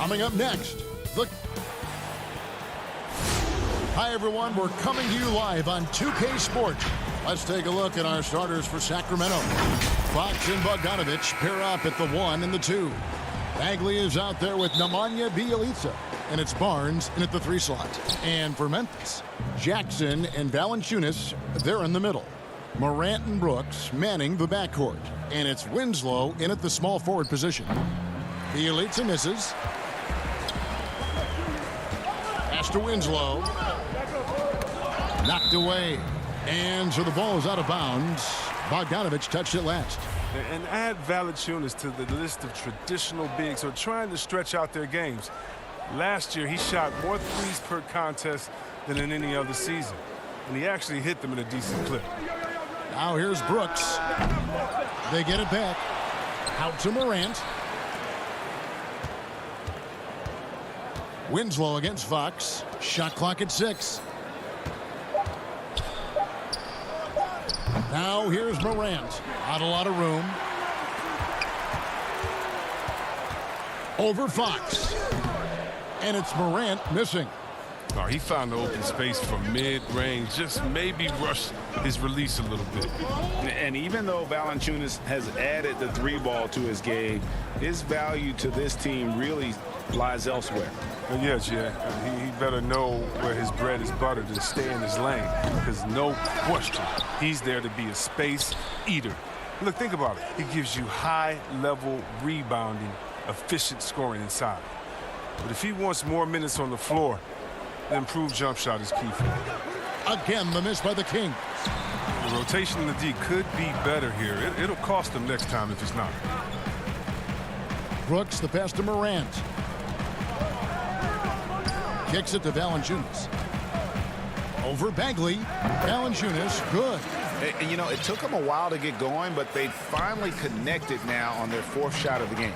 Coming up next, Hi, everyone. We're coming to you live on 2K Sports. Let's take a look at our starters for Sacramento. Fox and Bogdanovich pair up at the 1 and the 2. Bagley is out there with Nemanja Bjelica, and it's Barnes in at the 3 slot. And for Memphis, Jackson and Valanciunas, they're in the middle. Morant and Brooks manning the backcourt, and it's Winslow in at the small forward position. Bjelica misses. Pass to Winslow. Knocked away. And so the ball is out of bounds. Bogdanovich touched it last. And add Valanciunas to the list of traditional bigs who are trying to stretch out their games. Last year, he shot more threes per contest than in any other season. And he actually hit them in a decent clip. Now here's Brooks. They get it back. Out to Morant. Winslow against Fox. Shot clock at 6. Now here's Morant. Not a lot of room. Over Fox. And it's Morant missing. Oh, he found the open space from mid-range. Just maybe rush his release a little bit. And even though Valanciunas has added the 3-ball to his game, his value to this team really lies elsewhere. Yes, yeah. He better know where his bread is buttered and stay in his lane. Because no question, he's there to be a space eater. Look, think about it. He gives you high-level rebounding, efficient scoring inside. But if he wants more minutes on the floor, the improved jump shot is key for him. Again, the miss by the Kings. The rotation in the D could be better here. It'll cost them next time if it's not. Brooks, the pass to Morant. Kicks it to Valanciunas. Over Bagley. Valanciunas, good. And, you know, it took them a while to get going, but they finally connected now on their 4th shot of the game.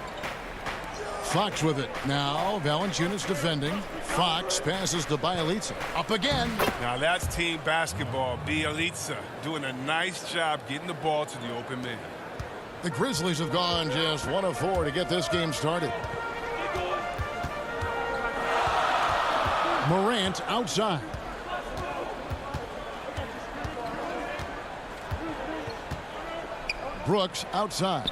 Fox with it. Now Valanciunas defending. Fox passes to Bjelica. Up again. Now that's team basketball. Bjelica doing a nice job getting the ball to the open man. The Grizzlies have gone just 1 of 4 to get this game started. Morant outside. Brooks outside.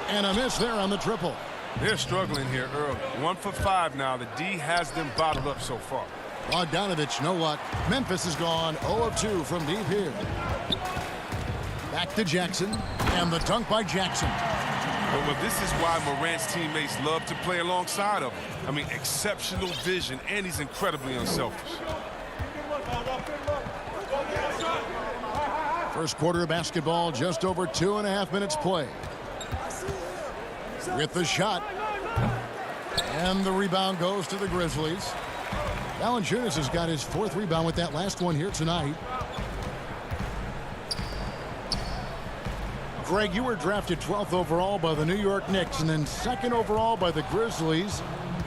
And a miss there on the triple. They're struggling here early. 1 for 5 now. The D has them bottled up so far. Bogdanovich, no luck. Memphis is gone 0 of 2 from deep here. Back to Jackson. And the dunk by Jackson. Well, this is why Morant's teammates love to play alongside of him. I mean, exceptional vision, and he's incredibly unselfish. First quarter of basketball, just over 2.5 minutes play. With the shot. And the rebound goes to the Grizzlies. Valanciunas has got his 4th rebound with that last one here tonight. Greg, you were drafted 12th overall by the New York Knicks and then 2nd overall by the Grizzlies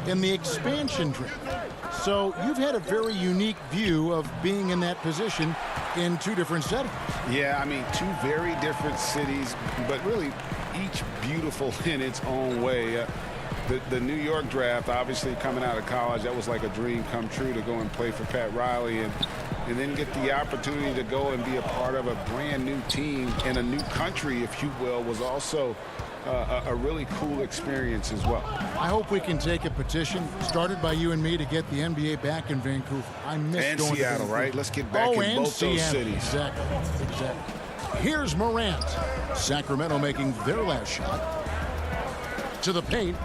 in the expansion draft. So you've had a very unique view of being in that position in 2 different settings. Yeah, I mean, 2 very different cities, but really each beautiful in its own way. The New York draft, obviously coming out of college, that was like a dream come true to go and play for Pat Riley and then get the opportunity to go and be a part of a brand new team in a new country, if you will, was also a really cool experience as well. I hope we can take a petition started by you and me to get the NBA back in Vancouver. I miss and going Seattle, to Vancouver. right? Let's get back in both those cities. Exactly. Here's Morant. Sacramento making their last shot. To the paint.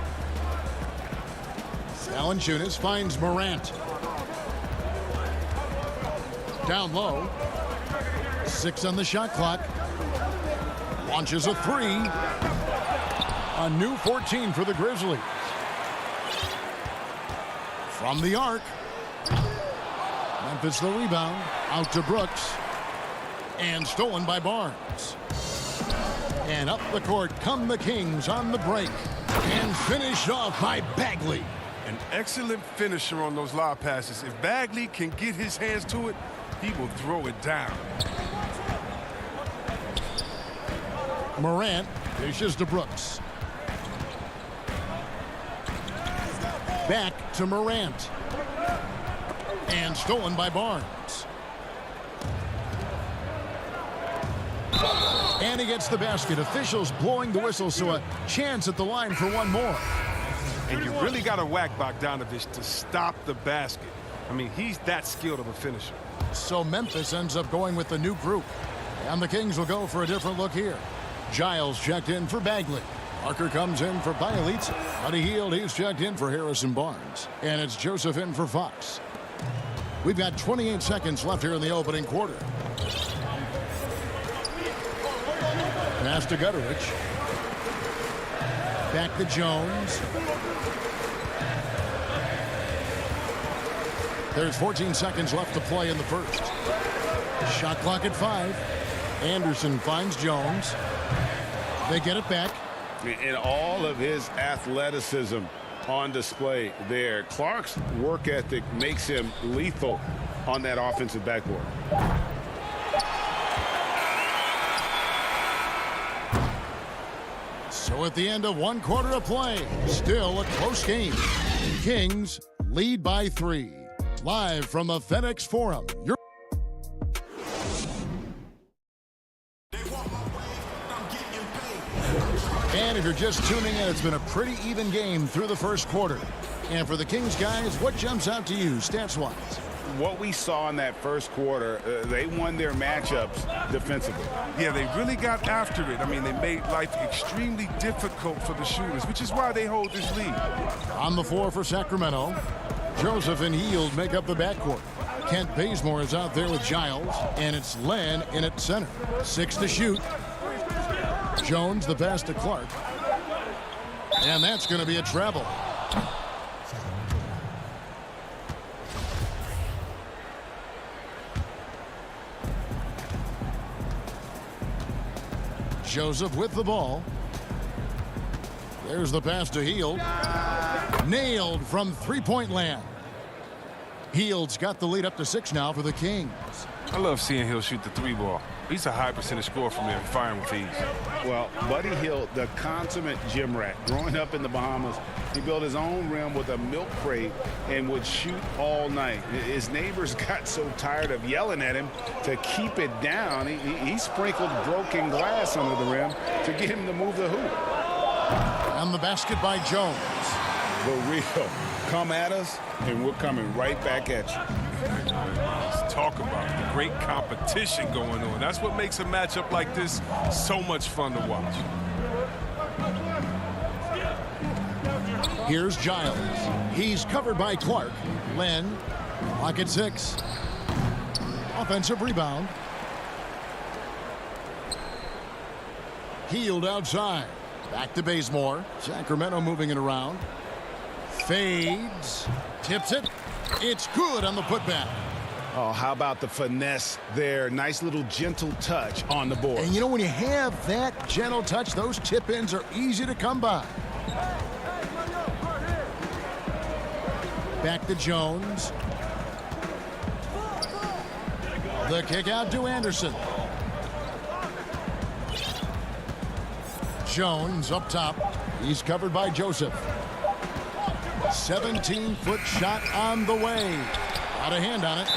Valanciunas finds Morant. Down low. 6 on the shot clock. Launches a 3. A new 14 for the Grizzlies. From the arc. Memphis the rebound. Out to Brooks. And stolen by Barnes. And up the court come the Kings on the break. And finished off by Bagley. An excellent finisher on those lob passes. If Bagley can get his hands to it, he will throw it down. Morant dishes to Brooks. Back to Morant. And stolen by Barnes. And he gets the basket. Officials blowing the whistle, so a chance at the line for one more. And you really got to whack Bogdanovich to stop the basket. I mean, he's that skilled of a finisher. So Memphis ends up going with the new group. And the Kings will go for a different look here. Giles checked in for Bagley. Parker comes in for Bielitsa. Buddy Hield, he's checked in for Harrison Barnes. And it's Joseph in for Fox. We've got 28 seconds left here in the opening quarter. Pass to Gutterich. Back to Jones. There's 14 seconds left to play in the first. Shot clock at 5. Anderson finds Jones. They get it back. And all of his athleticism on display there. Clark's work ethic makes him lethal on that offensive backboard. So at the end of one quarter of play, still a close game. Kings lead by 3. Live from the FedEx Forum. And if you're just tuning in, it's been a pretty even game through the first quarter. And for the Kings guys, what jumps out to you stats-wise? What we saw in that first quarter, they won their matchups defensively. Yeah, they really got after it. I mean, they made life extremely difficult for the shooters, which is why they hold this lead. On the floor for Sacramento, Joseph and Hield make up the backcourt. Kent Bazemore is out there with Giles, and it's Len in at center. 6 to shoot. Jones, the pass to Clark. And that's going to be a travel. Joseph with the ball. There's the pass to Hield. Nailed from three-point land. Hield's got the lead up to 6 now for the Kings. I love seeing Hield shoot the 3-ball. He's a high percentage scorer from there, firing with ease. Well, Buddy Hield, the consummate gym rat. Growing up in the Bahamas, he built his own rim with a milk crate and would shoot all night. His neighbors got so tired of yelling at him to keep it down. He sprinkled broken glass under the rim to get him to move the hoop. And the basket by Jones. The real. Come at us, and we're coming right back at you. Let's talk about the great competition going on. That's what makes a matchup like this so much fun to watch. Here's Giles. He's covered by Clark. Len, clock at 6. Offensive rebound. Hield outside. Back to Bazemore. Sacramento moving it around. Fades. Tips it. It's good on the putback. Oh, how about the finesse there? Nice little gentle touch on the board. And you know, when you have that gentle touch, those tip-ins are easy to come by. Back to Jones. The kick out to Anderson. Jones up top. He's covered by Joseph. 17-foot shot on the way. Got a hand on it.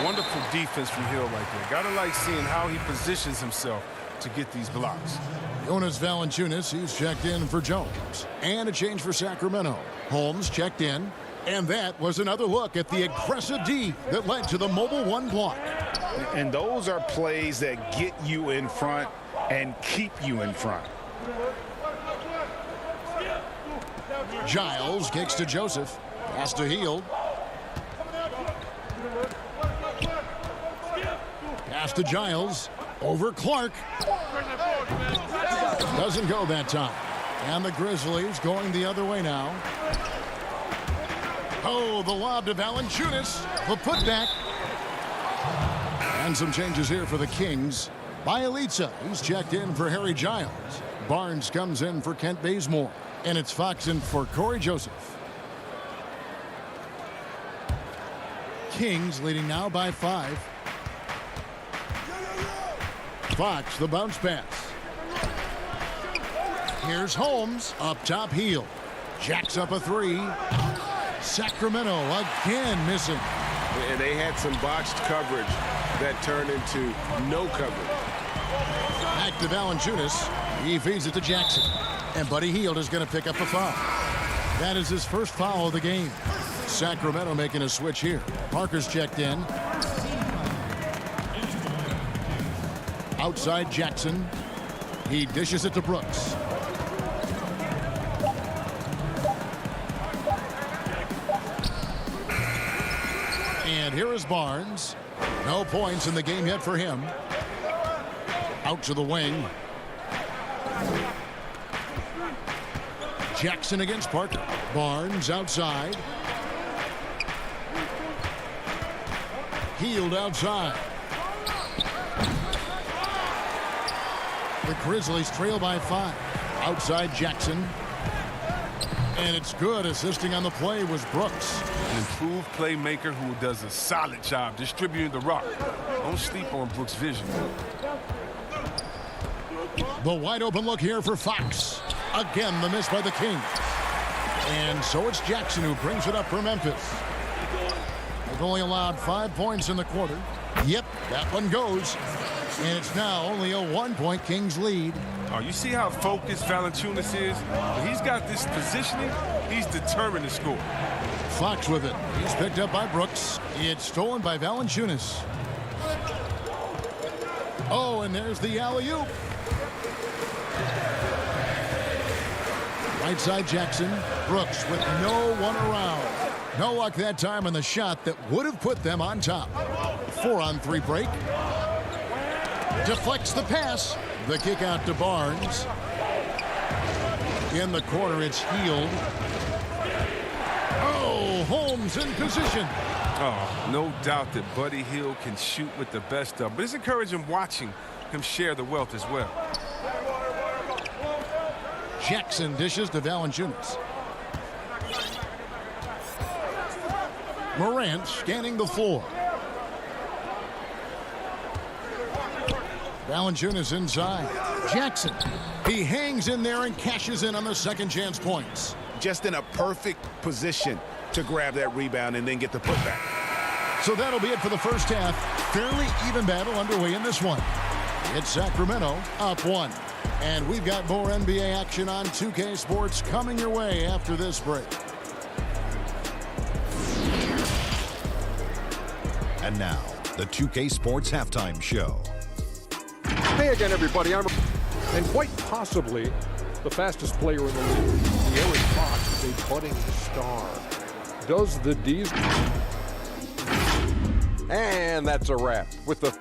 Wonderful defense from Hill right there. Gotta like seeing how he positions himself to get these blocks. Jonas Valanciunas, he's checked in for Jones. And a change for Sacramento. Holmes checked in. And that was another look at the aggressive D that led to the mobile 1 block. And those are plays that get you in front and keep you in front. Giles kicks to Joseph. Pass to Hield. Pass to Giles. Over Clark. Doesn't go that time. And the Grizzlies going the other way now. Oh, the lob to Valanciunas. The putback. And some changes here for the Kings. Bielitsa, he's checked in for Harry Giles. Barnes comes in for Kent Bazemore. And it's Fox in for Corey Joseph. Kings leading now by 5. Fox, the bounce pass. Here's Holmes. Up top, Hield. Jacks up a 3. Sacramento again missing. And they had some botched coverage that turned into no coverage. Back to Valanciunas. He feeds it to Jackson. And Buddy Hield is going to pick up the foul. That is his first foul of the game. Sacramento making a switch here. Parker's checked in. Outside Jackson. He dishes it to Brooks. And here is Barnes. No points in the game yet for him. Out to the wing. Jackson against Parker. Barnes outside. Hield outside. The Grizzlies trail by 5. Outside Jackson. And it's good. Assisting on the play was Brooks. An improved playmaker who does a solid job distributing the rock. Don't sleep on Brooks' vision. The wide open look here for Fox. Again, the miss by the Kings. And so it's Jackson who brings it up for Memphis. They've only allowed 5 points in the quarter. Yep, that one goes. And it's now only a 1-point Kings lead. Oh, you see how focused Valanciunas is? When he's got this positioning, he's determined to score. Fox with it. He's picked up by Brooks. It's stolen by Valanciunas. Oh, and there's the alley-oop. Right side Jackson. Brooks with no one around. No luck that time on the shot that would have put them on top. 4-on-3 break. Deflects the pass. The kick out to Barnes. In the corner, it's Hield. Oh, Holmes in position. Oh, no doubt that Buddy Hield can shoot with the best of them. But it's encouraging watching him share the wealth as well. Jackson dishes to Valanciunas. Morant scanning the floor. Valanciunas inside. Jackson. He hangs in there and cashes in on the second chance points. Just in a perfect position to grab that rebound and then get the putback. So that'll be it for the first half. Fairly even battle underway in this one. It's Sacramento up 1. And we've got more NBA action on 2K Sports coming your way after this break. And now, the 2K Sports Halftime Show. Hey again, everybody. And quite possibly the fastest player in the league. De'Aaron Fox is a budding star. Does the D's... And that's a wrap with the...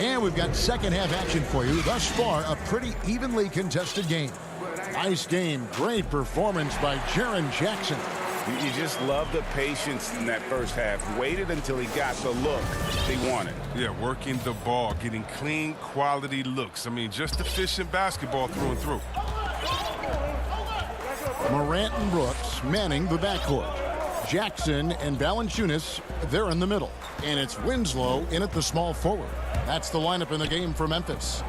And we've got second half action for you. Thus far, a pretty evenly contested game. Nice game. Great performance by Jaren Jackson. You just love the patience in that first half. Waited until he got the look he wanted. Yeah, working the ball, getting clean, quality looks. I mean, just efficient basketball through and through. Morant and Brooks manning the backcourt. Jackson and Valanciunas, they're in the middle. And it's Winslow in at the small forward. That's the lineup in the game for Memphis.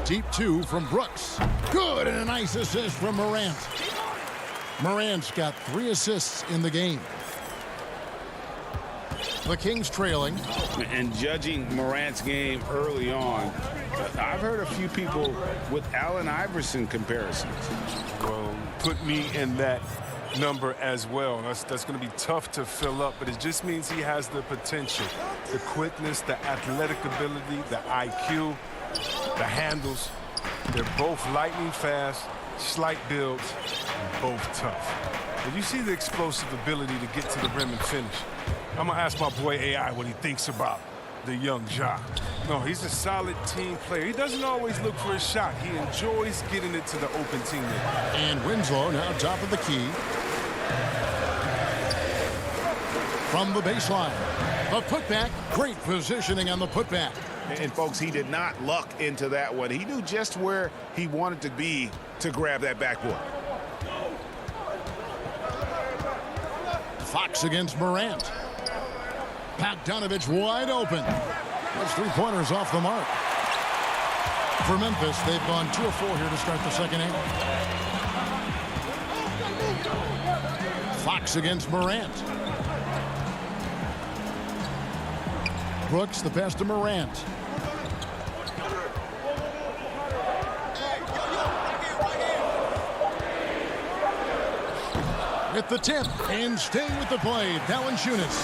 Deep 2 from Brooks. Good, and a nice assist from Morant. Morant's got 3 assists in the game. The Kings trailing. And judging Morant's game early on, I've heard a few people with Allen Iverson comparisons. Well, put me in that number as well. That's going to be tough to fill up, but it just means he has the potential, the quickness, the athletic ability, the IQ, the handles. They're both lightning fast, slight builds, and both tough. And you see the explosive ability to get to the rim and finish. I'm going to ask my boy AI what he thinks about the young Ja. No, he's a solid team player. He doesn't always look for a shot. He enjoys getting it to the open teammate. And Winslow now top of the key. From the baseline. A putback. Great positioning on the putback. And folks, he did not luck into that one. He knew just where he wanted to be to grab that backboard. Fox against Morant. Bogdanovich wide open. Those three-pointers off the mark. For Memphis, they've gone 2 of 4 here to start the second half. Fox against Morant. Brooks, the pass to Morant. With the tip and staying with the play, Valanciunas.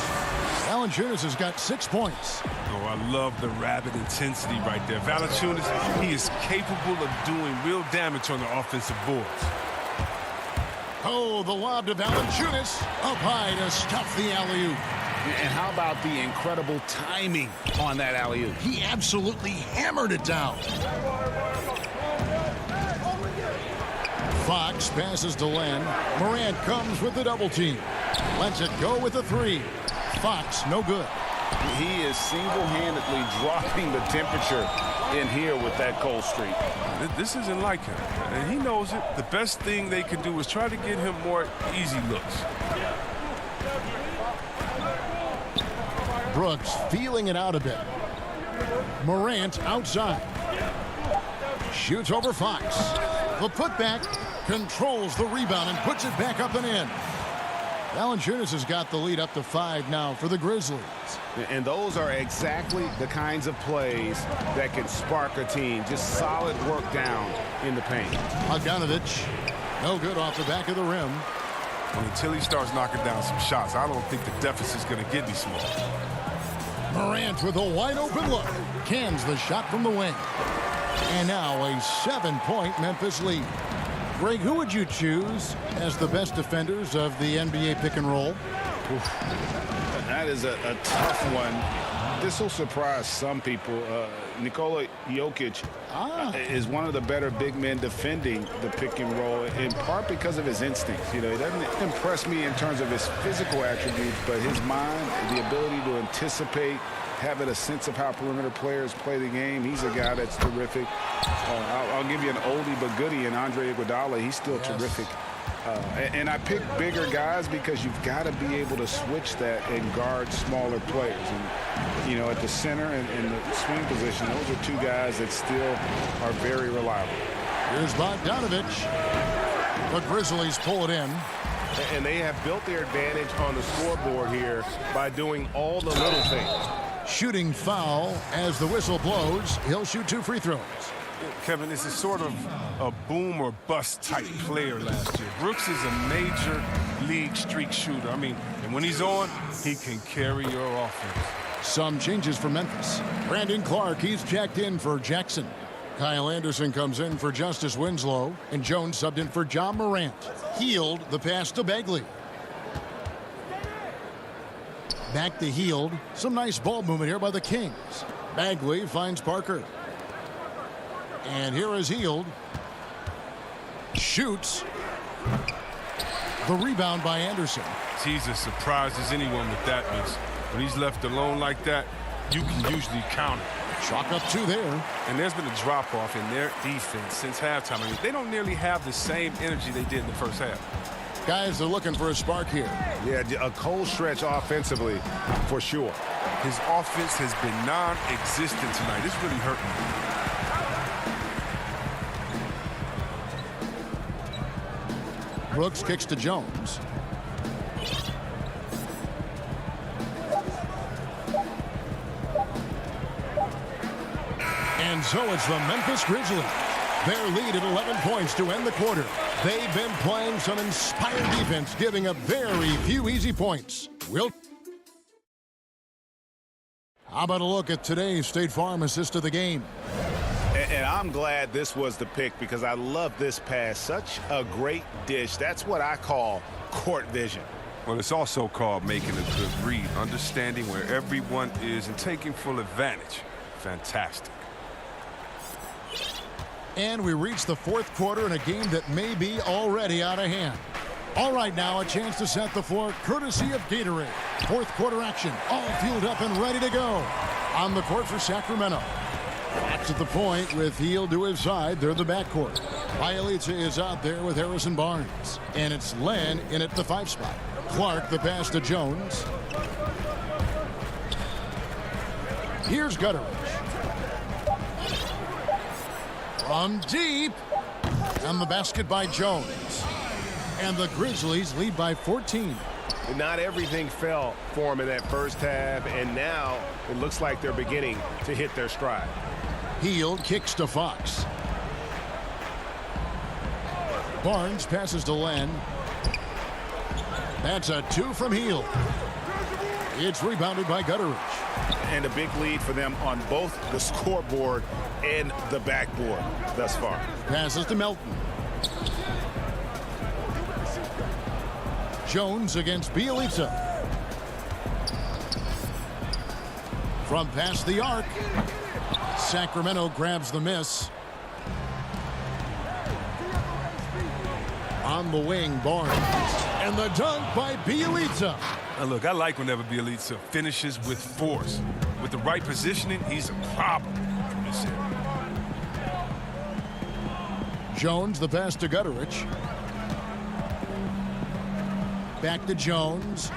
Valanciunas has got 6 points. Oh, I love the rapid intensity right there. Valanciunas, he is capable of doing real damage on the offensive boards. Oh, the lob to Valanciunas. Up high to stuff the alley-oop. And how about the incredible timing on that alley-oop? He absolutely hammered it down. Fox passes to Len. Morant comes with the double team. Lets it go with a 3. Fox, no good. He is single-handedly dropping the temperature in here with that cold streak. This isn't like him, and he knows it. The best thing they can do is try to get him more easy looks. Brooks feeling it out a bit. Morant outside. Shoots over Fox. The putback controls the rebound and puts it back up and in. Valanciunas has got the lead up to 5 now for the Grizzlies. And those are exactly the kinds of plays that can spark a team. Just solid work down in the paint. Bogdanovich, no good off the back of the rim. Well, until he starts knocking down some shots, I don't think the deficit's going to get any smaller. Morant with a wide open look. Cans the shot from the wing. And now a 7-point Memphis lead. Greg, who would you choose as the best defenders of the NBA pick and roll? Oof. That is a tough one. This will surprise some people. Nikola Jokic is one of the better big men defending the pick and roll, in part because of his instincts. You know, he doesn't impress me in terms of his physical attributes, but his mind, the ability to anticipate, having a sense of how perimeter players play the game. He's a guy that's terrific. I'll give you an oldie but goodie in Andre Iguodala. He's still terrific. And I pick bigger guys because you've got to be able to switch that and guard smaller players. And, you know, at the center and the swing position, those are 2 guys that still are very reliable. Here's Bogdanovich. The Grizzlies pull it in. And they have built their advantage on the scoreboard here by doing all the little things. Shooting foul as the whistle blows. He'll shoot 2 free throws. Kevin, this is sort of a boom or bust type player last year. Brooks is a major league streak shooter. I mean, and when he's on, he can carry your offense. Some changes for Memphis. Brandon Clark, he's checked in for Jackson. Kyle Anderson comes in for Justice Winslow, and Jones subbed in for John Morant. Hield the pass to Bagley. Back to Hield. Some nice ball movement here by the Kings. Bagley finds Parker. And here is Hield. Shoots. The rebound by Anderson. He's as surprised as anyone with that miss. When he's left alone like that, you can usually count it. Chalk up 2 there. And there's been a drop-off in their defense since halftime. I mean, they don't nearly have the same energy they did in the first half. Guys are looking for a spark here. Yeah, a cold stretch offensively for sure. His offense has been non-existent tonight. It's really hurting him. Brooks kicks to Jones. And so it's the Memphis Grizzlies. Their lead at 11 points to end the quarter. They've been playing some inspired defense, giving up very few easy points. How about a look at today's State Farm assist of the game? And I'm glad this was the pick because I love this pass. Such a great dish. That's what I call court vision. Well, it's also called making a good read, understanding where everyone is and taking full advantage. Fantastic. And we reach the 4th quarter in a game that may be already out of hand. All right, now a chance to set the floor courtesy of Gatorade. 4th quarter action, all fueled up and ready to go. On the court for Sacramento. Fox at the point with Hield to his side. They're the backcourt. Bialica is out there with Harrison Barnes. And it's Len in at the 5 spot. Clark the pass to Jones. Here's Gutteridge. From deep. And the basket by Jones. And the Grizzlies lead by 14. Not everything fell for them in that first half, and now it looks like they're beginning to hit their stride. Hield kicks to Fox. Barnes passes to Len. That's a 2 from Hield. It's rebounded by Gutteridge. And a big lead for them on both the scoreboard and the backboard thus far. Passes to Melton. Jones against Bielitsa. From past the arc. Sacramento grabs the miss. On the wing, Barnes. And the dunk by Bielitsa. Now look, I like whenever Bielitsa finishes with force. With the right positioning, he's a problem from this area. Jones, the pass to Gutteridge. Back to Jones.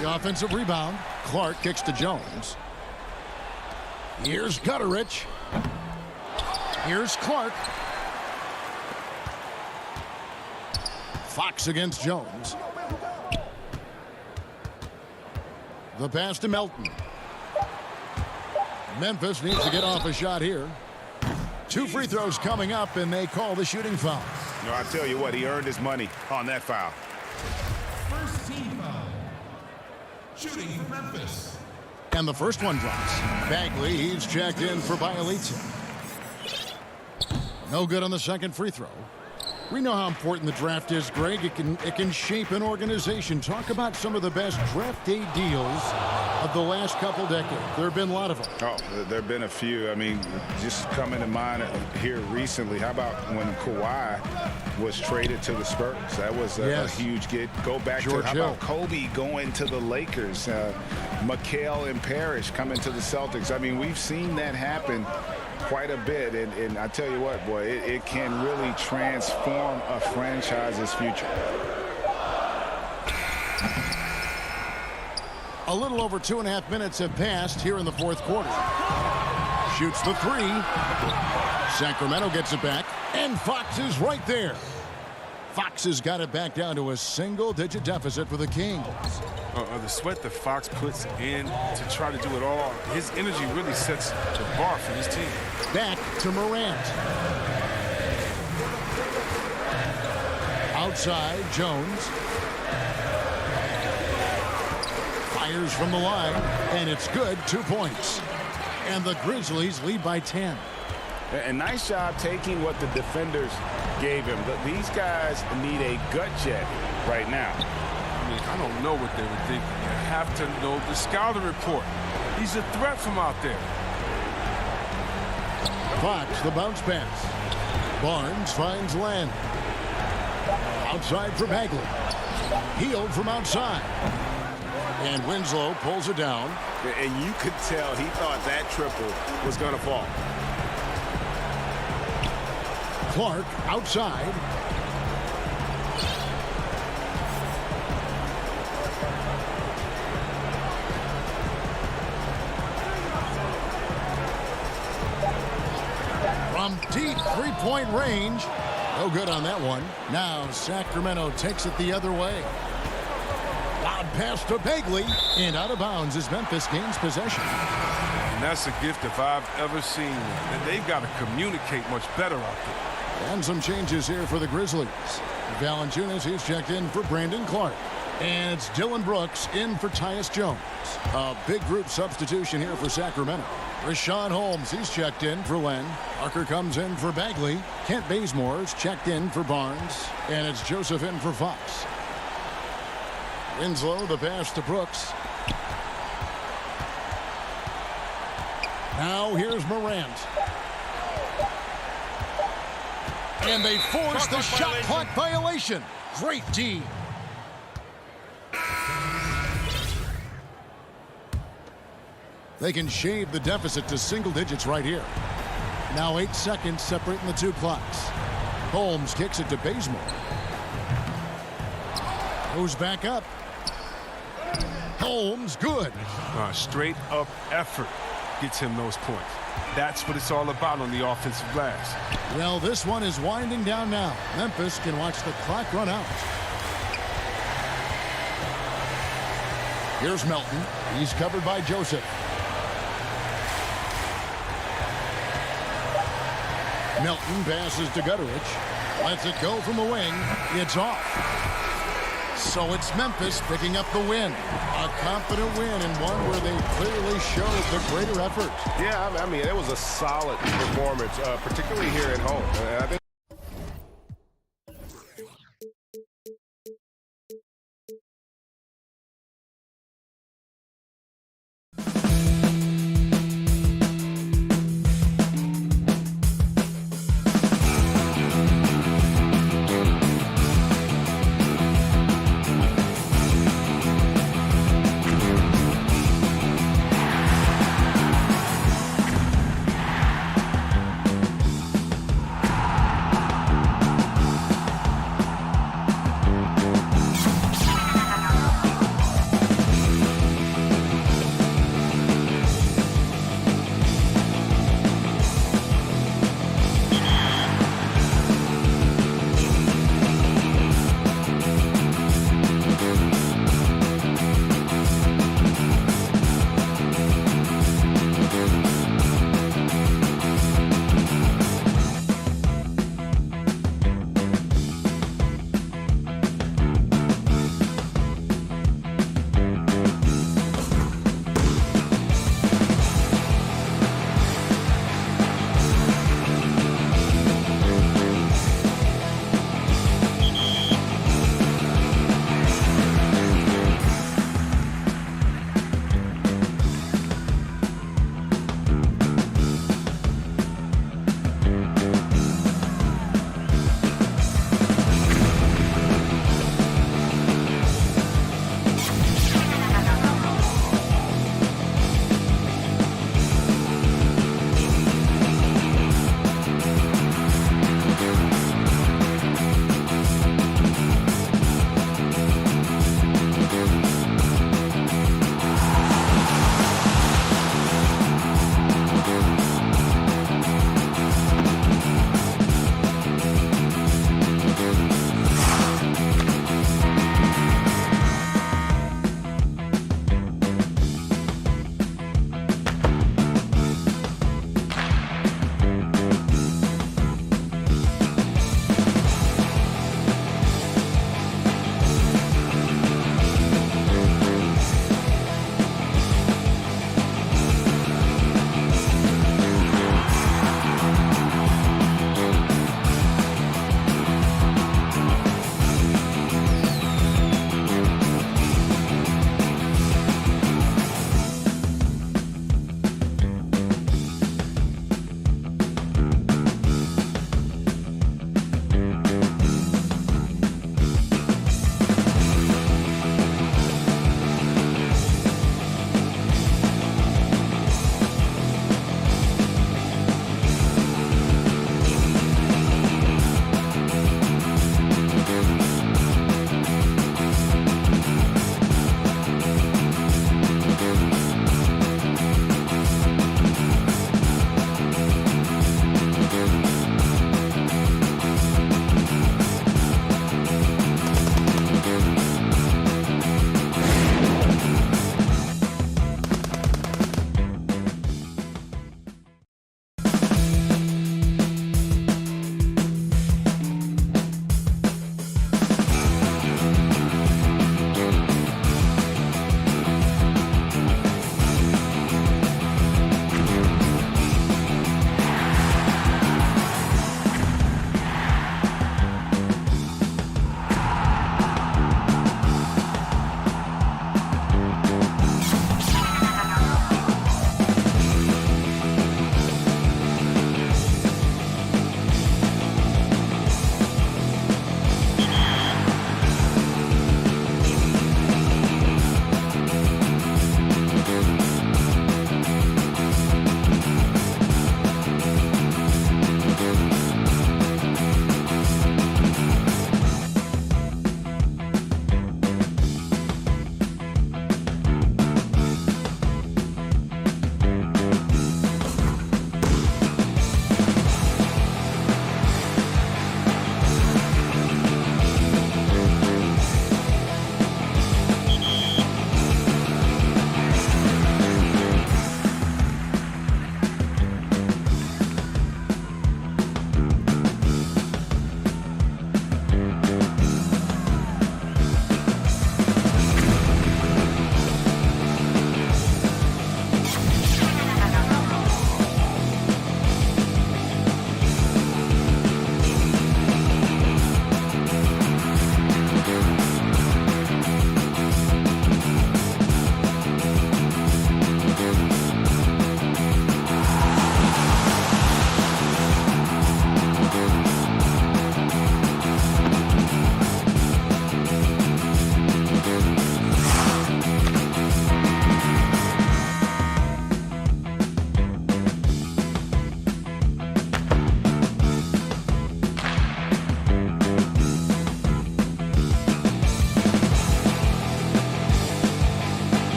The offensive rebound. Clark kicks to Jones. Here's Gutteridge. Here's Clark. Fox against Jones. The pass to Melton. Memphis needs to get off a shot here. 2 free throws coming up, and they call the shooting foul. No, I tell you what, he earned his money on that foul. First team foul. Shooting for Memphis. And the first one drops. Bagley, he's checked in for Bielitsa. No good on the second free throw. We know how important the draft is, Greg. It can shape an organization. Talk about some of the best draft day deals of the last couple decades. There have been a lot of them. Oh, there have been a few. I mean, just coming to mind here recently. How about when Kawhi was traded to the Spurs? That was a huge get. Go back George to how Hill. about Kobe going to the Lakers? McHale and Parrish coming to the Celtics. I mean, we've seen that happen quite a bit, and I tell you what, boy, it can really transform a franchise's future. A little over 2.5 minutes have passed here in the fourth quarter. Shoots the 3. Sacramento gets it back, and Fox is right there. Fox has got it back down to a single-digit deficit for the Kings. The sweat that Fox puts in to try to do it all, his energy really sets the bar for his team. Back to Morant. Outside, Jones. Fires from the line, and it's good. 2 points. And the Grizzlies lead by 10. A nice job taking what the defenders gave him. But these guys need a gut check right now. I mean, I don't know what they were thinking. You have to know the scouting report. He's a threat from out there. Fox, the bounce pass. Barnes finds Len. Outside for Bagley. Hield from outside. And Winslow pulls it down. And you could tell he thought that triple was going to fall. Clark outside. From deep three-point range. No good on that one. Now Sacramento takes it the other way. Loud pass to Bagley. And out of bounds as Memphis gains possession. And that's a gift if I've ever seen one. And they've got to communicate much better out there. And some changes here for the Grizzlies. Valanciunas, he's checked in for Brandon Clark. And it's Dylan Brooks in for Tyus Jones. A big group substitution here for Sacramento. Rashawn Holmes, he's checked in for Len. Parker comes in for Bagley. Kent Bazemore's checked in for Barnes. And it's Joseph in for Fox. Winslow, the pass to Brooks. Now here's Morant. And they force the shot clock violation. Great D. They can shave the deficit to single digits right here. Now 8 seconds separating the two clocks. Holmes kicks it to Bazemore. Goes back up. Holmes, good. Straight up effort gets him those points. That's what it's all about on the offensive glass. Well, this one is winding down now. Memphis can watch the clock run out. Here's Melton. He's covered by Joseph. Melton passes to Gutterich. Lets it go from the wing. It's off. So it's Memphis picking up the win. A confident win and one where they clearly showed the greater effort. Yeah, I mean, it was a solid performance, particularly here at home. I think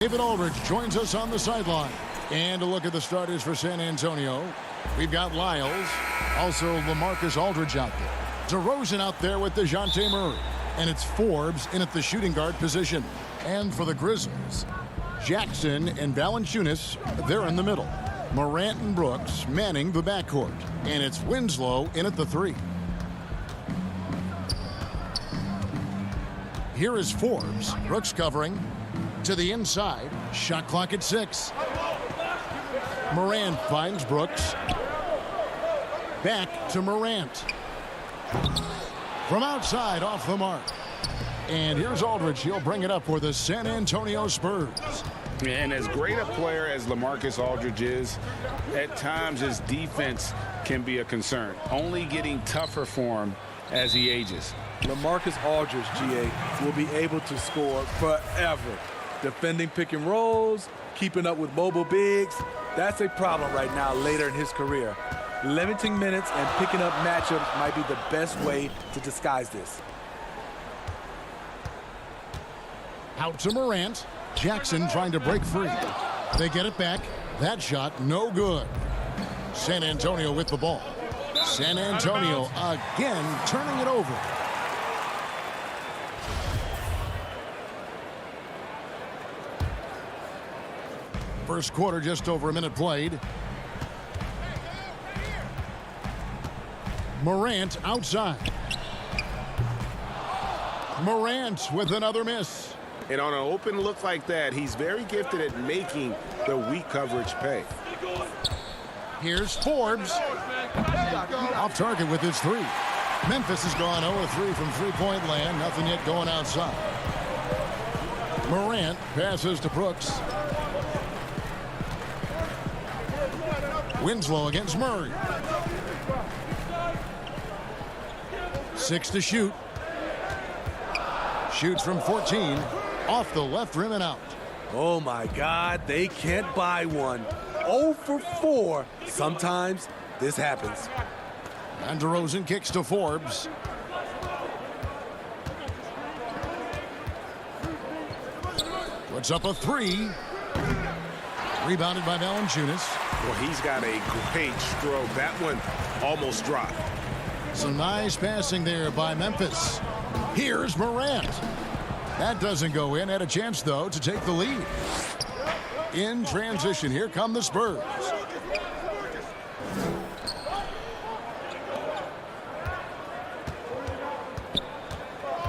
David Aldridge joins us on the sideline. And a look at the starters for San Antonio. We've got Lyles, also LaMarcus Aldridge out there. DeRozan out there with DeJounte Murray. And it's Forbes in at the shooting guard position. And for the Grizzlies, Jackson and Valanciunas, they're in the middle. Morant and Brooks manning the backcourt. And it's Winslow in at the 3. Here is Forbes. Brooks covering. To the inside. Shot clock at 6. Morant finds Brooks. Back to Morant. From outside, off the mark. And here's Aldridge. He'll bring it up for the San Antonio Spurs. And as great a player as LaMarcus Aldridge is, at times his defense can be a concern. Only getting tougher for him as he ages. LaMarcus Aldridge, GA, will be able to score forever. Defending pick and rolls, keeping up with mobile bigs. That's a problem right now later in his career. Limiting minutes and picking up matchups might be the best way to disguise this. Out to Morant. Jackson trying to break free. They get it back. That shot, no good. San Antonio with the ball. San Antonio again turning it over. First quarter, just over a minute played. Morant outside. Morant with another miss. And on an open look like that, he's very gifted at making the weak coverage pay. Here's Forbes. Off target with his 3. Memphis has gone 0-3 from three-point land. Nothing yet going outside. Morant passes to Brooks. Winslow against Murray. 6 to shoot. Shoots from 14. Off the left rim and out. Oh my God, they can't buy one. 0 for 4. Sometimes this happens. And DeRozan kicks to Forbes. Puts up a 3. Rebounded by Valanciunas. Well, he's got a great stroke. That one almost dropped. Some nice passing there by Memphis. Here's Morant. That doesn't go in. Had a chance, though, to take the lead. In transition, here come the Spurs.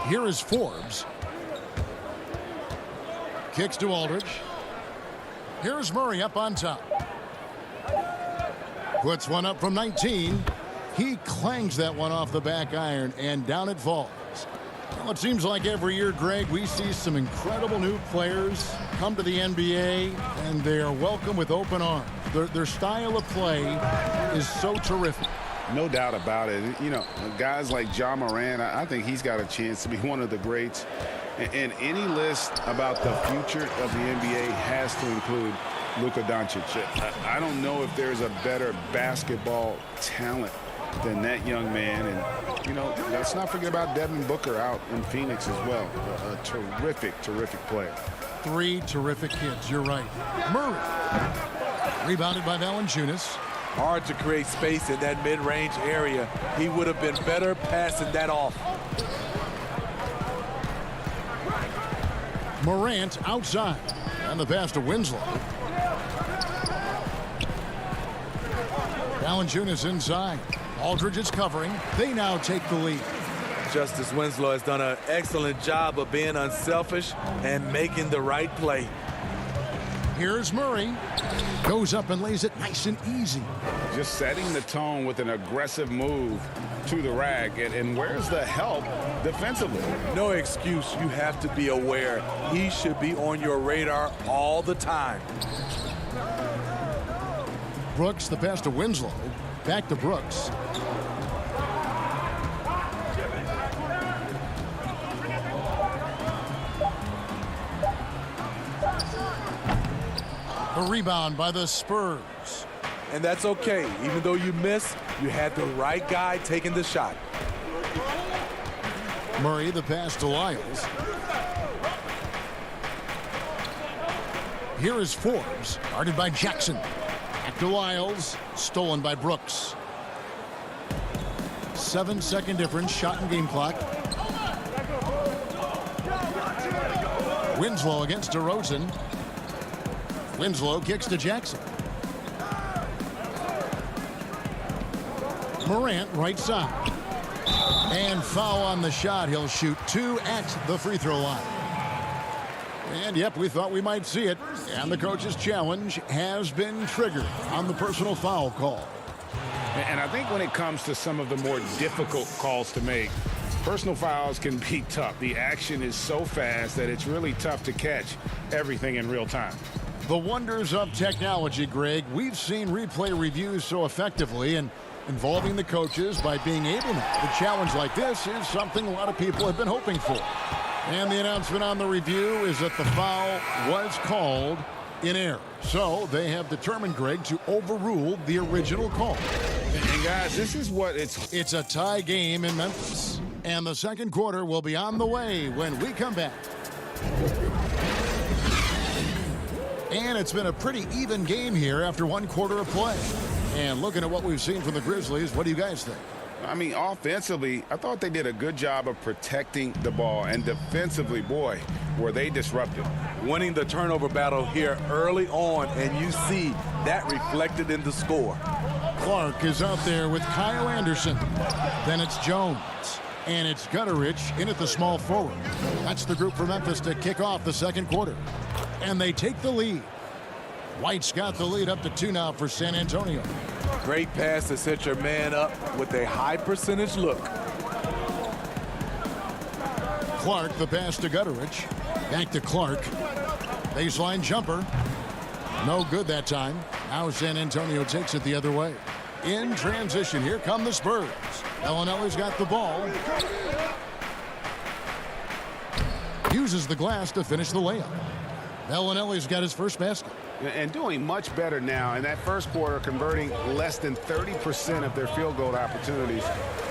Here is Forbes. Kicks to Aldridge. Here's Murray up on top. Puts one up from 19. He clangs that one off the back iron, and down it falls. Well, it seems like every year, Greg, we see some incredible new players come to the NBA, and they are welcome with open arms. Their style of play is so terrific. No doubt about it. You know, guys like Ja Morant, I think he's got a chance to be one of the greats. And any list about the future of the NBA has to include Luka Doncic. I don't know if there's a better basketball talent than that young man. And, you know, let's not forget about Devin Booker out in Phoenix as well. A terrific, terrific player. 3 terrific kids. You're right. Murray. Rebounded by Valanciunas. Hard to create space in that mid-range area. He would have been better passing that off. Morant outside. And the pass to Winslow. Valanciunas inside. Aldridge is covering. They now take the lead. Justice Winslow has done an excellent job of being unselfish and making the right play. Here's Murray. Goes up and lays it nice and easy. Just setting the tone with an aggressive move to the rack. And where's the help defensively? No excuse. You have to be aware. He should be on your radar all the time. Brooks, the pass to Winslow. Back to Brooks. A rebound by the Spurs. And that's okay. Even though you miss, you had the right guy taking the shot. Murray, the pass to Lyles. Here is Forbes, guarded by Jackson. Back to Lyles, stolen by Brooks. 7-second difference, shot and game clock. Winslow against DeRozan. Winslow kicks to Jackson. Morant right side. And foul on the shot. He'll shoot 2 at the free throw line. And yep, we thought we might see it. And the coach's challenge has been triggered on the personal foul call. And I think when it comes to some of the more difficult calls to make, personal fouls can be tough. The action is so fast that it's really tough to catch everything in real time. The wonders of technology, Greg. We've seen replay reviews so effectively, and involving the coaches by being able to. The challenge like this is something a lot of people have been hoping for. And the announcement on the review is that the foul was called in error. So they have determined, Greg, to overrule the original call. And guys, this is what it's a tie game in Memphis. And the second quarter will be on the way when we come back. And it's been a pretty even game here after 1 quarter of play. And looking at what we've seen from the Grizzlies, what do you guys think? I mean, offensively, I thought they did a good job of protecting the ball. And defensively, boy, were they disruptive. Winning the turnover battle here early on, and you see that reflected in the score. Clark is out there with Kyle Anderson. Then it's Jones. And it's Gutterich in at the small forward. That's the group for Memphis to kick off the second quarter. And they take the lead. White's got the lead up to 2 now for San Antonio. Great pass to set your man up with a high percentage look. Clark, the pass to Gutterich. Back to Clark. Baseline jumper. No good that time. Now San Antonio takes it the other way. In transition, here come the Spurs. Bellinelli's got the ball. Uses the glass to finish the layup. Bellinelli's got his first basket. And doing much better now in that first quarter, converting less than 30% of their field goal opportunities,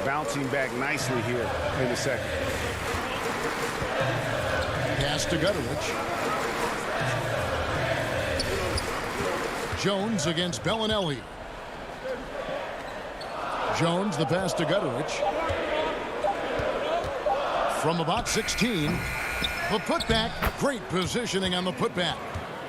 bouncing back nicely here in the second. Pass to Gutterich. Jones against Bellinelli. Jones, the pass to Gutterich. From about 16, the putback. Great positioning on the putback.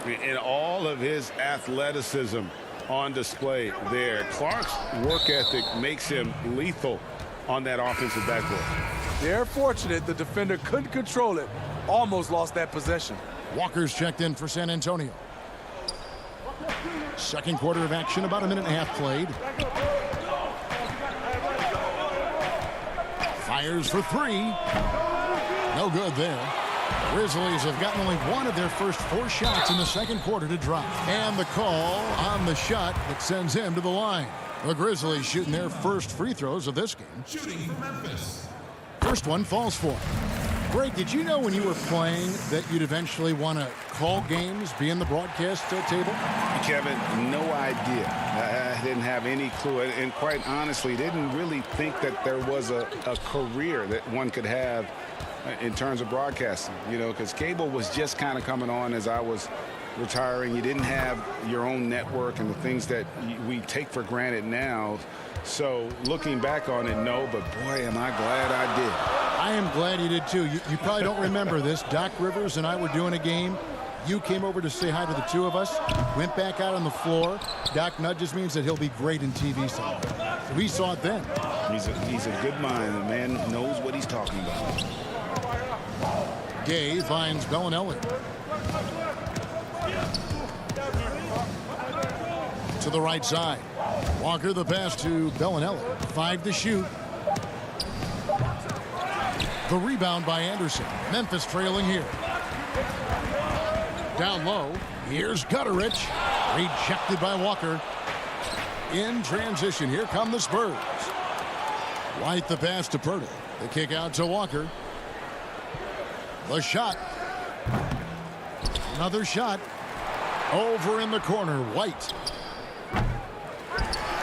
And all of his athleticism on display there. Clark's work ethic makes him lethal on that offensive backboard. They're fortunate the defender couldn't control it. Almost lost that possession. Walker's checked in for San Antonio. Second quarter of action, about a minute and a half played. Fires for 3. No good there. Grizzlies have gotten only 1 of their first 4 shots in the second quarter to drop. And the call on the shot that sends him to the line. The Grizzlies shooting their first free throws of this game. Shooting for Memphis. First one falls for. Greg, did you know when you were playing that you'd eventually want to call games, be in the broadcast table? Kevin, no idea. I didn't have any clue. And quite honestly, didn't really think that there was a career that one could have in terms of broadcasting, you know, because cable was just kind of coming on as I was retiring. You didn't have your own network and the things that we take for granted now. So looking back on it, no, but boy, am I glad I did. I am glad you did too. You probably don't remember this. Doc Rivers and I were doing a game. You came over to say hi to the 2 of us, went back out on the floor. Doc nudges me and said he'll be great in TV someday. So we saw it then. He's a good mind. The man knows what he's talking about. Gay finds Bellinelli. To the right side. Walker the pass to Bellinelli. 5 to shoot. The rebound by Anderson. Memphis trailing here. Down low. Here's Gutterich. Rejected by Walker. In transition. Here come the Spurs. White the pass to Purtle. The kick out to Walker. The shot. Another shot. Over in the corner. White.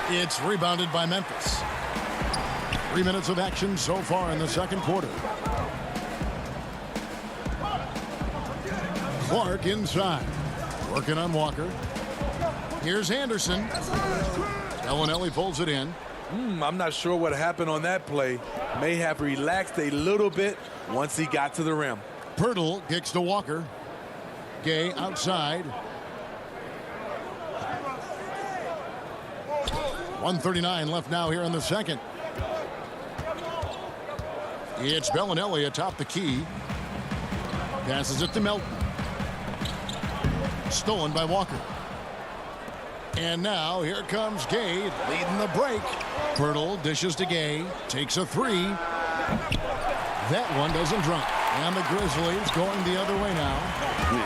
It's rebounded by Memphis. 3 minutes of action so far in the second quarter. Clark inside. Working on Walker. Here's Anderson. Bellinelli pulls it in. I'm not sure what happened on that play. May have relaxed a little bit once he got to the rim. Pirtle kicks to Walker. Gay outside. 1:39 left now here in the second. It's Bellinelli atop the key. Passes it to Melton. Stolen by Walker. And now here comes Gay leading the break. Pirtle dishes to Gay. Takes a three. That one doesn't drop. And the Grizzlies going the other way now.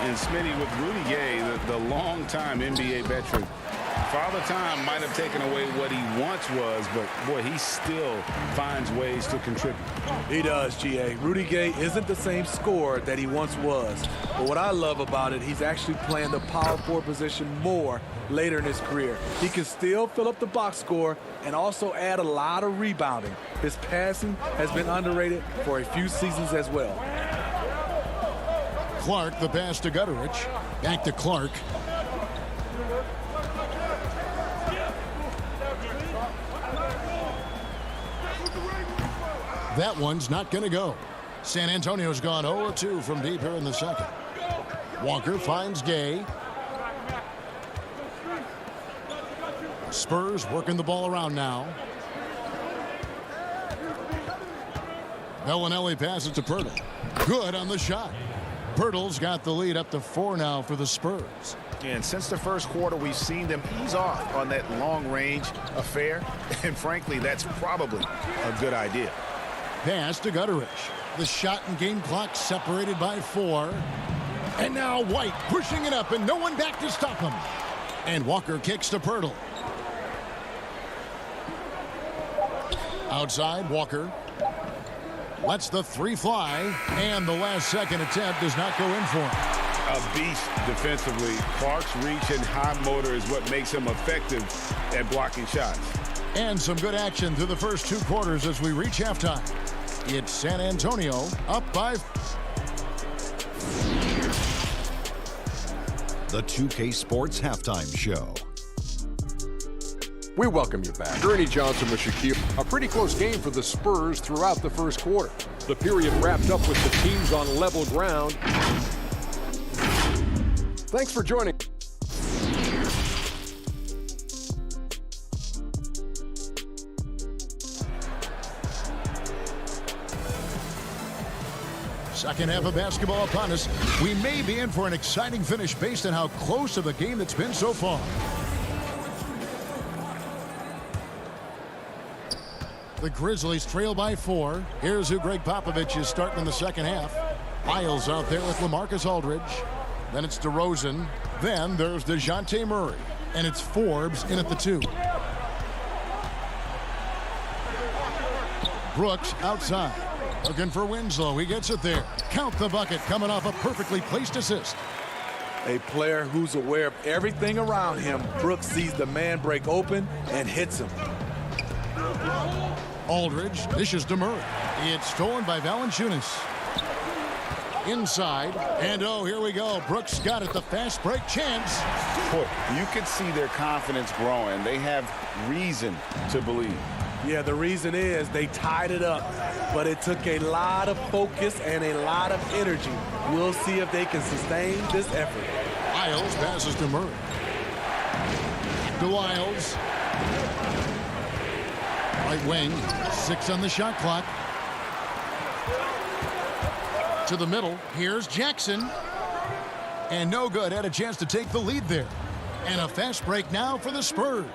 And Smitty, with Rudy Gay, the long-time NBA veteran, Father Time might have taken away what he once was, but boy, he still finds ways to contribute. He does, G.A. Rudy Gay isn't the same scorer that he once was. But what I love about it, he's actually playing the power forward position more later in his career. He can still fill up the box score and also add a lot of rebounding. His passing has been underrated for a few seasons as well. Clark, the pass to Gutteridge. Back to Clark. That one's not going to go. San Antonio's gone 0-2 from deep here in the second. Walker finds Gay. Spurs working the ball around now. Bellinelli passes to Pirtle. Good on the shot. Pirtle's got the lead up to 4 now for the Spurs. And since the first quarter, we've seen them ease off on that long-range affair. And frankly, that's probably a good idea. Pass to Gutteridge. The shot and game clock separated by 4. And now White pushing it up and no one back to stop him. And Walker kicks to Pirtle. Outside, Walker lets the three fly, and the last second attempt does not go in for him. A beast defensively. Clark's reach and high motor is what makes him effective at blocking shots. And some good action through the first 2 quarters as we reach halftime. It's San Antonio up by. The 2K Sports Halftime Show. We welcome you back. Ernie Johnson with Shaquille. A pretty close game for the Spurs throughout the first quarter. The period wrapped up with the teams on level ground. Thanks for joining. Second half of basketball upon us. We may be in for an exciting finish based on how close to the game it's been so far. The Grizzlies trail by 4. Here's who Greg Popovich is starting in the second half. Miles out there with LaMarcus Aldridge. Then it's DeRozan. Then there's DeJounte Murray. And it's Forbes in at the 2. Brooks outside. Looking for Winslow. He gets it there. Count the bucket coming off a perfectly placed assist. A player who's aware of everything around him. Brooks sees the man break open and hits him. Aldridge dishes to Murray. It's stolen by Valanciunas. Inside. And oh, here we go. Brooks got it. The fast break chance. Boy, you could see their confidence growing. They have reason to believe. Yeah, the reason is they tied it up, but it took a lot of focus and a lot of energy. We'll see if they can sustain this effort. Lyles passes to Murray. To Lyles. Right wing, 6 on the shot clock. To the middle, here's Jackson. And no good, had a chance to take the lead there. And a fast break now for the Spurs.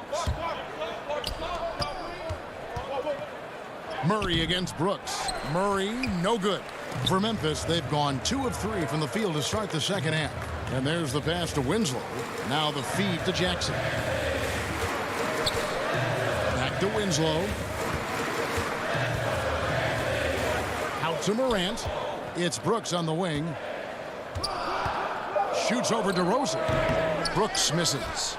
Murray against Brooks. Murray, no good. For Memphis, they've gone 2 of 3 from the field to start the second half. And there's the pass to Winslow. Now the feed to Jackson. Back to Winslow. Out to Morant. It's Brooks on the wing. Shoots over DeRozan. Brooks misses.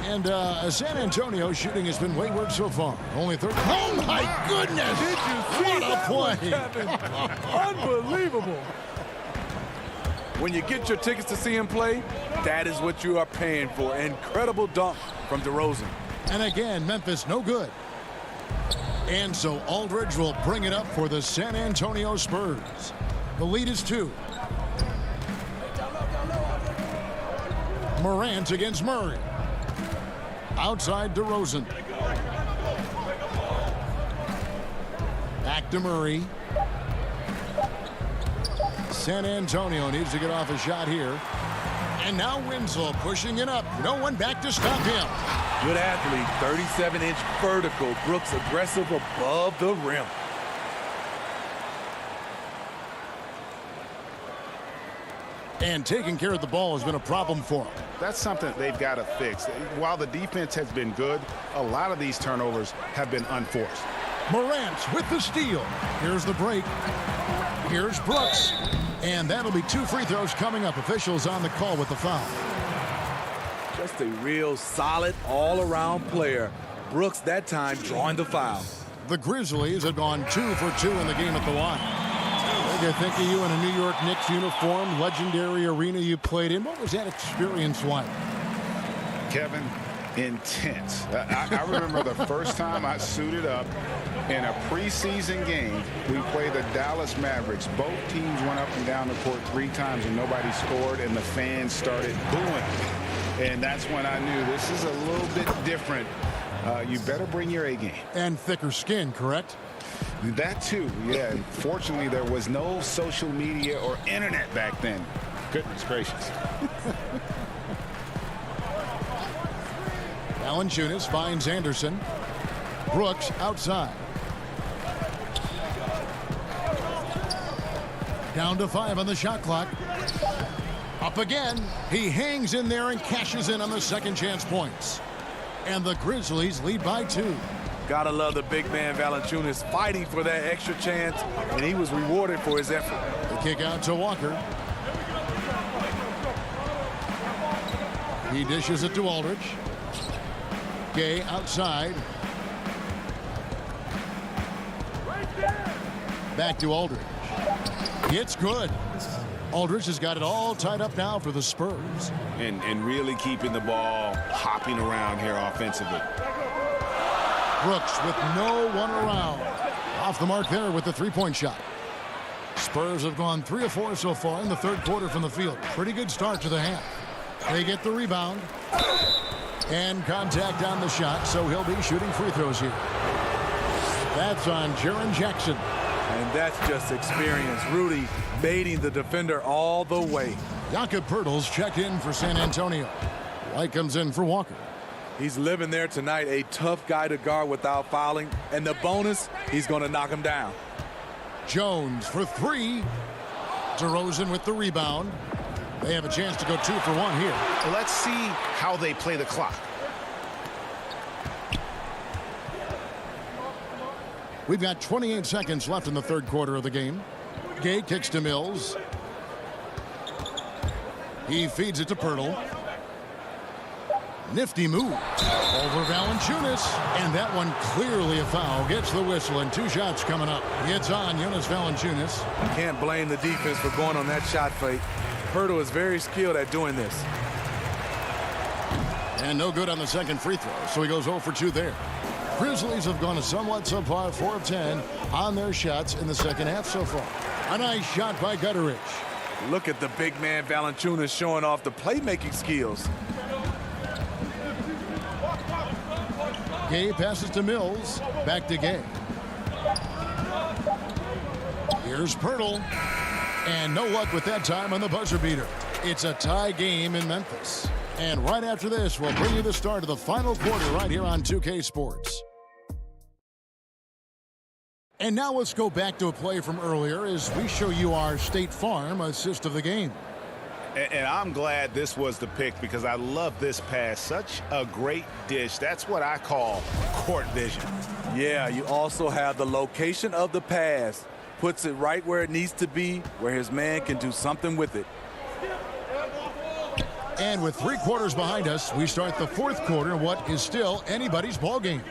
And San Antonio shooting has been wayward so far. Only 30. Oh, my goodness! Did you see what a play! Unbelievable. When you get your tickets to see him play, that is what you are paying for. Incredible dunk from DeRozan. And again, Memphis no good. And so Aldridge will bring it up for the San Antonio Spurs. The lead is 2. Morant against Murray. Outside DeRozan. Back to Murray. San Antonio needs to get off a shot here. And now Winslow pushing it up. No one back to stop him. Good athlete, 37-inch vertical. Brooks aggressive above the rim. And taking care of the ball has been a problem for him. That's something they've got to fix. While the defense has been good, a lot of these turnovers have been unforced. Morant with the steal. Here's the break. Here's Brooks. And that'll be 2 free throws coming up. Officials on the call with the foul. Just a real solid all-around player. Brooks that time drawing the foul. The Grizzlies have gone 2 for 2 in the game at the line. I think of you in a New York Knicks uniform, legendary arena you played in. What was that experience like? Kevin, intense. I remember the first time I suited up in a preseason game. We played the Dallas Mavericks. Both teams went up and down the court 3 times and nobody scored, and the fans started booing. And that's when I knew this is a little bit different. You better bring your A game. And thicker skin, correct? That too, yeah. Fortunately, there was no social media or internet back then. Goodness gracious. Valanciunas finds Anderson. Brooks outside. Down to 5 on the shot clock. Up again. He hangs in there and cashes in on the second chance points. And the Grizzlies lead by 2. Gotta love the big man Valanciunas fighting for that extra chance, and he was rewarded for his effort. The kick out to Walker. He dishes it to Aldridge. Gay outside. Back to Aldridge. It's good. Aldridge has got it all tied up now for the Spurs. And really keeping the ball hopping around here offensively. Brooks with no one around. Off the mark there with the three-point shot. Spurs have gone 3 of 4 so far in the third quarter from the field. Pretty good start to the half. They get the rebound. And contact on the shot, so he'll be shooting free throws here. That's on Jaren Jackson. And that's just experience. Rudy baiting the defender all the way. Jakob Poeltl's checked in for San Antonio. White comes in for Walker. He's living there tonight, a tough guy to guard without fouling. And the bonus, he's going to knock him down. Jones for 3. DeRozan with the rebound. They have a chance to go 2 for 1 here. Let's see how they play the clock. We've got 28 seconds left in the third quarter of the game. Gay kicks to Mills. He feeds it to Poeltl. Nifty move over Valanciunas, and that one clearly a foul. Gets the whistle, and 2 shots coming up. It's on Jonas Valanciunas. Can't blame the defense for going on that shot fake. Poeltl is very skilled at doing this. And no good on the second free throw, so he goes 0 for 2 there. Grizzlies have gone a somewhat subpar 4 of 10 on their shots in the second half so far. A nice shot by Gutteridge. Look at the big man Valanciunas showing off the playmaking skills. Gay passes to Mills. Back to Gay. Here's Poeltl. And no luck with that time on the buzzer beater. It's a tie game in Memphis. And right after this, we'll bring you the start of the final quarter right here on 2K Sports. And now let's go back to a play from earlier as we show you our State Farm assist of the game. And I'm glad this was the pick because I love this pass. Such a great dish. That's what I call court vision. Yeah, you also have the location of the pass. Puts it right where it needs to be, where his man can do something with it. And with 3 quarters behind us, we start the 4th quarter in what is still anybody's ball game.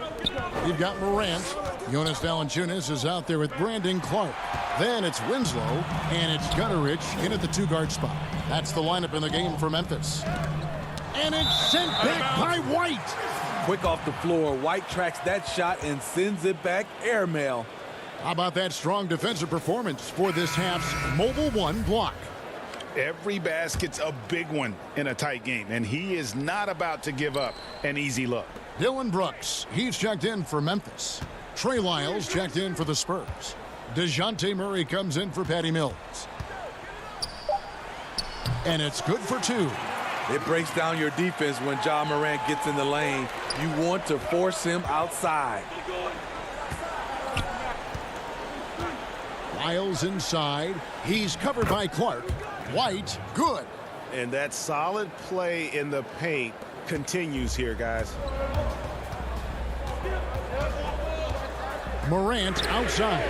You've got Morant. Jonas Valanciunas is out there with Brandon Clark. Then it's Winslow, and it's Gutterich in at the 2-guard spot. That's the lineup in the game for Memphis. And it's sent back by White. Quick off the floor, White tracks that shot and sends it back airmail. How about that strong defensive performance for this half's Mobile 1 block? Every basket's a big one in a tight game, and he is not about to give up an easy look. Dylan Brooks, he's checked in for Memphis. Trey Lyles checked in for the Spurs. DeJounte Murray comes in for Patty Mills. And it's good for 2. It breaks down your defense when Ja Morant gets in the lane. You want to force him outside. Lyles inside. He's covered by Clark. White, good. And that solid play in the paint continues here, guys. Morant outside.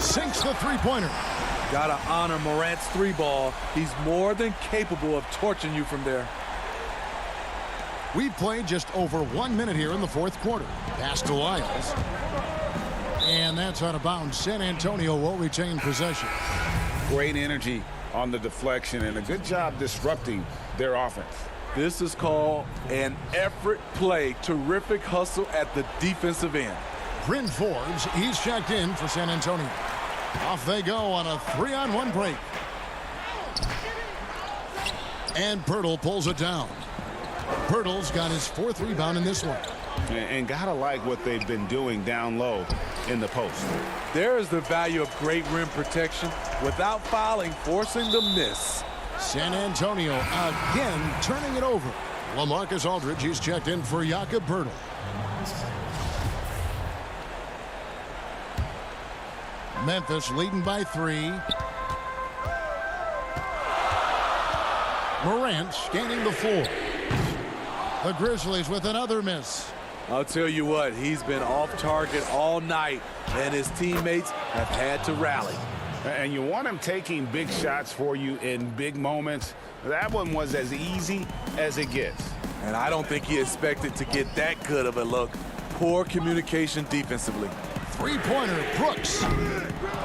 Sinks the 3-pointer. Gotta honor Morant's 3-ball. He's more than capable of torching you from there. We've played just over 1 minute here in the 4th quarter. Pass to Lyles. And that's out of bounds. San Antonio will retain possession. Great energy on the deflection and a good job disrupting their offense. This is called an effort play. Terrific hustle at the defensive end. Bryn Forbes, he's checked in for San Antonio. Off they go on a 3-on-1 break. And Pirtle pulls it down. Pirtle's got his 4th rebound in this one. And gotta like what they've been doing down low in the post. There is the value of great rim protection without fouling, forcing the miss. San Antonio again turning it over. LaMarcus Aldridge, he's checked in for Jakob Pirtle. Memphis leading by 3. Morant scanning the floor. The Grizzlies with another miss. I'll tell you what, he's been off target all night, and his teammates have had to rally. And you want him taking big shots for you in big moments. That one was as easy as it gets. And I don't think he expected to get that good of a look. Poor communication defensively. 3-pointer, Brooks.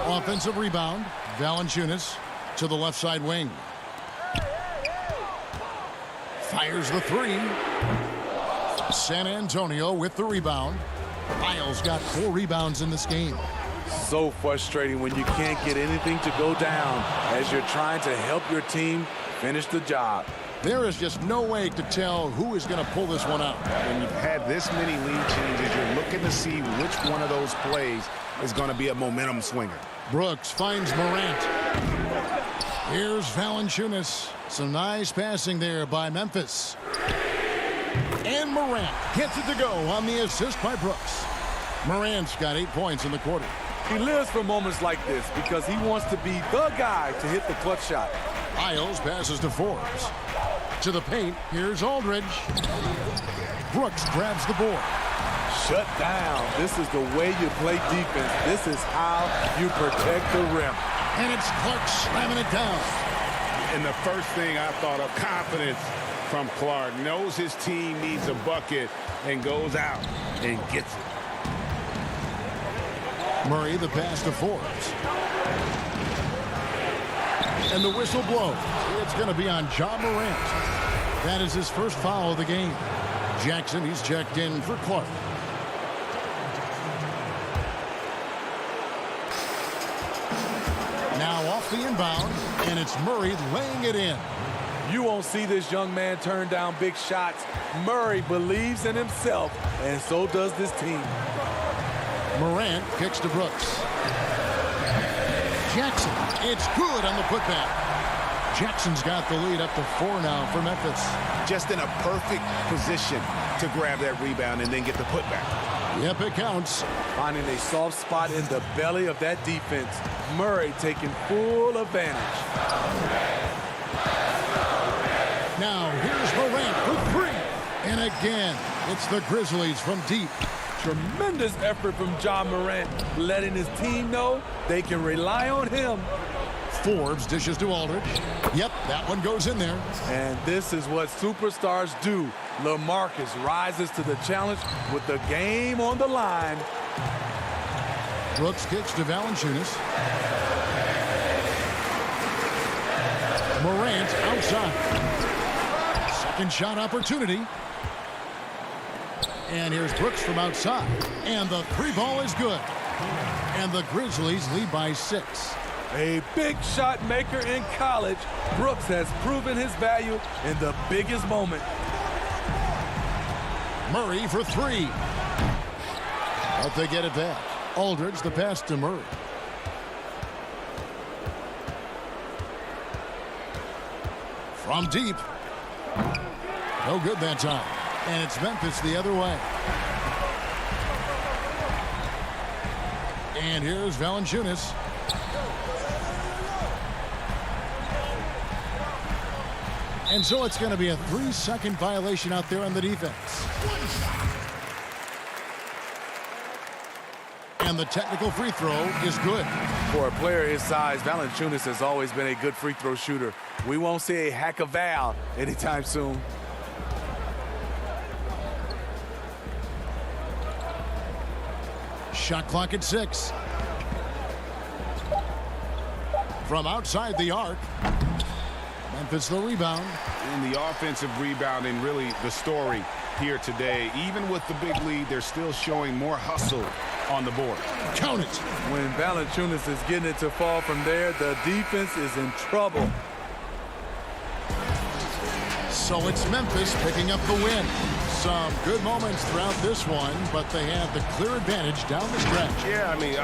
Offensive rebound, Valanciunas to the left side wing. Fires the 3. San Antonio with the rebound. Lyles got 4 rebounds in this game. So frustrating when you can't get anything to go down as you're trying to help your team finish the job. There is just no way to tell who is going to pull this one out. When you've had this many lead changes, you're looking to see which one of those plays is going to be a momentum swinger. Brooks finds Morant. Here's Valanciunas. Some nice passing there by Memphis. And Morant gets it to go on the assist by Brooks. Morant's got 8 points in the quarter. He lives for moments like this because he wants to be the guy to hit the clutch shot. Lyles passes to Forbes. To the paint, here's Aldridge. Brooks grabs the board. Shut down. This is the way you play defense. This is how you protect the rim. And it's Clark slamming it down. And the first thing I thought of, confidence from Clark. Knows his team needs a bucket and goes out and gets it. Murray the pass to Forbes. And the whistle blows. It's going to be on Ja Morant. That is his first foul of the game. Jackson, he's checked in for Clark. Now off the inbound, and it's Murray laying it in. You won't see this young man turn down big shots. Murray believes in himself, and so does this team. Morant kicks to Brooks. Jackson, it's good on the putback. Jackson's got the lead up to 4 now for Memphis. Just in a perfect position to grab that rebound and then get the putback. Yep, it counts. Finding a soft spot in the belly of that defense. Murray taking full advantage. Now here's Morant for 3. And again, it's the Grizzlies from deep. Tremendous effort from Ja Morant, letting his team know they can rely on him. Forbes dishes to Aldridge. Yep, that one goes in there. And this is what superstars do. LaMarcus rises to the challenge with the game on the line. Brooks kicks to Valanciunas. Morant outside. Second shot opportunity. And here's Brooks from outside. And the three ball is good. And the Grizzlies lead by 6. A big shot maker in college, Brooks has proven his value in the biggest moment. Murray for 3. But they get it back. Aldridge the pass to Murray. From deep. No good that time. And it's Memphis the other way. And here's Valanciunas. And so it's going to be a 3-second violation out there on the defense. And the technical free throw is good. For a player his size, Valanciunas has always been a good free throw shooter. We won't see a hack of Val anytime soon. Shot clock at 6. From outside the arc. Memphis the rebound. And the offensive rebounding, really the story here today. Even with the big lead, they're still showing more hustle on the board. Count it. When Valanciunas is getting it to fall from there, the defense is in trouble. So it's Memphis picking up the win. Some good moments throughout this one, but they had the clear advantage down the stretch. Yeah, I mean,